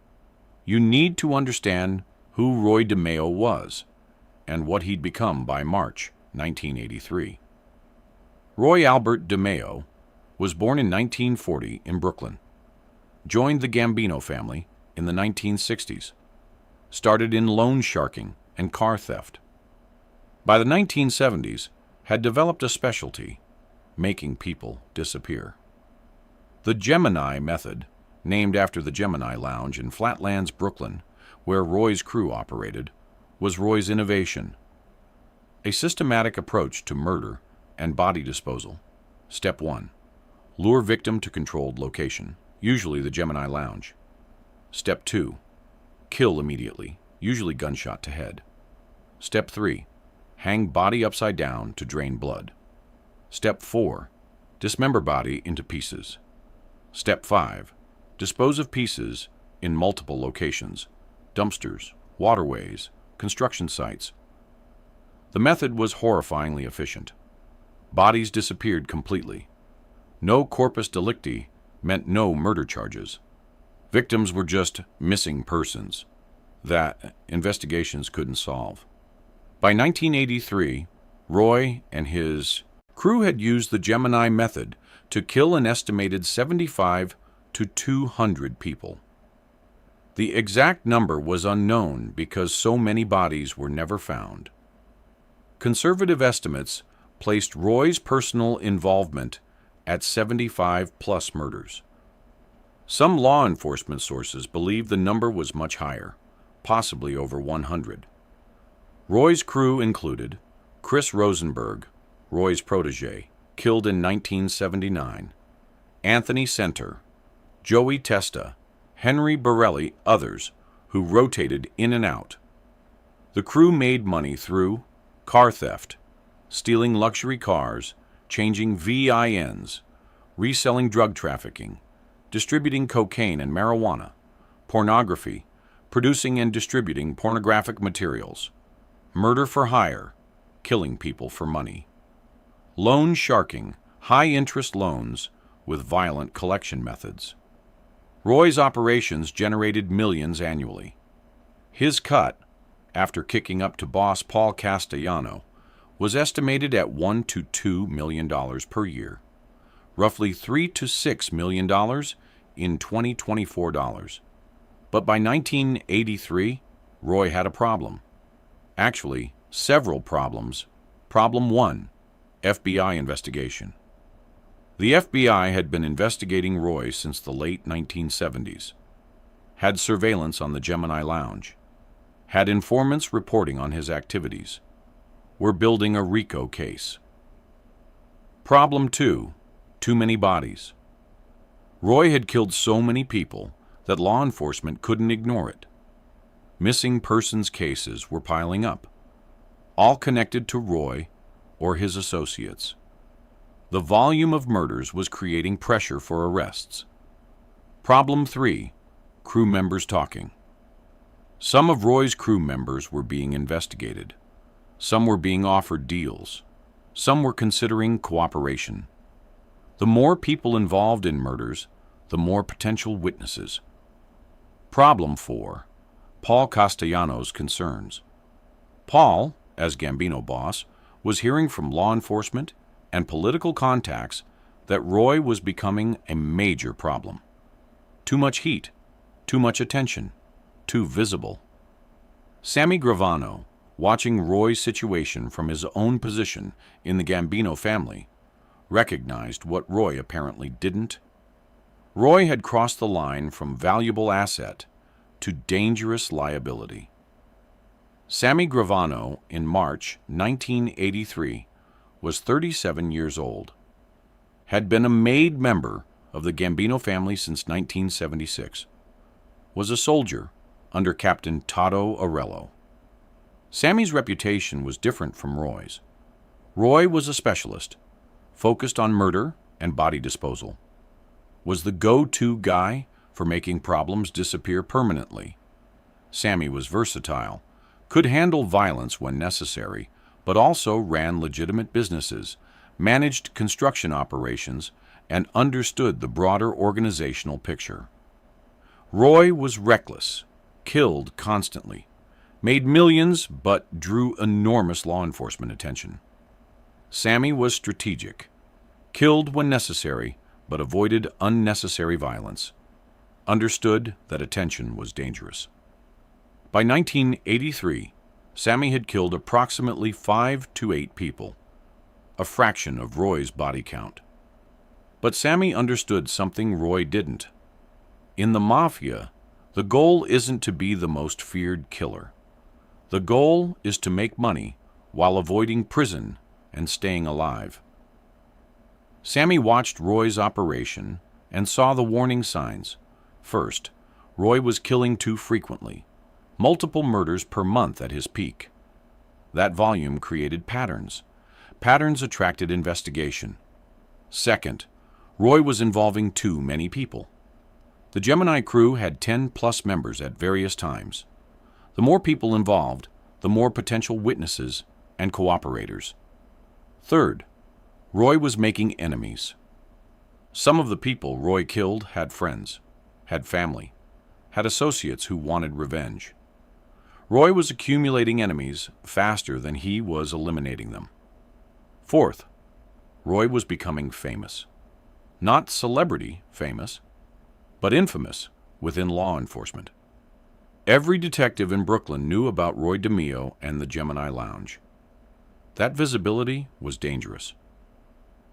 you need to understand who Roy DeMeo was and what he'd become by March 1983. Roy Albert DeMeo was born in 1940 in Brooklyn, joined the Gambino family in the 1960s, started in loan sharking and car theft. By the 1970s, had developed a specialty, making people disappear. The Gemini method, named after the Gemini Lounge in Flatlands, Brooklyn, where Roy's crew operated, was Roy's innovation. A systematic approach to murder and body disposal. Step 1. Lure victim to controlled location, usually the Gemini Lounge. Step 2. Kill immediately, usually gunshot to head. Step 3. Hang body upside down to drain blood. Step 4. Dismember body into pieces. Step 5. Dispose of pieces in multiple locations, dumpsters, waterways, construction sites. The method was horrifyingly efficient. Bodies disappeared completely. No corpus delicti meant no murder charges. Victims were just missing persons that investigations couldn't solve. By 1983, Roy and his crew had used the Gemini method to kill an estimated 75 to 200 people. The exact number was unknown because so many bodies were never found. Conservative estimates placed Roy's personal involvement at 75-plus murders. Some law enforcement sources believe the number was much higher, possibly over 100. Roy's crew included Chris Rosenberg, Roy's protege, killed in 1979, Anthony Center, Joey Testa, Henry Borelli, others who rotated in and out. The crew made money through car theft, stealing luxury cars, changing VINs, reselling drug trafficking, distributing cocaine and marijuana, pornography, producing and distributing pornographic materials, murder for hire, killing people for money, loan sharking, high-interest loans with violent collection methods. Roy's operations generated millions annually. His cut, after kicking up to boss Paul Castellano, was estimated at $1 to $2 million per year, roughly $3 to $6 million in 2024 dollars. But by 1983, Roy had a problem. Actually, several problems. Problem 1, FBI investigation. The FBI had been investigating Roy since the late 1970s, had surveillance on the Gemini Lounge, had informants reporting on his activities, were building a RICO case. Problem 2, too many bodies. Roy had killed so many people that law enforcement couldn't ignore it. Missing persons cases were piling up, all connected to Roy or his associates. The volume of murders was creating pressure for arrests. Problem 3, crew members talking. Some of Roy's crew members were being investigated. Some were being offered deals. Some were considering cooperation. The more people involved in murders, the more potential witnesses. Problem 4, Paul Castellano's concerns. Paul, as Gambino boss, was hearing from law enforcement and political contacts that Roy was becoming a major problem. Too much heat, too much attention, too visible. Sammy Gravano, watching Roy's situation from his own position in the Gambino family, recognized what Roy apparently didn't. Roy had crossed the line from valuable asset to dangerous liability. Sammy Gravano, in March 1983, was 37 years old, had been a made member of the Gambino family since 1976, was a soldier under Captain Toto Arello. Sammy's reputation was different from Roy's. Roy was a specialist, focused on murder and body disposal, was the go-to guy for making problems disappear permanently. Sammy was versatile, could handle violence when necessary, but also ran legitimate businesses, managed construction operations, and understood the broader organizational picture. Roy was reckless, killed constantly, made millions but drew enormous law enforcement attention. Sammy was strategic, killed when necessary but avoided unnecessary violence, understood that attention was dangerous. By 1983, Sammy had killed approximately 5 to 8 people, a fraction of Roy's body count. But Sammy understood something Roy didn't. In the mafia, the goal isn't to be the most feared killer. The goal is to make money while avoiding prison and staying alive. Sammy watched Roy's operation and saw the warning signs. First, Roy was killing too frequently, multiple murders per month at his peak. That volume created patterns. Patterns attracted investigation. Second, Roy was involving too many people. The Gemini crew had 10+ members at various times. The more people involved, the more potential witnesses and cooperators. Third, Roy was making enemies. Some of the people Roy killed had friends, had family, had associates who wanted revenge. Roy was accumulating enemies faster than he was eliminating them. Fourth, Roy was becoming famous. Not celebrity famous, but infamous within law enforcement. Every detective in Brooklyn knew about Roy DeMeo and the Gemini Lounge. That visibility was dangerous.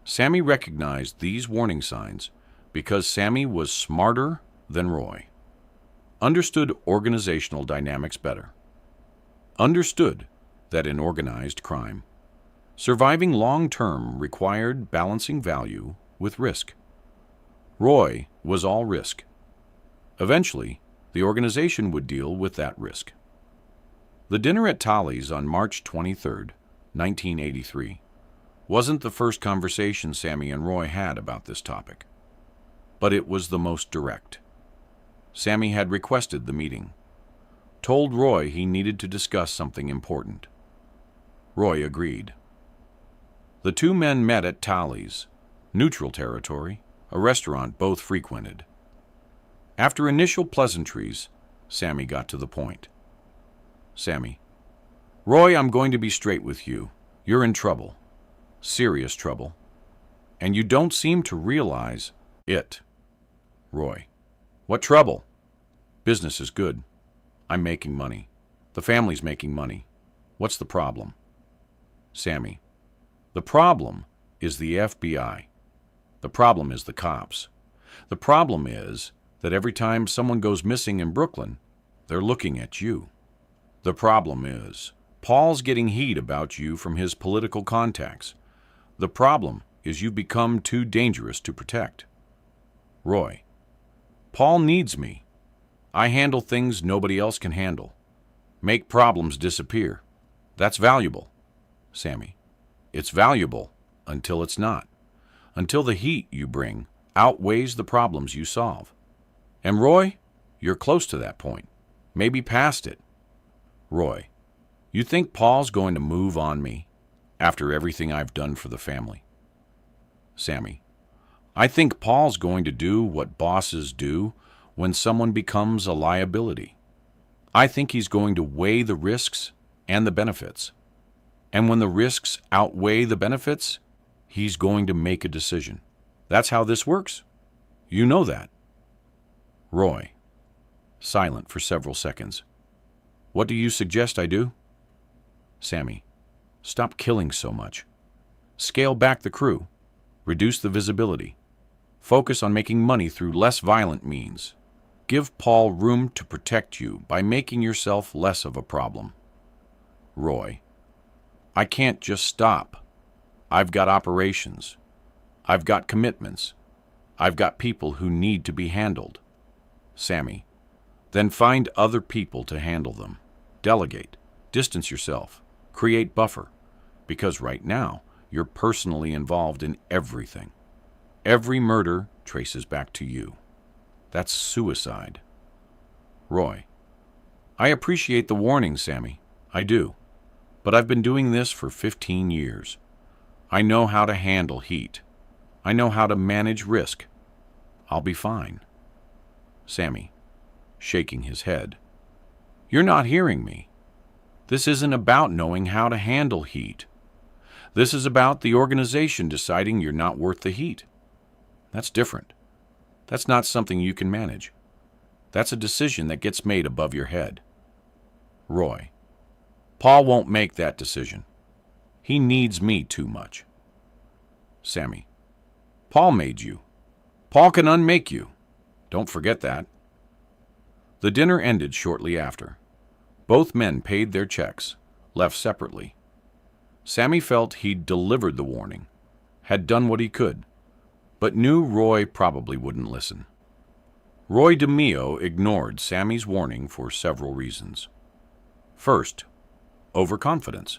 Sammy recognized these warning signs because Sammy was smarter than Roy, understood organizational dynamics better, understood that in organized crime, surviving long-term required balancing value with risk. Roy was all risk. Eventually, the organization would deal with that risk. The dinner at Tolly's on March 23, 1983, wasn't the first conversation Sammy and Roy had about this topic, but it was the most direct. Sammy had requested the meeting, told Roy he needed to discuss something important. Roy agreed. The two men met at Tolly's, neutral territory, a restaurant both frequented. After initial pleasantries, Sammy got to the point. Sammy. Roy, I'm going to be straight with you. You're in trouble. Serious trouble. And you don't seem to realize it. Roy. What trouble? Business is good. I'm making money. The family's making money. What's the problem? Sammy. The problem is the FBI. The problem is the cops. The problem is that every time someone goes missing in Brooklyn, they're looking at you. The problem is Paul's getting heat about you from his political contacts. The problem is you've become too dangerous to protect. Roy. Paul needs me. I handle things nobody else can handle. Make problems disappear. That's valuable. Sammy. It's valuable until it's not. Until the heat you bring outweighs the problems you solve. And Roy, you're close to that point. Maybe past it. Roy. You think Paul's going to move on me after everything I've done for the family? Sammy. I think Paul's going to do what bosses do when someone becomes a liability. I think he's going to weigh the risks and the benefits. And when the risks outweigh the benefits, he's going to make a decision. That's how this works. You know that. Roy. Silent for several seconds. What do you suggest I do? Sammy. Stop killing so much. Scale back the crew. Reduce the visibility. Focus on making money through less violent means. Give Paul room to protect you by making yourself less of a problem. Roy. I can't just stop. I've got operations. I've got commitments. I've got people who need to be handled. Sammy. Then find other people to handle them. Delegate. Distance yourself. Create buffer. Because right now, you're personally involved in everything. Every murder traces back to you. That's suicide. Roy. I appreciate the warning, Sammy. I do. But I've been doing this for 15 years. I know how to handle heat. I know how to manage risk. I'll be fine. Sammy, shaking his head. You're not hearing me. This isn't about knowing how to handle heat. This is about the organization deciding you're not worth the heat. That's different. That's not something you can manage. That's a decision that gets made above your head. Roy. Paul won't make that decision. He needs me too much. Sammy. Paul made you. Paul can unmake you. Don't forget that. The dinner ended shortly after. Both men paid their checks, left separately. Sammy felt he'd delivered the warning, had done what he could, but knew Roy probably wouldn't listen. Roy DeMeo ignored Sammy's warning for several reasons. First, overconfidence.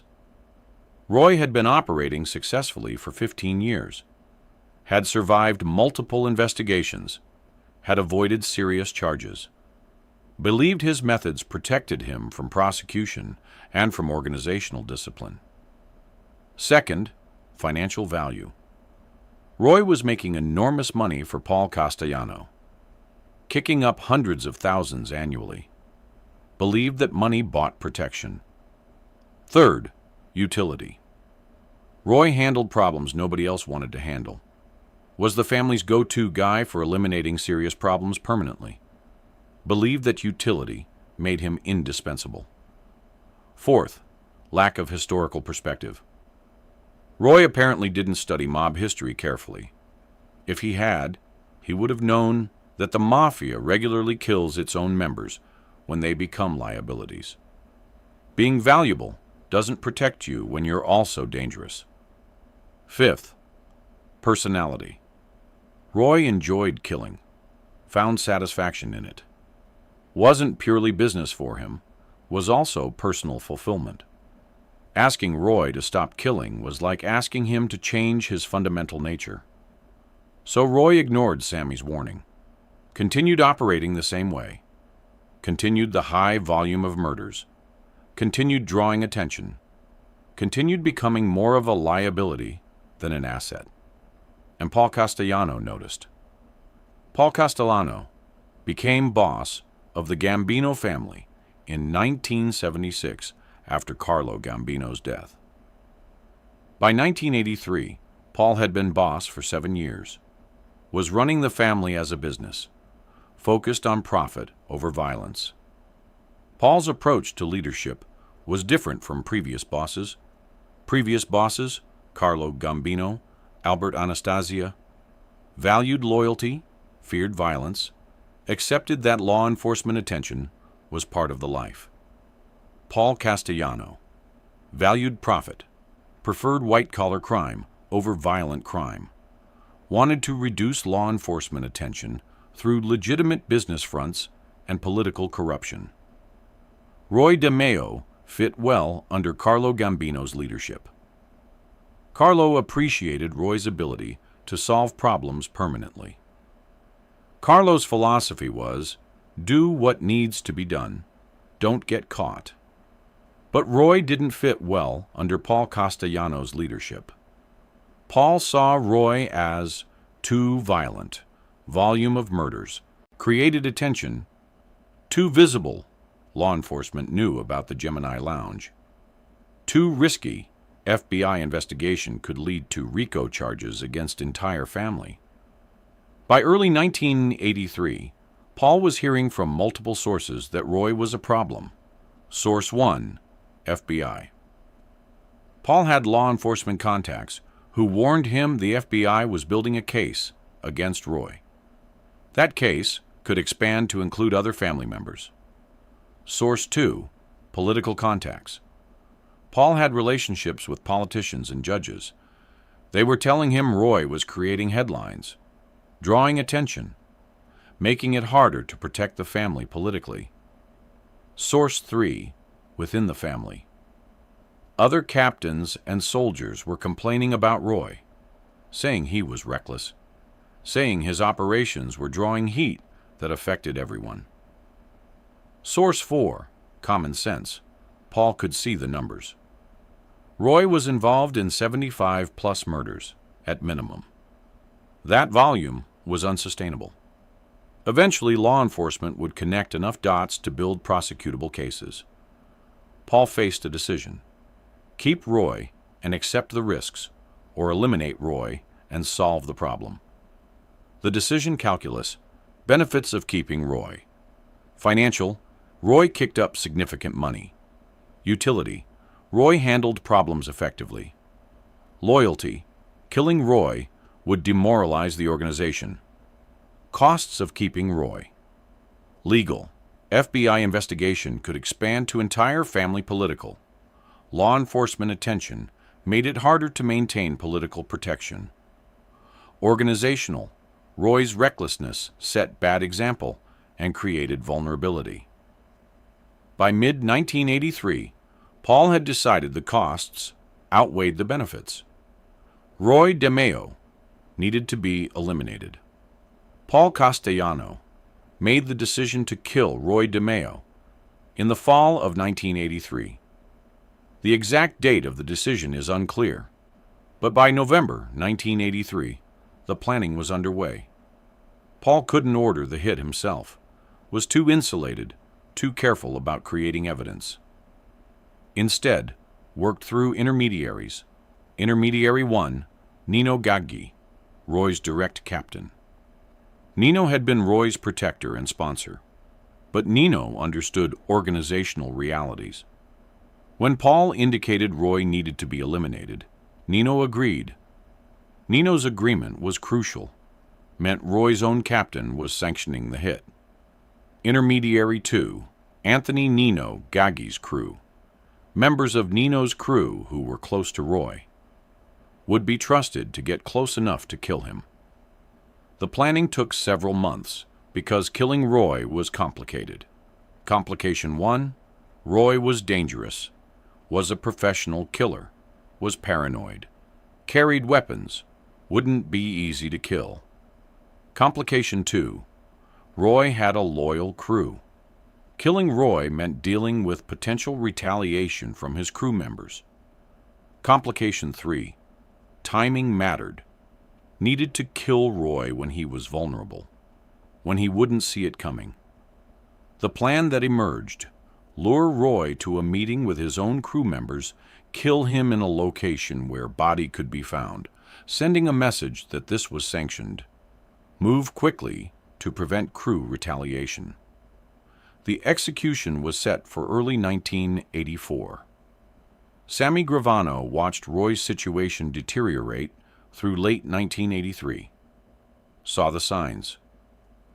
Roy had been operating successfully for 15 years, had survived multiple investigations, had avoided serious charges, believed his methods protected him from prosecution and from organizational discipline. Second, financial value. Roy was making enormous money for Paul Castellano, kicking up hundreds of thousands annually, believed that money bought protection. Third, utility. Roy handled problems nobody else wanted to handle, was the family's go-to guy for eliminating serious problems permanently, believed that utility made him indispensable. Fourth, lack of historical perspective. Roy apparently didn't study mob history carefully. If he had, he would have known that the mafia regularly kills its own members when they become liabilities. Being valuable doesn't protect you when you're also dangerous. Fifth, personality. Roy enjoyed killing, found satisfaction in it. Wasn't purely business for him, was also personal fulfillment. Asking Roy to stop killing was like asking him to change his fundamental nature. So Roy ignored Sammy's warning, continued operating the same way, continued the high volume of murders, continued drawing attention, continued becoming more of a liability than an asset. And Paul Castellano noticed. Paul Castellano became boss of the Gambino family in 1976 after Carlo Gambino's death. By 1983, Paul had been boss for 7 years, was running the family as a business, focused on profit over violence. Paul's approach to leadership was different from previous bosses. Previous bosses, Carlo Gambino, Albert Anastasia, valued loyalty, feared violence, accepted that law enforcement attention was part of the life. Paul Castellano valued profit, preferred white-collar crime over violent crime, wanted to reduce law enforcement attention through legitimate business fronts and political corruption. Roy DeMeo fit well under Carlo Gambino's leadership. Carlo appreciated Roy's ability to solve problems permanently. Carlo's philosophy was, do what needs to be done, don't get caught. But Roy didn't fit well under Paul Castellano's leadership. Paul saw Roy as too violent, volume of murders, created attention, too visible, law enforcement knew about the Gemini Lounge, too risky, FBI investigation could lead to RICO charges against entire family. By early 1983, Paul was hearing from multiple sources that Roy was a problem. Source 1, FBI. Paul had law enforcement contacts who warned him the FBI was building a case against Roy. That case could expand to include other family members. Source 2, political contacts. Paul had relationships with politicians and judges. They were telling him Roy was creating headlines, drawing attention, making it harder to protect the family politically. Source 3, within the family. Other captains and soldiers were complaining about Roy, saying he was reckless, saying his operations were drawing heat that affected everyone. Source 4, common sense. Paul could see the numbers. Roy was involved in 75-plus murders, at minimum. That volume was unsustainable. Eventually, law enforcement would connect enough dots to build prosecutable cases. Paul faced a decision. Keep Roy and accept the risks, or eliminate Roy and solve the problem. The decision calculus: benefits of keeping Roy. Financial: Roy kicked up significant money. Utility: Roy handled problems effectively. Loyalty: killing Roy would demoralize the organization. Costs of keeping Roy. Legal: FBI investigation could expand to entire family political. Law enforcement attention made it harder to maintain political protection. Organizational: Roy's recklessness set bad example and created vulnerability. By mid-1983, Paul had decided the costs outweighed the benefits. Roy DeMeo needed to be eliminated. Paul Castellano made the decision to kill Roy DeMeo in the fall of 1983. The exact date of the decision is unclear, but by November 1983, the planning was underway. Paul couldn't order the hit himself, was too insulated, too careful about creating evidence. Instead, worked through intermediaries. Intermediary 1, Nino Gaggi, Roy's direct captain. Nino had been Roy's protector and sponsor, but Nino understood organizational realities. When Paul indicated Roy needed to be eliminated, Nino agreed. Nino's agreement was crucial, meant Roy's own captain was sanctioning the hit. Intermediary 2, Anthony Nino Gaggi's crew. Members of Nino's crew who were close to Roy would be trusted to get close enough to kill him. The planning took several months because killing Roy was complicated. Complication 1, Roy was dangerous, was a professional killer, was paranoid, carried weapons, wouldn't be easy to kill. Complication 2, Roy had a loyal crew. Killing Roy meant dealing with potential retaliation from his crew members. Complication 3, timing mattered. Needed to kill Roy when he was vulnerable, when he wouldn't see it coming. The plan that emerged: lure Roy to a meeting with his own crew members, kill him in a location where body could be found, sending a message that this was sanctioned. Move quickly to prevent crew retaliation. The execution was set for early 1984. Sammy Gravano watched Roy's situation deteriorate through late 1983. Saw the signs.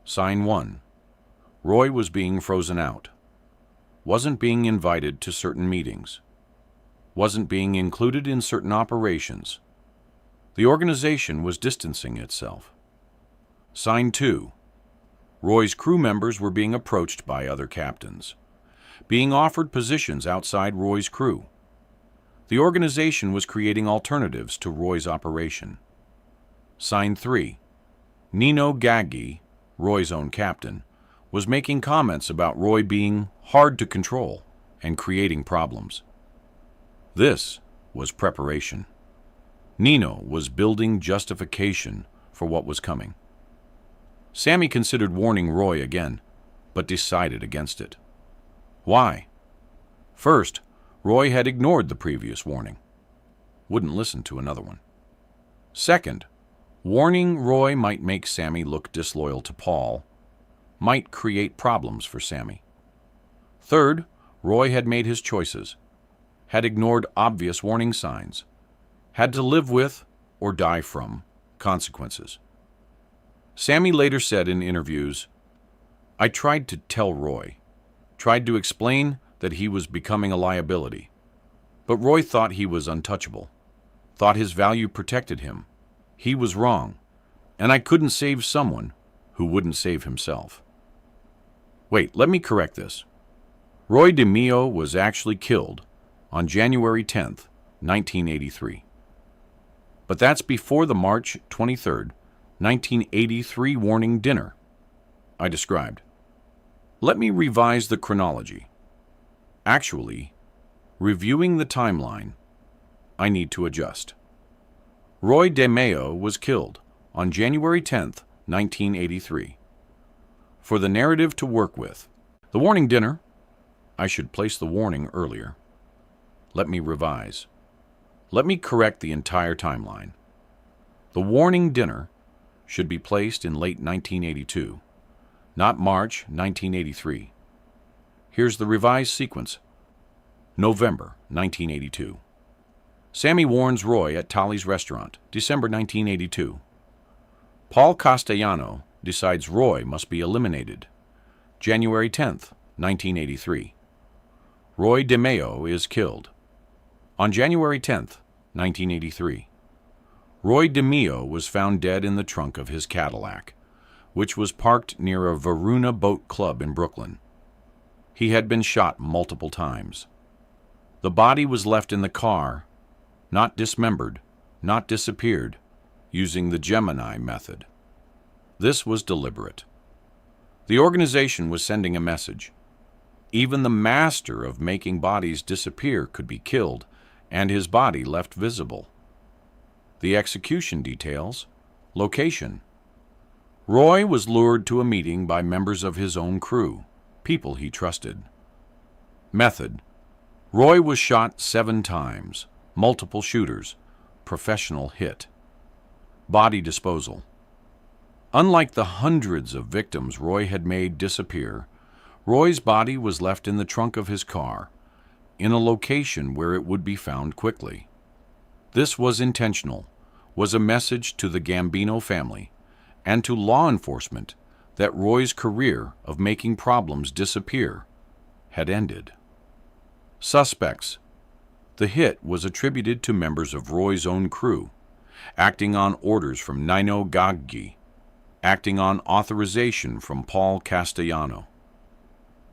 Sign 1. Roy was being frozen out. Wasn't being invited to certain meetings. Wasn't being included in certain operations. The organization was distancing itself. Sign 2. Roy's crew members were being approached by other captains, being offered positions outside Roy's crew. The organization was creating alternatives to Roy's operation. Sign 3. Nino Gaggi, Roy's own captain, was making comments about Roy being hard to control and creating problems. This was preparation. Nino was building justification for what was coming. Sammy considered warning Roy again, but decided against it. Why? First, Roy had ignored the previous warning. Wouldn't listen to another one. Second, warning Roy might make Sammy look disloyal to Paul, might create problems for Sammy. Third, Roy had made his choices, had ignored obvious warning signs, had to live with, or die from, consequences. Sammy later said in interviews, "I tried to tell Roy, tried to explain that he was becoming a liability, but Roy thought he was untouchable, thought his value protected him. He was wrong, and I couldn't save someone who wouldn't save himself." Wait, let me correct this. Roy DeMeo was actually killed on January 10th, 1983. But that's before the March 23rd, 1983 warning dinner I described. Let me revise the chronology. Actually, reviewing the timeline, I need to adjust. Roy DeMeo was killed on January 10th, 1983. For the narrative to work with, the warning dinner, I should place the warning earlier. Let me revise. Let me correct the entire timeline. The warning dinner should be placed in late 1982, not March 1983. Here's the revised sequence. November 1982. Sammy warns Roy at Tali's restaurant, December 1982. Paul Castellano decides Roy must be eliminated, January 10th, 1983. Roy DeMeo is killed. On January 10th, 1983. Roy DeMeo was found dead in the trunk of his Cadillac, which was parked near a Varuna Boat Club in Brooklyn. He had been shot multiple times. The body was left in the car, not dismembered, not disappeared, using the Gemini method. This was deliberate. The organization was sending a message. Even the master of making bodies disappear could be killed, and his body left visible. The execution details, location. Roy was lured to a meeting by members of his own crew, people he trusted. Method. Roy was shot 7 times, multiple shooters, professional hit. Body disposal. Unlike the hundreds of victims Roy had made disappear, Roy's body was left in the trunk of his car, in a location where it would be found quickly. This was intentional, was a message to the Gambino family and to law enforcement that Roy's career of making problems disappear had ended. Suspects. The hit was attributed to members of Roy's own crew, acting on orders from Nino Gaggi, acting on authorization from Paul Castellano.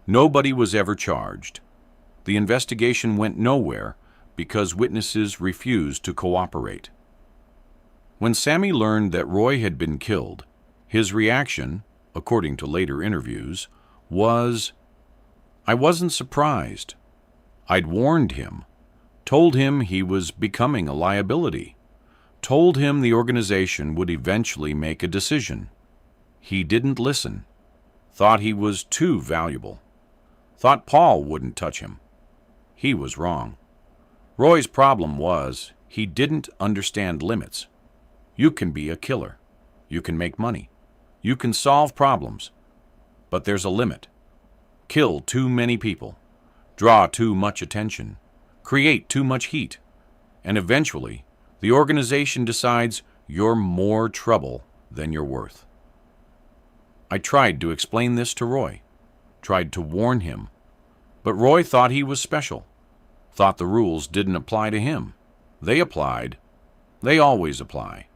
Nobody was ever charged. The investigation went nowhere because witnesses refused to cooperate. When Sammy learned that Roy had been killed, his reaction, according to later interviews, was, "I wasn't surprised. I'd warned him, told him he was becoming a liability, told him the organization would eventually make a decision. He didn't listen, thought he was too valuable, thought Paul wouldn't touch him. He was wrong. Roy's problem was he didn't understand limits. You can be a killer. You can make money. You can solve problems. But there's a limit. Kill too many people. Draw too much attention. Create too much heat. And eventually, the organization decides you're more trouble than you're worth. I tried to explain this to Roy. Tried to warn him. But Roy thought he was special. Thought the rules didn't apply to him. They applied. They always apply.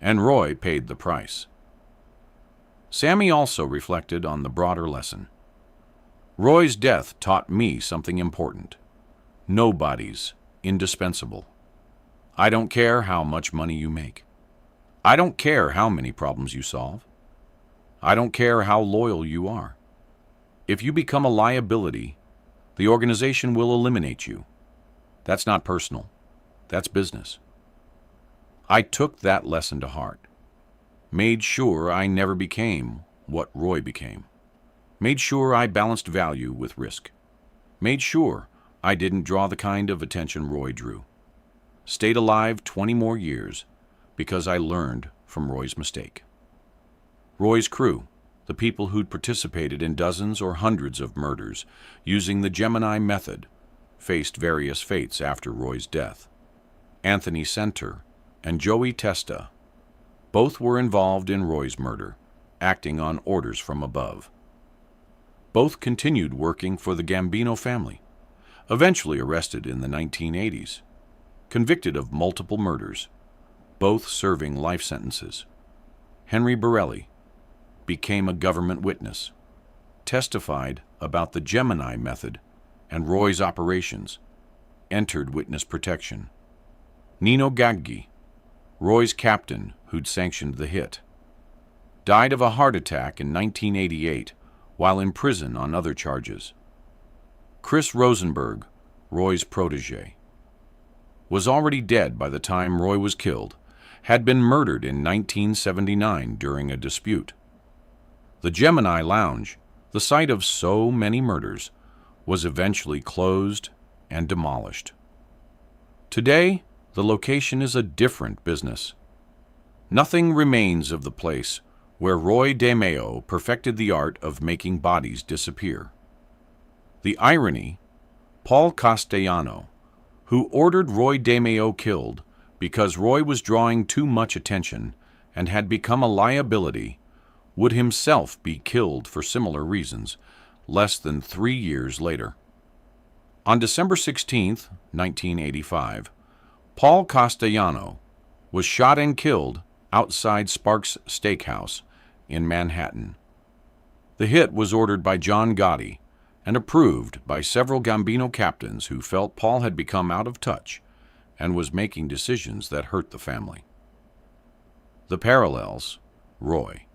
And Roy paid the price. Sammy also reflected on the broader lesson. Roy's death taught me something important. Nobody's indispensable. I don't care how much money you make. I don't care how many problems you solve. I don't care how loyal you are. If you become a liability, the organization will eliminate you. That's not personal. That's business. I took that lesson to heart. Made sure I never became what Roy became. Made sure I balanced value with risk. Made sure I didn't draw the kind of attention Roy drew. Stayed alive 20 more years because I learned from Roy's mistake. Roy's crew, the people who'd participated in dozens or hundreds of murders using the Gemini method, faced various fates after Roy's death. Anthony Center and Joey Testa both were involved in Roy's murder, acting on orders from above. Both continued working for the Gambino family, eventually arrested in the 1980s, convicted of multiple murders, both serving life sentences. Henry Borelli became a government witness, testified about the Gemini method and Roy's operations, entered witness protection. Nino Gaggi, Roy's captain who'd sanctioned the hit, died of a heart attack in 1988 while in prison on other charges. Chris Rosenberg, Roy's protege, was already dead by the time Roy was killed, had been murdered in 1979 during a dispute. The Gemini Lounge, the site of so many murders, was eventually closed and demolished. Today, the location is a different business. Nothing remains of the place where Roy DeMeo perfected the art of making bodies disappear. The irony, Paul Castellano, who ordered Roy DeMeo killed because Roy was drawing too much attention and had become a liability, would himself be killed for similar reasons less than 3 years later. On December 16, 1985, Paul Castellano was shot and killed outside Sparks Steakhouse in Manhattan. The hit was ordered by John Gotti and approved by several Gambino captains who felt Paul had become out of touch and was making decisions that hurt the family. The parallels, Roy.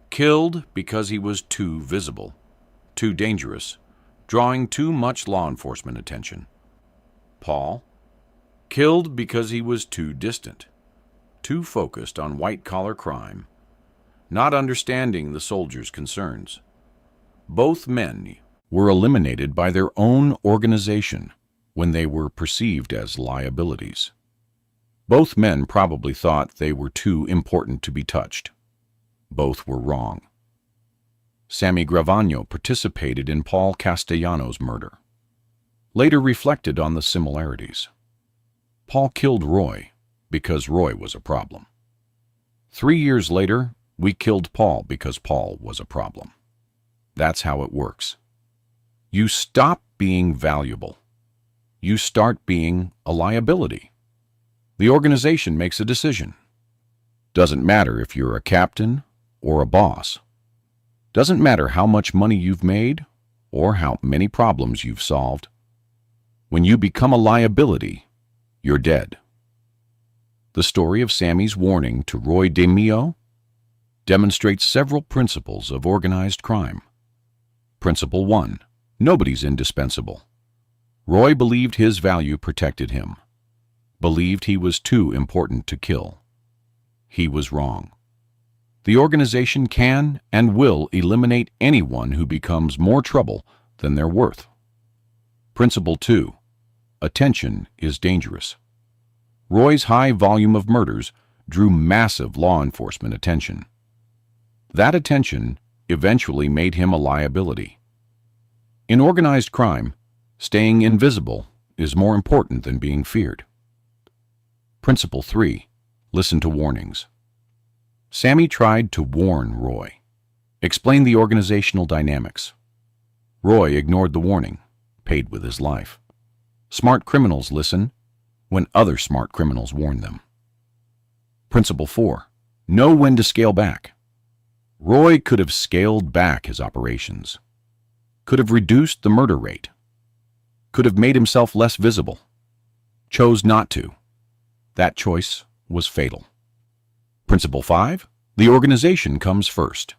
Killed because he was too visible, too dangerous, drawing too much law enforcement attention. Paul. Killed because he was too distant, too focused on white-collar crime, not understanding the soldiers' concerns. Both men were eliminated by their own organization when they were perceived as liabilities. Both men probably thought they were too important to be touched. Both were wrong. Sammy Gravano participated in Paul Castellano's murder. Later reflected on the similarities. Paul killed Roy because Roy was a problem. 3 years later, we killed Paul because Paul was a problem. That's how it works. You stop being valuable. You start being a liability. The organization makes a decision. Doesn't matter if you're a captain or a boss. Doesn't matter how much money you've made or how many problems you've solved. When you become a liability, you're dead. The story of Sammy's warning to Roy DeMeo demonstrates several principles of organized crime. Principle 1. Nobody's indispensable. Roy believed his value protected him. Believed he was too important to kill. He was wrong. The organization can and will eliminate anyone who becomes more trouble than they're worth. Principle 2. Attention is dangerous. Roy's high volume of murders drew massive law enforcement attention. That attention eventually made him a liability. In organized crime, staying invisible is more important than being feared. Principle 3. Listen to warnings. Sammy tried to warn Roy. Explain the organizational dynamics. Roy ignored the warning, paid with his life. Smart criminals listen when other smart criminals warn them. Principle 4. Know when to scale back. Roy could have scaled back his operations, could have reduced the murder rate, could have made himself less visible, chose not to. That choice was fatal. Principle 5. The organization comes first.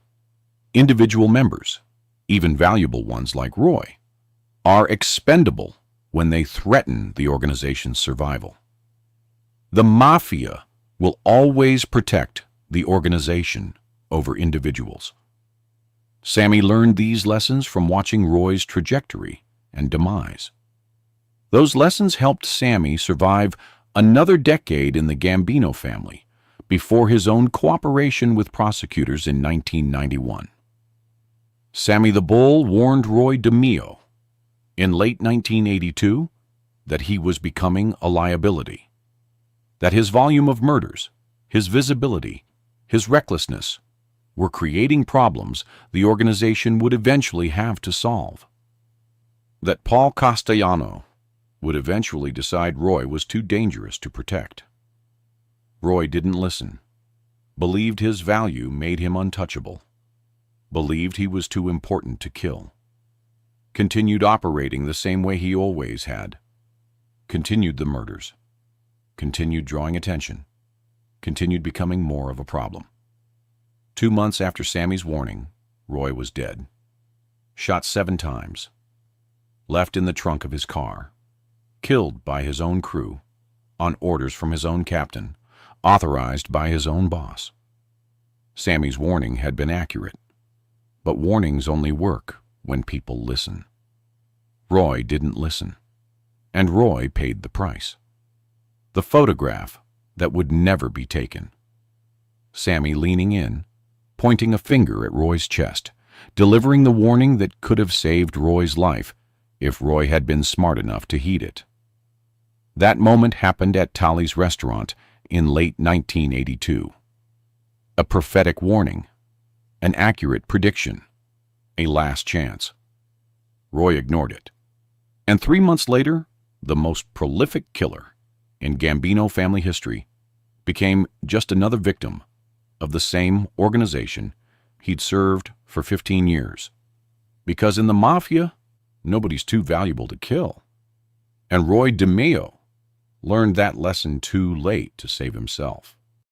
Individual members, even valuable ones like Roy, are expendable when they threaten the organization's survival. The mafia will always protect the organization over individuals. Sammy learned these lessons from watching Roy's trajectory and demise. Those lessons helped Sammy survive another decade in the Gambino family before his own cooperation with prosecutors in 1991. Sammy the Bull warned Roy DeMeo in late 1982 that he was becoming a liability, that his volume of murders, his visibility, his recklessness were creating problems the organization would eventually have to solve, that Paul Castellano would eventually decide Roy was too dangerous to protect. Roy didn't listen, believed his value made him untouchable, believed he was too important to kill, continued operating the same way he always had, continued the murders, continued drawing attention, continued becoming more of a problem. 2 months after Sammy's warning, Roy was dead, shot 7 times, left in the trunk of his car, killed by his own crew, on orders from his own captain, authorized by his own boss. Sammy's warning had been accurate, but warnings only work when people listen. Roy didn't listen, and Roy paid the price. The photograph that would never be taken. Sammy leaning in, pointing a finger at Roy's chest, delivering the warning that could have saved Roy's life if Roy had been smart enough to heed it. That moment happened at Tali's restaurant in late 1982. A prophetic warning, an accurate prediction, a last chance. Roy ignored it. And 3 months later, the most prolific killer in Gambino family history became just another victim of the same organization he'd served for 15 years. Because in the mafia, nobody's too valuable to kill. And Roy DeMeo learned that lesson too late to save himself.